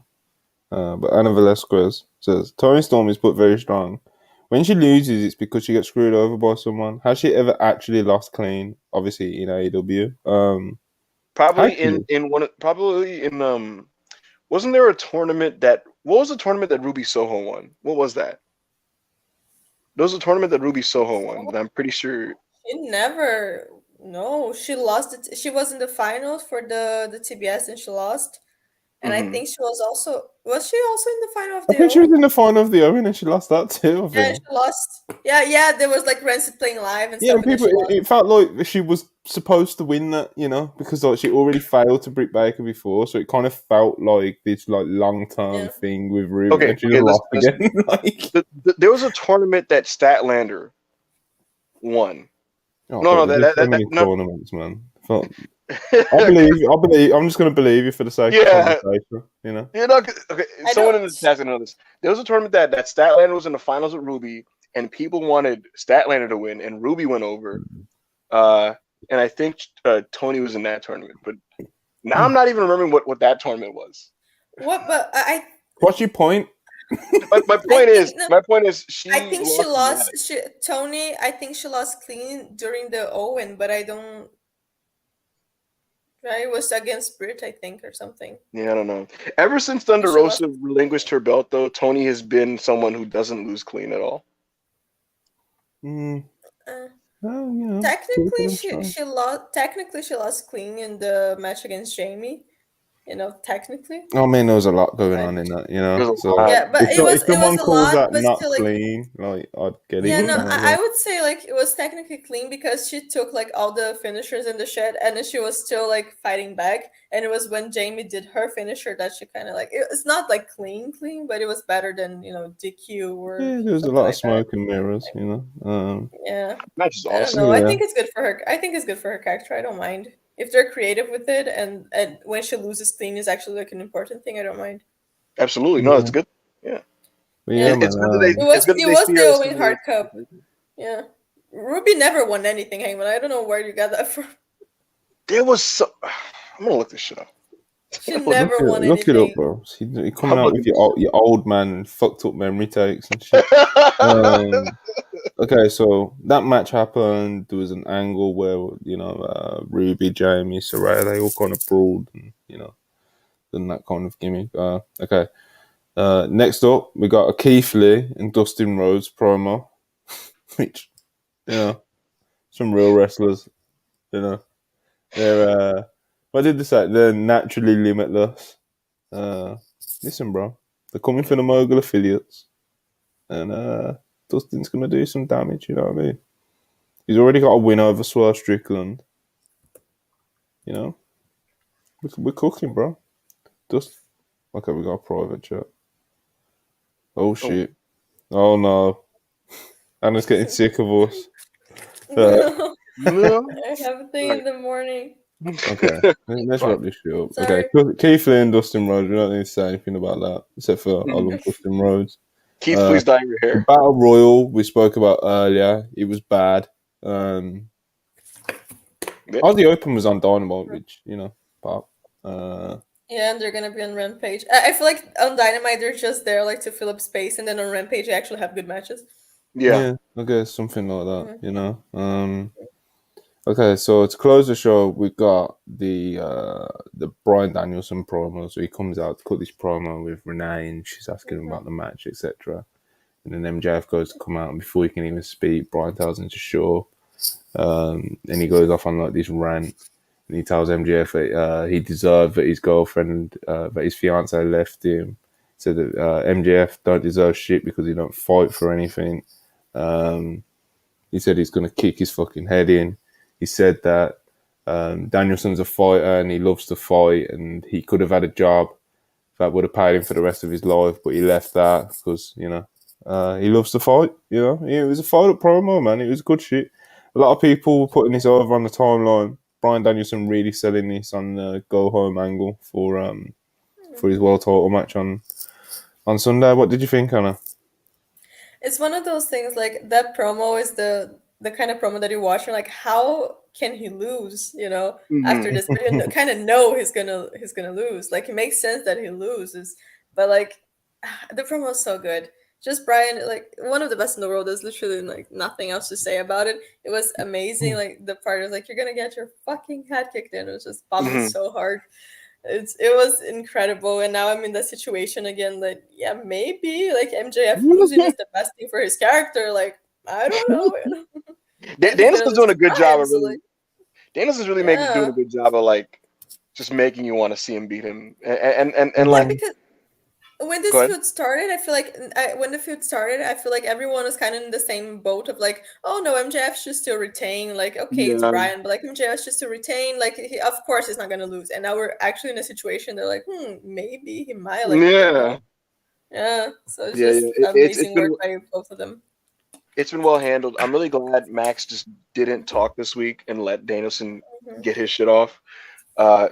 S1: But Anna Velasquez says Tony Storm is put very strong. When she loses, it's because she gets screwed over by someone. Has she ever actually lost clean? Obviously in AEW.
S3: probably
S1: Actually.
S3: in wasn't there a tournament that what was the tournament that Ruby Soho won? What was that? There was a tournament that Ruby Soho won, but I'm pretty sure
S2: She never. No, she lost it. She was in the finals for the TBS and she lost. And I think she was also. Was she also in the final of
S1: I
S2: the
S1: think she
S2: Owen?
S1: was in the final of the Owen and she lost that too. I
S2: Yeah,
S1: think.
S2: she lost. Yeah. There was like Rancid playing live and
S1: Yeah,
S2: stuff,
S1: and
S2: and then
S1: people,
S2: she lost.
S1: it felt like she was supposed to win that, you know, because like she already failed to Britt Baker before, so it kind of felt like this like long term
S2: Yeah.
S1: thing with Ruby,
S3: okay.
S1: and she just lost
S3: Listen.
S1: again. Like,
S3: There was a tournament that Statlander won.
S1: oh,
S3: No,
S1: bro, there's so many
S3: no.
S1: tournaments, man. I believe. I'm just going to believe you for the sake of conversation, you know.
S3: Okay.
S2: I
S3: Someone
S2: don't-
S3: in the chat know this. There was a tournament that Statlander was in the finals with Ruby, and people wanted Statlander to win, and Ruby went over. And I think Tony was in that tournament, but now I'm not even remembering what that tournament was.
S2: What? But I.
S1: What's your point?
S3: My point is, she.
S2: I think she
S3: lost.
S2: lost. Tony. I think she lost clean during the Owen, but I don't. Right, it was against Brit, I think, or something.
S3: Yeah, I don't know. Ever since Thunder
S2: She lost-
S3: Rosa relinquished her belt, though, Tony has been someone who doesn't lose clean at all.
S1: Well, you know,
S2: Technically,
S1: keep it
S2: she lost. Technically, she lost clean in the match against Jamie. You know, technically.
S1: I mean, there was a lot going on in that, you know.
S3: There's a
S1: So
S3: lot.
S2: Yeah, but
S1: if someone
S2: a
S1: calls
S2: lot,
S1: that
S2: but
S1: not
S2: still, like,
S1: clean, like I'd get it.
S2: yeah,
S1: you
S2: no,
S1: know,
S2: I would say like it was technically clean because she took like all the finishers in the shed, and then she was still like fighting back. And it was when Jamie did her finisher that she kind of like it's not like clean, but it was better than DQ or
S1: yeah, there was a
S2: something
S1: lot
S2: like
S1: of smoke and mirrors, you know.
S2: yeah.
S3: Match is
S2: I don't
S3: awesome.
S2: know. I
S1: Yeah.
S2: think it's good for her. I think it's good for her character. I don't mind if they're creative with it, and when she loses clean is actually like an important thing. I don't mind.
S3: Absolutely, no, it's good. Yeah,
S1: But yeah,
S3: it's
S1: man.
S3: good that they.
S2: It was
S3: It's good that
S2: it
S3: they
S2: was
S3: see
S2: the
S3: her as
S2: Owen
S3: somebody-
S2: Hart Cup. Yeah, Ruby never won anything, Hangman. I don't know where you got that from.
S3: There was so. I'm gonna look this shit up.
S2: She never won
S1: Look it
S2: anything.
S1: up, bro. You're
S3: I'm
S1: coming out with
S3: looking
S1: your old man and fucked up memory takes and shit. Okay, so that match happened. There was an angle where Ruby, Jamie, Saraya, they all kind of brawled and done that kind of gimmick. Okay. Next up, we got a Keith Lee and Dustin Rhodes promo, which some real wrestlers. They're what did they say? They're naturally limitless. Listen, bro, they're coming for the Mogul affiliates, and Dustin's gonna do some damage. You know what I mean? He's already got a win over Swerve Strickland. You know, we're cooking, bro. Just okay, we got a private chat. Oh
S3: Oh,
S1: shit! Oh no, Anna's getting sick of us.
S2: No,
S3: no.
S2: I have a thing in the morning.
S1: Okay, let's
S3: Fine.
S1: wrap this shit up. Okay,
S2: Sorry.
S1: Keith Lee and Dustin Rhodes. We don't need to say anything about that, except for I love Dustin Rhodes.
S3: Keith, please dye your
S1: The
S3: hair.
S1: Battle Royal we spoke about earlier. It was bad.
S3: Yeah.
S1: Aussie Open was on Dynamite, which but
S2: Yeah, and they're gonna be on Rampage. I feel like on Dynamite they're just there like to fill up space, and then on Rampage they actually have good matches.
S3: Yeah.
S1: yeah, I guess something like that.
S2: Mhm.
S1: Okay, so to close the show, we got the Bryan Danielson promo. So he comes out to cut this promo with Renee, and she's asking him about the match, etc. And then MJF goes to come out, and before he can even speak, Bryan tells him to show. And he goes off on like this rant, and he tells MJF that he deserved that his girlfriend, that his fiance left him. So that MJF don't deserve shit because he don't fight for anything. He said he's gonna kick his fucking head in. He said that Danielson's a fighter and he loves to fight, and he could have had a job that would have paid him for the rest of his life, but he left that because he loves to fight. It was a fight up promo, man. It was good shit. A lot of people were putting this over on the timeline. Bryan Danielson really selling this on the go home angle for his world title match on Sunday. What did you think, Anna?
S2: It's one of those things like that promo is the kind of promo that you watch and like how can he lose,
S3: Mhm.
S2: after this, but you kind of know he's gonna lose. Like it makes sense that he loses, but like the promo is so good. Just Brian, like one of the best in the world. There's literally like nothing else to say about it. It was amazing. Like the part is like you're gonna get your fucking head kicked in. It was just bombing
S3: Mhm.
S2: so hard. It was incredible, and now I'm in that situation again. That yeah, maybe like MJF losing is the best thing for his character. Like I don't know, and he's gonna
S3: Danielson's
S2: lose
S3: doing a
S2: to
S3: good job
S2: Brian.
S3: of
S2: So
S3: really.
S2: like
S3: Danielson's really doing a
S2: yeah,
S3: good job of like just making you want to see him beat him, and
S2: yeah,
S3: like
S2: because when
S3: go
S2: this
S3: ahead.
S2: feud started, I feel like when the feud started, I feel like everyone was kind of in the same boat of like, oh no, MJF should still retain. Like, okay, it's
S3: Yeah,
S2: Brian, but like MJF should still retain. Like, of course, he's not gonna lose. And now we're actually in a situation. They're like, maybe he might. Like, I don't
S3: yeah,
S2: know. Yeah. So it's
S3: yeah, yeah.
S2: just
S3: It's
S2: amazing
S3: been
S2: work by both of them.
S3: well handled. I'm really glad Max just didn't talk this week and let Danielson
S2: Mhm.
S3: get his shit off. Uh,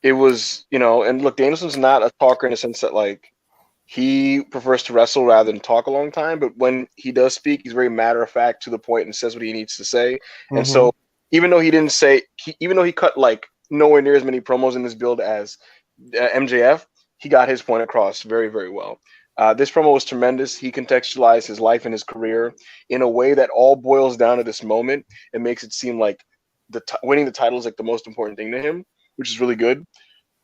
S3: it was and look, Danielson's not a talker in the sense that like he prefers to wrestle rather than talk a long time, but when he does speak, he's very matter of fact, to the point, and says what he needs to say. And
S1: Mm-hmm.
S3: so, even though he didn't say, even though he cut like nowhere near as many promos in this build as MJF, he got his point across very, very well. This promo was tremendous. He contextualized his life and his career in a way that all boils down to this moment and makes it seem like winning the title is like the most important thing to him, which is really good.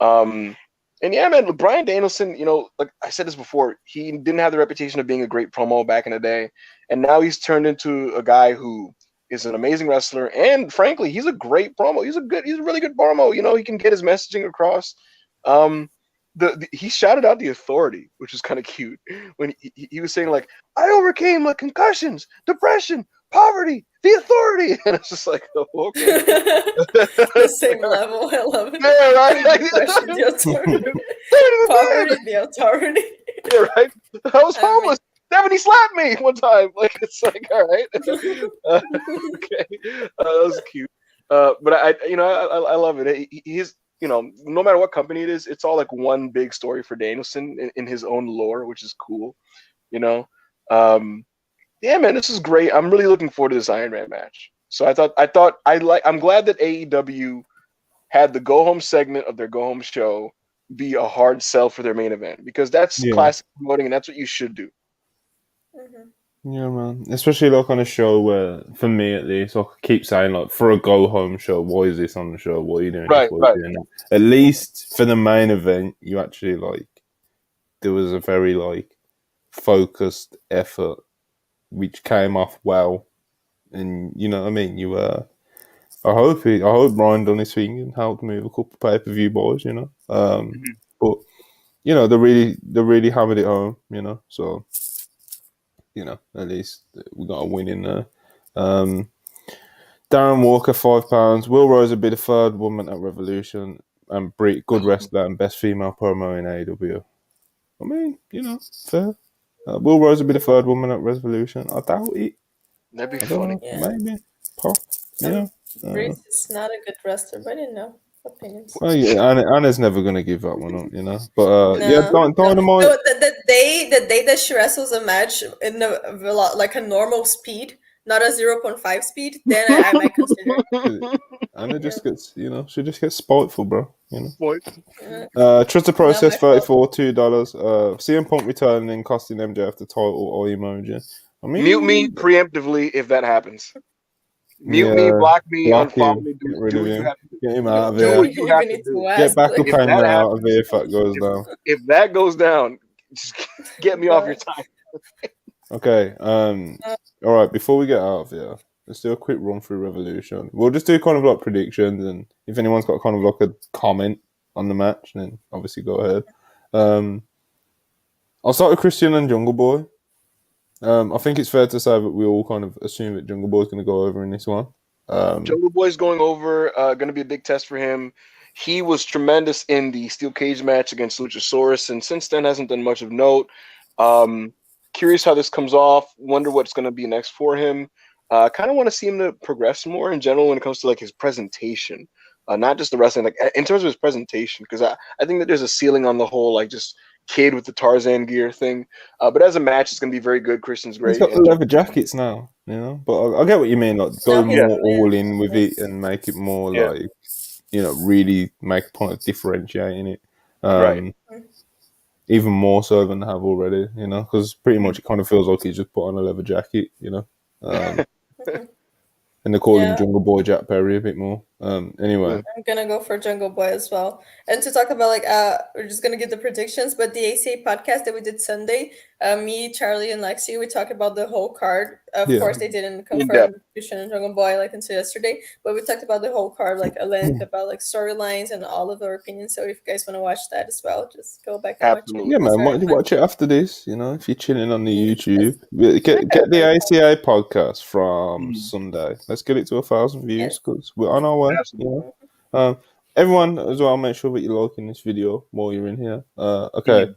S3: Um, and yeah, man, Brian Danielson, like I said this before, he didn't have the reputation of being a great promo back in the day. And now he's turned into a guy who is an amazing wrestler. And frankly, he's a great promo. He's a really good promo. He can get his messaging across. Um, he shouted out the Authority, which was kind of cute when he was saying like, I overcame like concussions, depression, poverty, the Authority. And it's just like, oh, okay.
S2: The same level. I love it.
S3: Yeah, right.
S2: Depression, the authority.
S3: Like,
S2: Poverty, the authority.
S3: yeah, right. I was
S2: I mean,
S3: homeless. Stephanie slapped me one time. Like it's like, all right, okay, that was cute. But I love it. He's no matter what company it is, it's all like one big story for Danielson in his own lore, which is cool. You know, um, yeah, man, this is great. I'm really looking forward to this Iron Man match. So I'm glad that AEW had the go home segment of their go home show be a hard sell for their main event, because that's
S1: Yeah.
S3: classic promoting and that's what you should do.
S2: mhm.
S1: Yeah, man. Especially like on a show where, for me at least, I keep saying like, for a go home show, why is this on the show? Why are you doing this?
S3: Right,
S1: Why are
S3: right.
S1: you doing that? At least for the main event, you actually like there was a very like focused effort which came off well, and you know what I mean. I hope Brian done his thing and helped move a couple pay per view boys.
S3: Mhm.
S1: But they really hammered it home. So at least we got a win in there. Um, Darren Walker, £5. Will Rose will be the third woman at Revolution, and Brie, good wrestler and best female promo in AEW. I mean, fair. Will Rose will be the third woman at Revolution. I doubt it.
S3: That'd be
S1: I don't
S3: funny.
S1: know.
S2: Yeah.
S1: Maybe. Pop. Yeah.
S2: Reese is not a good wrestler, but I didn't know opinions.
S1: Well, yeah, Anna's never gonna give that one up, But
S2: No.
S1: yeah, Dynamite.
S2: No, the day that she wrestles a match in like a normal speed, not a 0.5 speed, then I might consider it.
S1: Anna just gets, she just gets spiteful, bro.
S3: Boy.
S1: Trust the process,
S2: Not my fault.
S1: $34, $2. CM Punk returning and costing MJF the title or emoji. I mean,
S3: Mute me preemptively if that happens. Mute me,
S1: Yeah,
S3: block me,
S1: block
S3: unfollow
S1: him,
S3: me.
S1: get rid
S3: Do
S1: of
S3: what you
S1: him,
S3: have to do.
S1: get him out of
S3: Do
S1: here.
S3: what you have to
S2: need
S3: do.
S2: to ask,
S1: Get back
S2: like,
S1: up
S3: If
S1: and
S3: that
S1: out of
S3: happens-
S1: here if that goes down.
S3: If that goes down, just get me off your time.
S1: Okay. All right. Before we get out of here, let's do a quick run through Revolution. We'll just do kind of like predictions, and if anyone's got kind of like a comment on the match, then obviously go ahead. I'll start with Christian and Jungle Boy. I think it's fair to say that we all kind of assume that Jungle Boy's going to go over in this one.
S3: Jungle Boy's going over, going to be a big test for him. He was tremendous in the steel cage match against Luchasaurus, and since then hasn't done much of note. Curious how this comes off. Wonder what's going to be next for him. Kind of want to see him to progress more in general when it comes to like his presentation, not just the wrestling. Like in terms of his presentation, because I think that there's a ceiling on the whole like just kid with the Tarzan gear thing. But as a match, it's going to be very good. Christian's great.
S1: He's got the leather jackets now, But I get what you mean. Like go
S2: Yeah.
S1: more all in with it and make it more like, really make a point of differentiating it.
S3: Right.
S1: Even more so than they have already, because pretty much it kind of feels like he's just put on a leather jacket, and they call him Jungle Boy Jack Perry a bit more. Anyway,
S2: I'm gonna go for Jungle Boy as well. And to talk about we're just gonna get the predictions, but the ACA podcast that we did Sunday, me, Charlie, and Lexi, we talked about the whole card. Of course, they didn't confirm Christian and Jungle Boy until yesterday, but we talked about the whole card a length about storylines and all of our opinions. So if you guys want to watch that as well, just go back and watch it.
S1: Yeah, man, watch it after this. If you're chilling on the YouTube, get the ACA podcast from Sunday. Let's get it to 1,000 views because we're on our way. Everyone as well, make sure that you're liking this video while you're in here. Okay.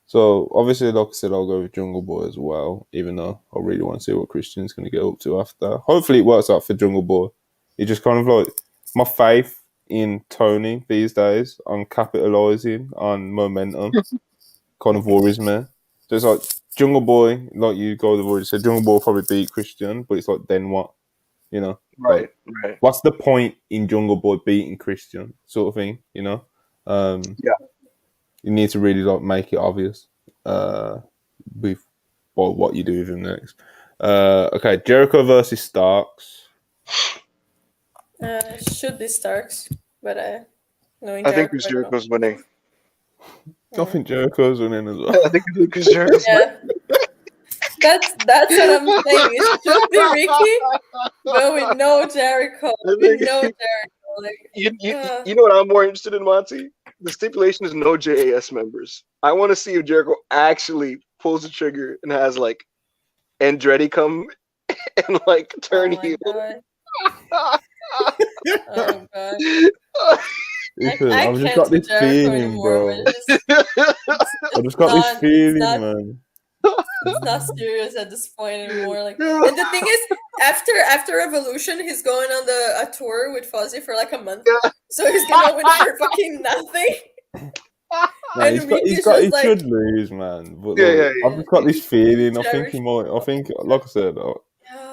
S1: So obviously, like I said, I'll go with Jungle Boy as well, even though I really want to see what Christian's going to get up to after. Hopefully, it works out for Jungle Boy. It just kind of like my faith in Tony these days on capitalizing on momentum kind of worries me. So it's like Jungle Boy, like you guys have already said, Jungle Boy will probably beat Christian, but it's like then what?
S3: Right.
S1: What's the point in Jungle Boy beating Christian, sort of thing? You need to really make it obvious with what you do with him next. Okay, Jericho versus Starks.
S2: Should be Starks, but
S3: I think it's Jericho's winning.
S1: I think Jericho's winning as well.
S3: I think it's Jericho's winning.
S2: That's what I'm saying. It should be Ricky, but we know Jericho. We know Jericho.
S3: You know what I'm more interested in, Monty? The stipulation is no JAS members. I want to see if Jericho actually pulls the trigger and has Andretti come and turn heel.
S2: God. Oh god.
S1: I've just got this feeling, bro. I just got this feeling, man.
S2: It's not serious at this point anymore. And the thing is, after Revolution, he's going on a tour with Fuzzy for a month. So he's gonna win for fucking nothing.
S1: Man, he should lose, man. But I've just got this feeling. I think he might. I think, like I said,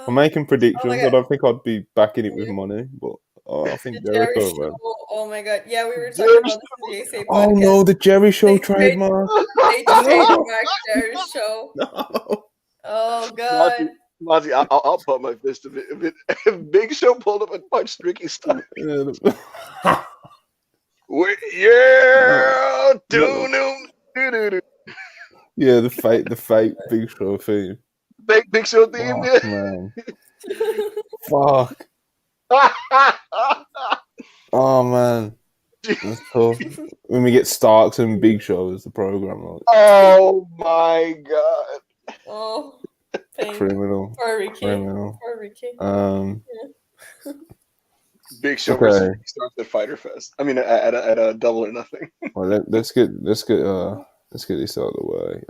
S1: I'm making predictions. I don't think I'd be backing it with money, but I think Jericho, man.
S2: Oh my god! Yeah, we were talking about this in the ASA podcast.
S1: Oh no, the Jerry Show trademark.
S2: They trademarked Jerry Show.
S1: No.
S2: Oh god.
S3: Monty, I'll put my fist if Big Show pulled up and punched Ricky Starks.
S1: Yeah, the fake Big Show theme.
S3: Fake Big Show theme,
S1: man. Fuck. Oh man. That's tough. When we get Starks and Big Show as the program.
S3: Oh my god.
S2: Oh.
S1: Criminal.
S2: Poor Ricky.
S1: Criminal.
S2: Poor Ricky.
S3: Big Show
S1: Okay.
S3: versus starts at Fighter Fest. I mean, at a Double or Nothing.
S1: Well, let's get this out of the way.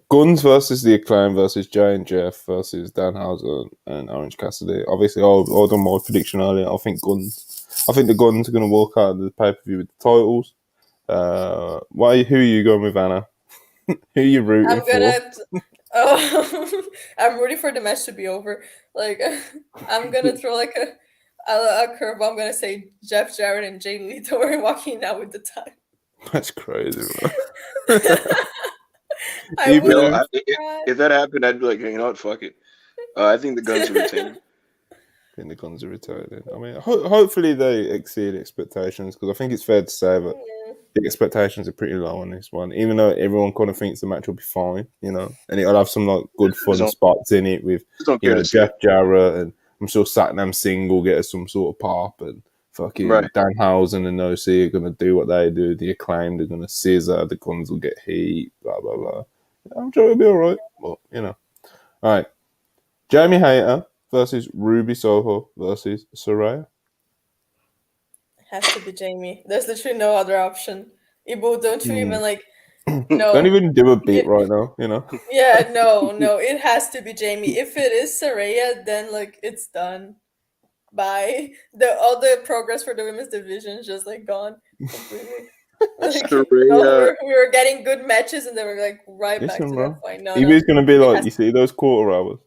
S1: Guns versus the Acclaim versus Jay and Jeff versus Danhausen and Orange Cassidy. Obviously, I've done my prediction earlier. I think the Guns are going to walk out of the pay-per-view with the titles. Who are you going with, Anna? Who are you rooting for?
S2: I'm rooting for the match to be over. Like, I'm gonna throw like a curve. I'm gonna say Jeff Jarrett and Jay Lethal are walking out with the title.
S1: That's crazy, bro.
S3: If that happened, I'd be like, you know what, fuck it. I think the Guns are retaining.
S1: I think the Guns are returning. I mean, hopefully they exceed expectations, because I think it's fair to say that the expectations are pretty low on this one, even though everyone kind of thinks the match will be fine, and it'll have some like good fun spots in it with Jeff Jarrett, and I'm sure Satnam Singh will get us some sort of pop, and fucking Danhausen and OC are gonna do what they do. The Acclaimed are gonna scissor, the Guns will get heat, blah blah blah. I'm sure it'll be alright, but all right. Jamie Hayter versus Ruby Soho versus Saraya.
S2: Has to be Jamie. There's literally no other option. Ibu, don't you even no.
S1: Don't even do a beat right now,
S2: Yeah, no, it has to be Jamie. If it is Saraya, then it's done. Bye. All the progress for the women's division is just gone completely. We were getting good matches, and then we're right back to that point. No,
S1: Ibu's gonna be you see those quarter hours,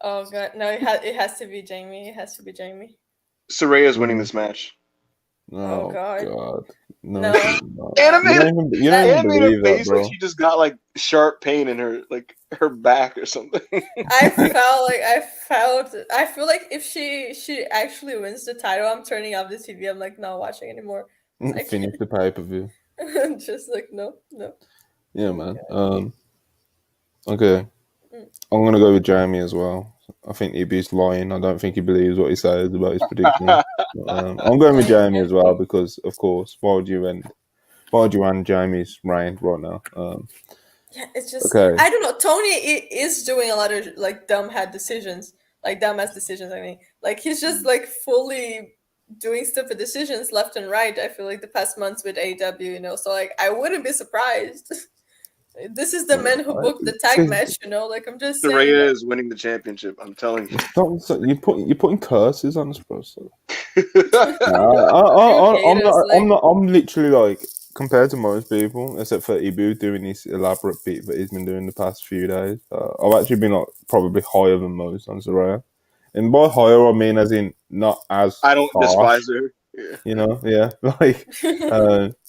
S2: Oh god, no! It has to be Jamie. It has to be Jamie.
S3: Saraya's winning this match.
S2: Oh god.
S3: No. Animated face like she just got sharp pain in her back or something.
S2: I feel like if she actually wins the title, I'm turning off the TV. I'm not watching anymore.
S1: Finish the pay-per-view.
S2: Just no.
S1: Yeah, man. Okay. I'm gonna go with Jamie as well. I think Ibu's lying. I don't think he believes what he says about his prediction. I'm going with Jamie as well, because, of course, why would you end Jamie's reign right now?
S2: Yeah, it's just I don't know. Tony is doing a lot of dumbass decisions. I mean, he's just fully doing stupid decisions left and right. I feel the past months with AEW, so I wouldn't be surprised. This is the man who booked the tag match, I'm just saying.
S3: Saraya is winning the championship. I'm telling you.
S1: You're putting curses on us, bro. So. I'm literally compared to most people, except for Ibu doing this elaborate beat that he's been doing the past few days. I've actually been probably higher than most on Saraya, and by higher I mean as in not as.
S3: I don't despise her.
S1: Yeah.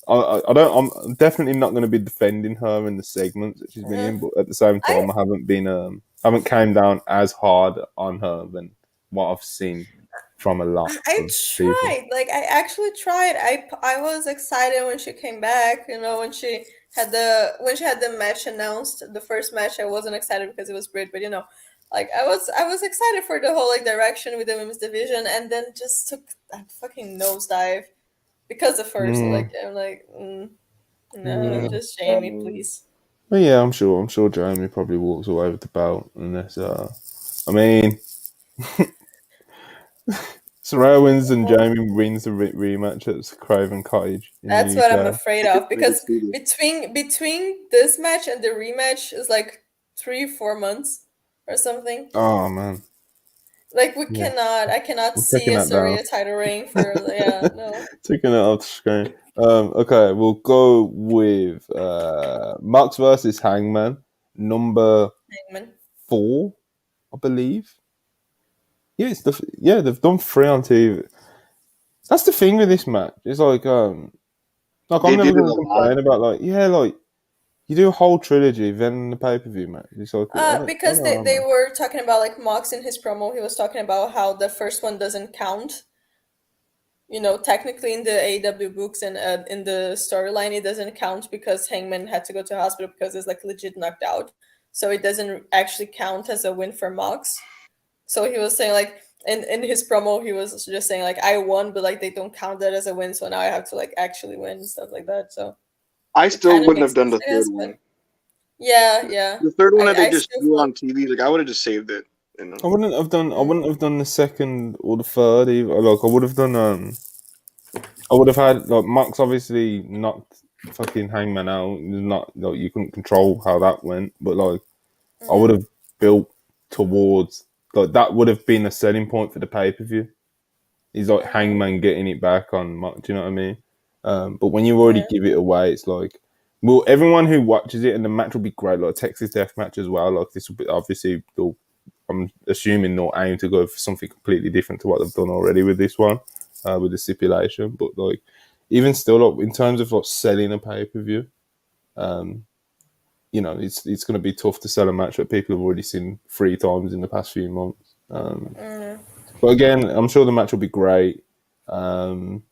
S1: I'm definitely not going to be defending her in the segments that she's been in, but at the same time, I haven't came down as hard on her than what I've seen from a lot.
S2: I tried, I actually tried. I was excited when she came back. When she had the match announced, the first match. I wasn't excited because it was great, but I was excited for the whole direction with the women's division, and then just took that fucking nosedive. Because of her, I'm no, just Jamie, please.
S1: Well, yeah, I'm sure Jamie probably walks away with the belt unless, I mean, Saraya wins and Jamie wins the rematch at Craven Cottage.
S2: That's what I'm afraid of, because between this match and the rematch is 3-4 months or something.
S1: Oh man.
S2: I cannot see a Saraya title reign for no.
S1: Taking it off the screen. Okay, we'll go with Mox versus Hangman, number 4, I believe. Yeah, they've done 3 on TV. That's the thing with this match. It's I'm never going to complain about you do a whole trilogy, then the pay-per-view match. It's
S2: because they were talking about Mox in his promo. He was talking about how the first one doesn't count. Technically in the AEW books and in the storyline, it doesn't count because Hangman had to go to the hospital because he's legit knocked out. So it doesn't actually count as a win for Mox. So he was saying in his promo, he was just saying I won, but they don't count that as a win. So now I have to actually win and stuff like that. So.
S3: I still wouldn't have done the third one.
S2: Yeah.
S3: The third one that they just threw on TV, I would have just saved it. know.
S1: I wouldn't have done. I wouldn't have done the second or the third either. Like I would have done. I would have had like Mox obviously knocked fucking Hangman out. Not like you couldn't control how that went, but like I would have built towards like that would have been a selling point for the pay per view. He's like Hangman getting it back on Mox. Do you know what I mean? But when you already give it away, it's like, well, everyone who watches it and the match will be great, like Texas Death Match as well. Like this will be obviously, I'm assuming they'll aim to go for something completely different to what they've done already with this one, with the stipulation. But like, even still, like in terms of like selling a pay per view, you know, it's going to be tough to sell a match that people have already seen 3 times in the past few months. But again, I'm sure the match will be great. And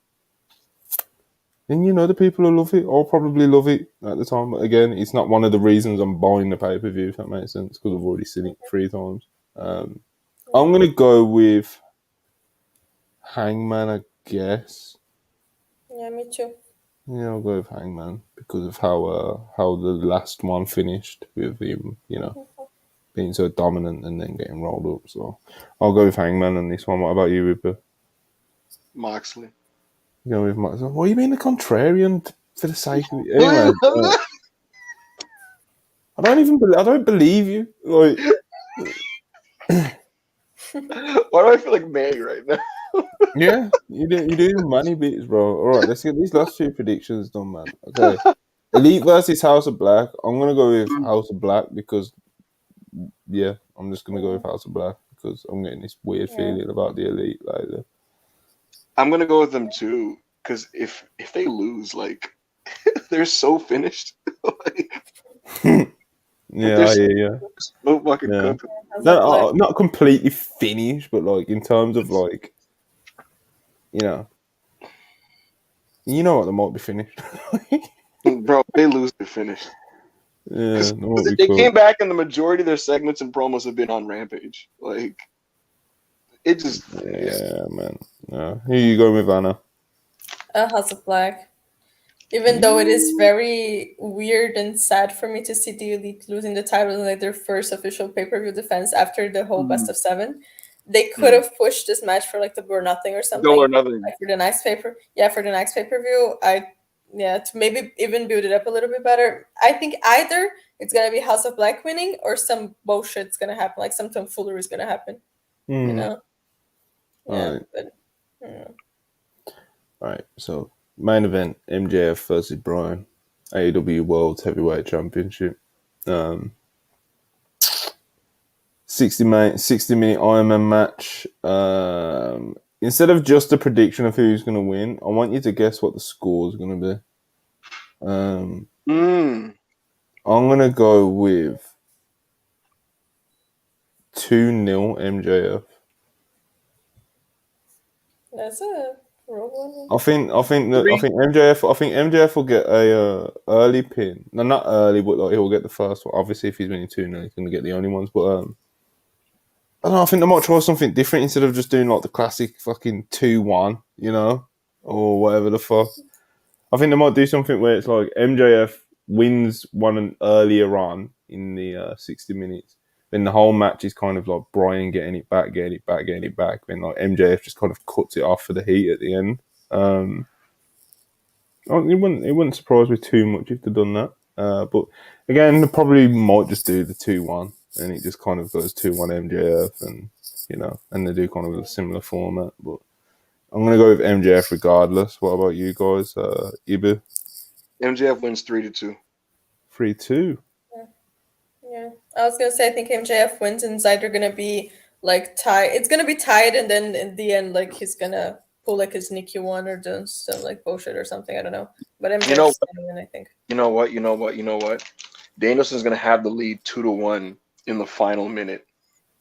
S1: you know, the people who love it, I'll probably love it at the time. But again, it's not one of the reasons I'm buying the pay per view, if that makes sense, because I've already seen it 3 times. I'm going to go with Hangman, I guess.
S2: Yeah, me too.
S1: Yeah, I'll go with Hangman because of how the last one finished with him, you know, being so dominant and then getting rolled up. So I'll go with Hangman on this one. What about you, Ripper?
S3: Moxley.
S1: Go with Moxley. What are you being the contrarian for the sake of it? Anyway, I don't believe you. Like,
S3: why do I feel like May right now?
S1: yeah, you do your money bits, bro. All right, let's get these last 2 predictions done, man. Okay, Elite versus House of Black. I'm gonna go with House of Black because, yeah, I'm just gonna go with House of Black because I'm getting this weird feeling about the Elite lately.
S3: I'm gonna go with them too because if they lose, like they're so finished. Like,
S1: yeah, yeah.
S3: So fucking
S1: Yeah.
S3: good.
S1: No, not completely finished, but like in terms of like, you know what, they might be finished.
S3: Bro, they lose, they're finished.
S1: Yeah,
S3: they came back and the majority of their segments and promos have been on Rampage. Like, it just...
S1: Yeah, man. No. Who you going with, Anna?
S2: House of Black. Even though it is very weird and sad for me to see the Elite losing the title in like their first official pay-per-view defense after the whole best of 7. They could have pushed this match for like the Double or Nothing or something.
S3: Double or Nothing.
S2: Like for the next pay-per-view, to maybe even build it up a little bit better. I think either it's gonna be House of Black winning or some bullshit's gonna happen, like some tomfoolery is gonna happen. You know? Yeah,
S1: Right.
S2: but
S1: All right, so main event, MJF versus Bryan, AEW World Heavyweight Championship. 60-minute Ironman match. Instead of just a prediction of who's going to win, I want you to guess what the score is going to be. I'm going to go with 2-0 MJF.
S2: that's a roll one.
S1: I think MJF will get a early pin. No, not early, but like he'll get the first one. Obviously, if he's winning 2-0, he's going to get the only ones. But I don't know. I think they might try something different instead of just doing like the classic fucking 2-1, you know, or whatever the fuck. I think they might do something where it's like MJF wins one earlier on in the 60 minutes. Then the whole match is kind of like Bryan getting it back. Then like MJF just kind of cuts it off for the heat at the end. It wouldn't surprise me too much if they'd done that. But again, they probably might just do the 2-1 and it just kind of goes 2-1 MJF and, you know, and they do kind of a similar format. But I'm going to go with MJF regardless. What about you guys? Ibu?
S3: MJF wins 3-2.
S1: 3-2.
S2: Yeah, I was gonna say I think MJF wins and it's either gonna be like tied. It's gonna be tied, and then in the end, like he's gonna pull like his Nikki one or do some like bullshit or something. I don't know, but MJF's gonna win, I think.
S3: You know what? Danielson's gonna have the lead 2-1 in the final minute,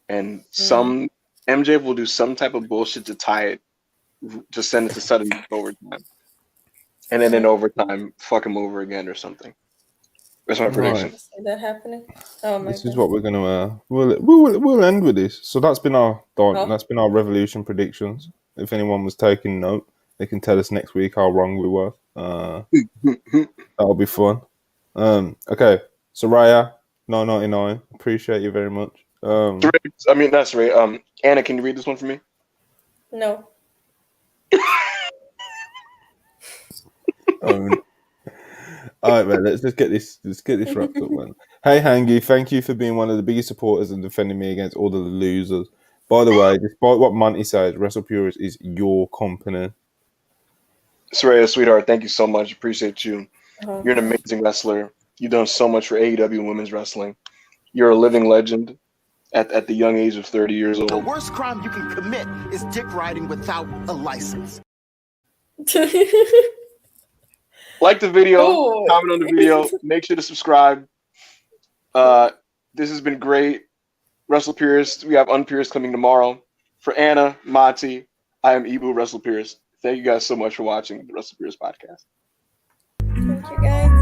S3: and some MJF will do some type of bullshit to tie it, to send it to sudden overtime, and then in overtime, fuck him over again or something. That's my prediction.
S2: See that happening? Oh my god!
S1: This is what we're gonna we'll end with this. So that's been our Revolution predictions. If anyone was taking note, they can tell us next week how wrong we were. That'll be fun. Okay, Soraya 999, appreciate you very much.
S3: I mean, that's right. Anna, can you read this one for me?
S2: No.
S1: All right, man. Let's get this wrapped up, man. Hey, Hangy, thank you for being one of the biggest supporters and defending me against all of the losers. By the way, despite what Monty says, WrestlePurist is your company.
S3: Saraya, sweetheart, thank you so much. Appreciate you.
S2: Uh-huh.
S3: You're an amazing wrestler. You've done so much for AEW and women's wrestling. You're a living legend at the young age of 30 years old.
S4: The worst crime you can commit is dick riding without a license.
S3: Like the video,
S2: Oh.
S3: comment on the video, make sure to subscribe. This has been great. Wrestle Purist. We have Unpurist coming tomorrow. For Anna, Monty, I am Ibu Wrestle Purist. Thank you guys so much for watching the Wrestle Purist podcast.
S2: Thank you, guys.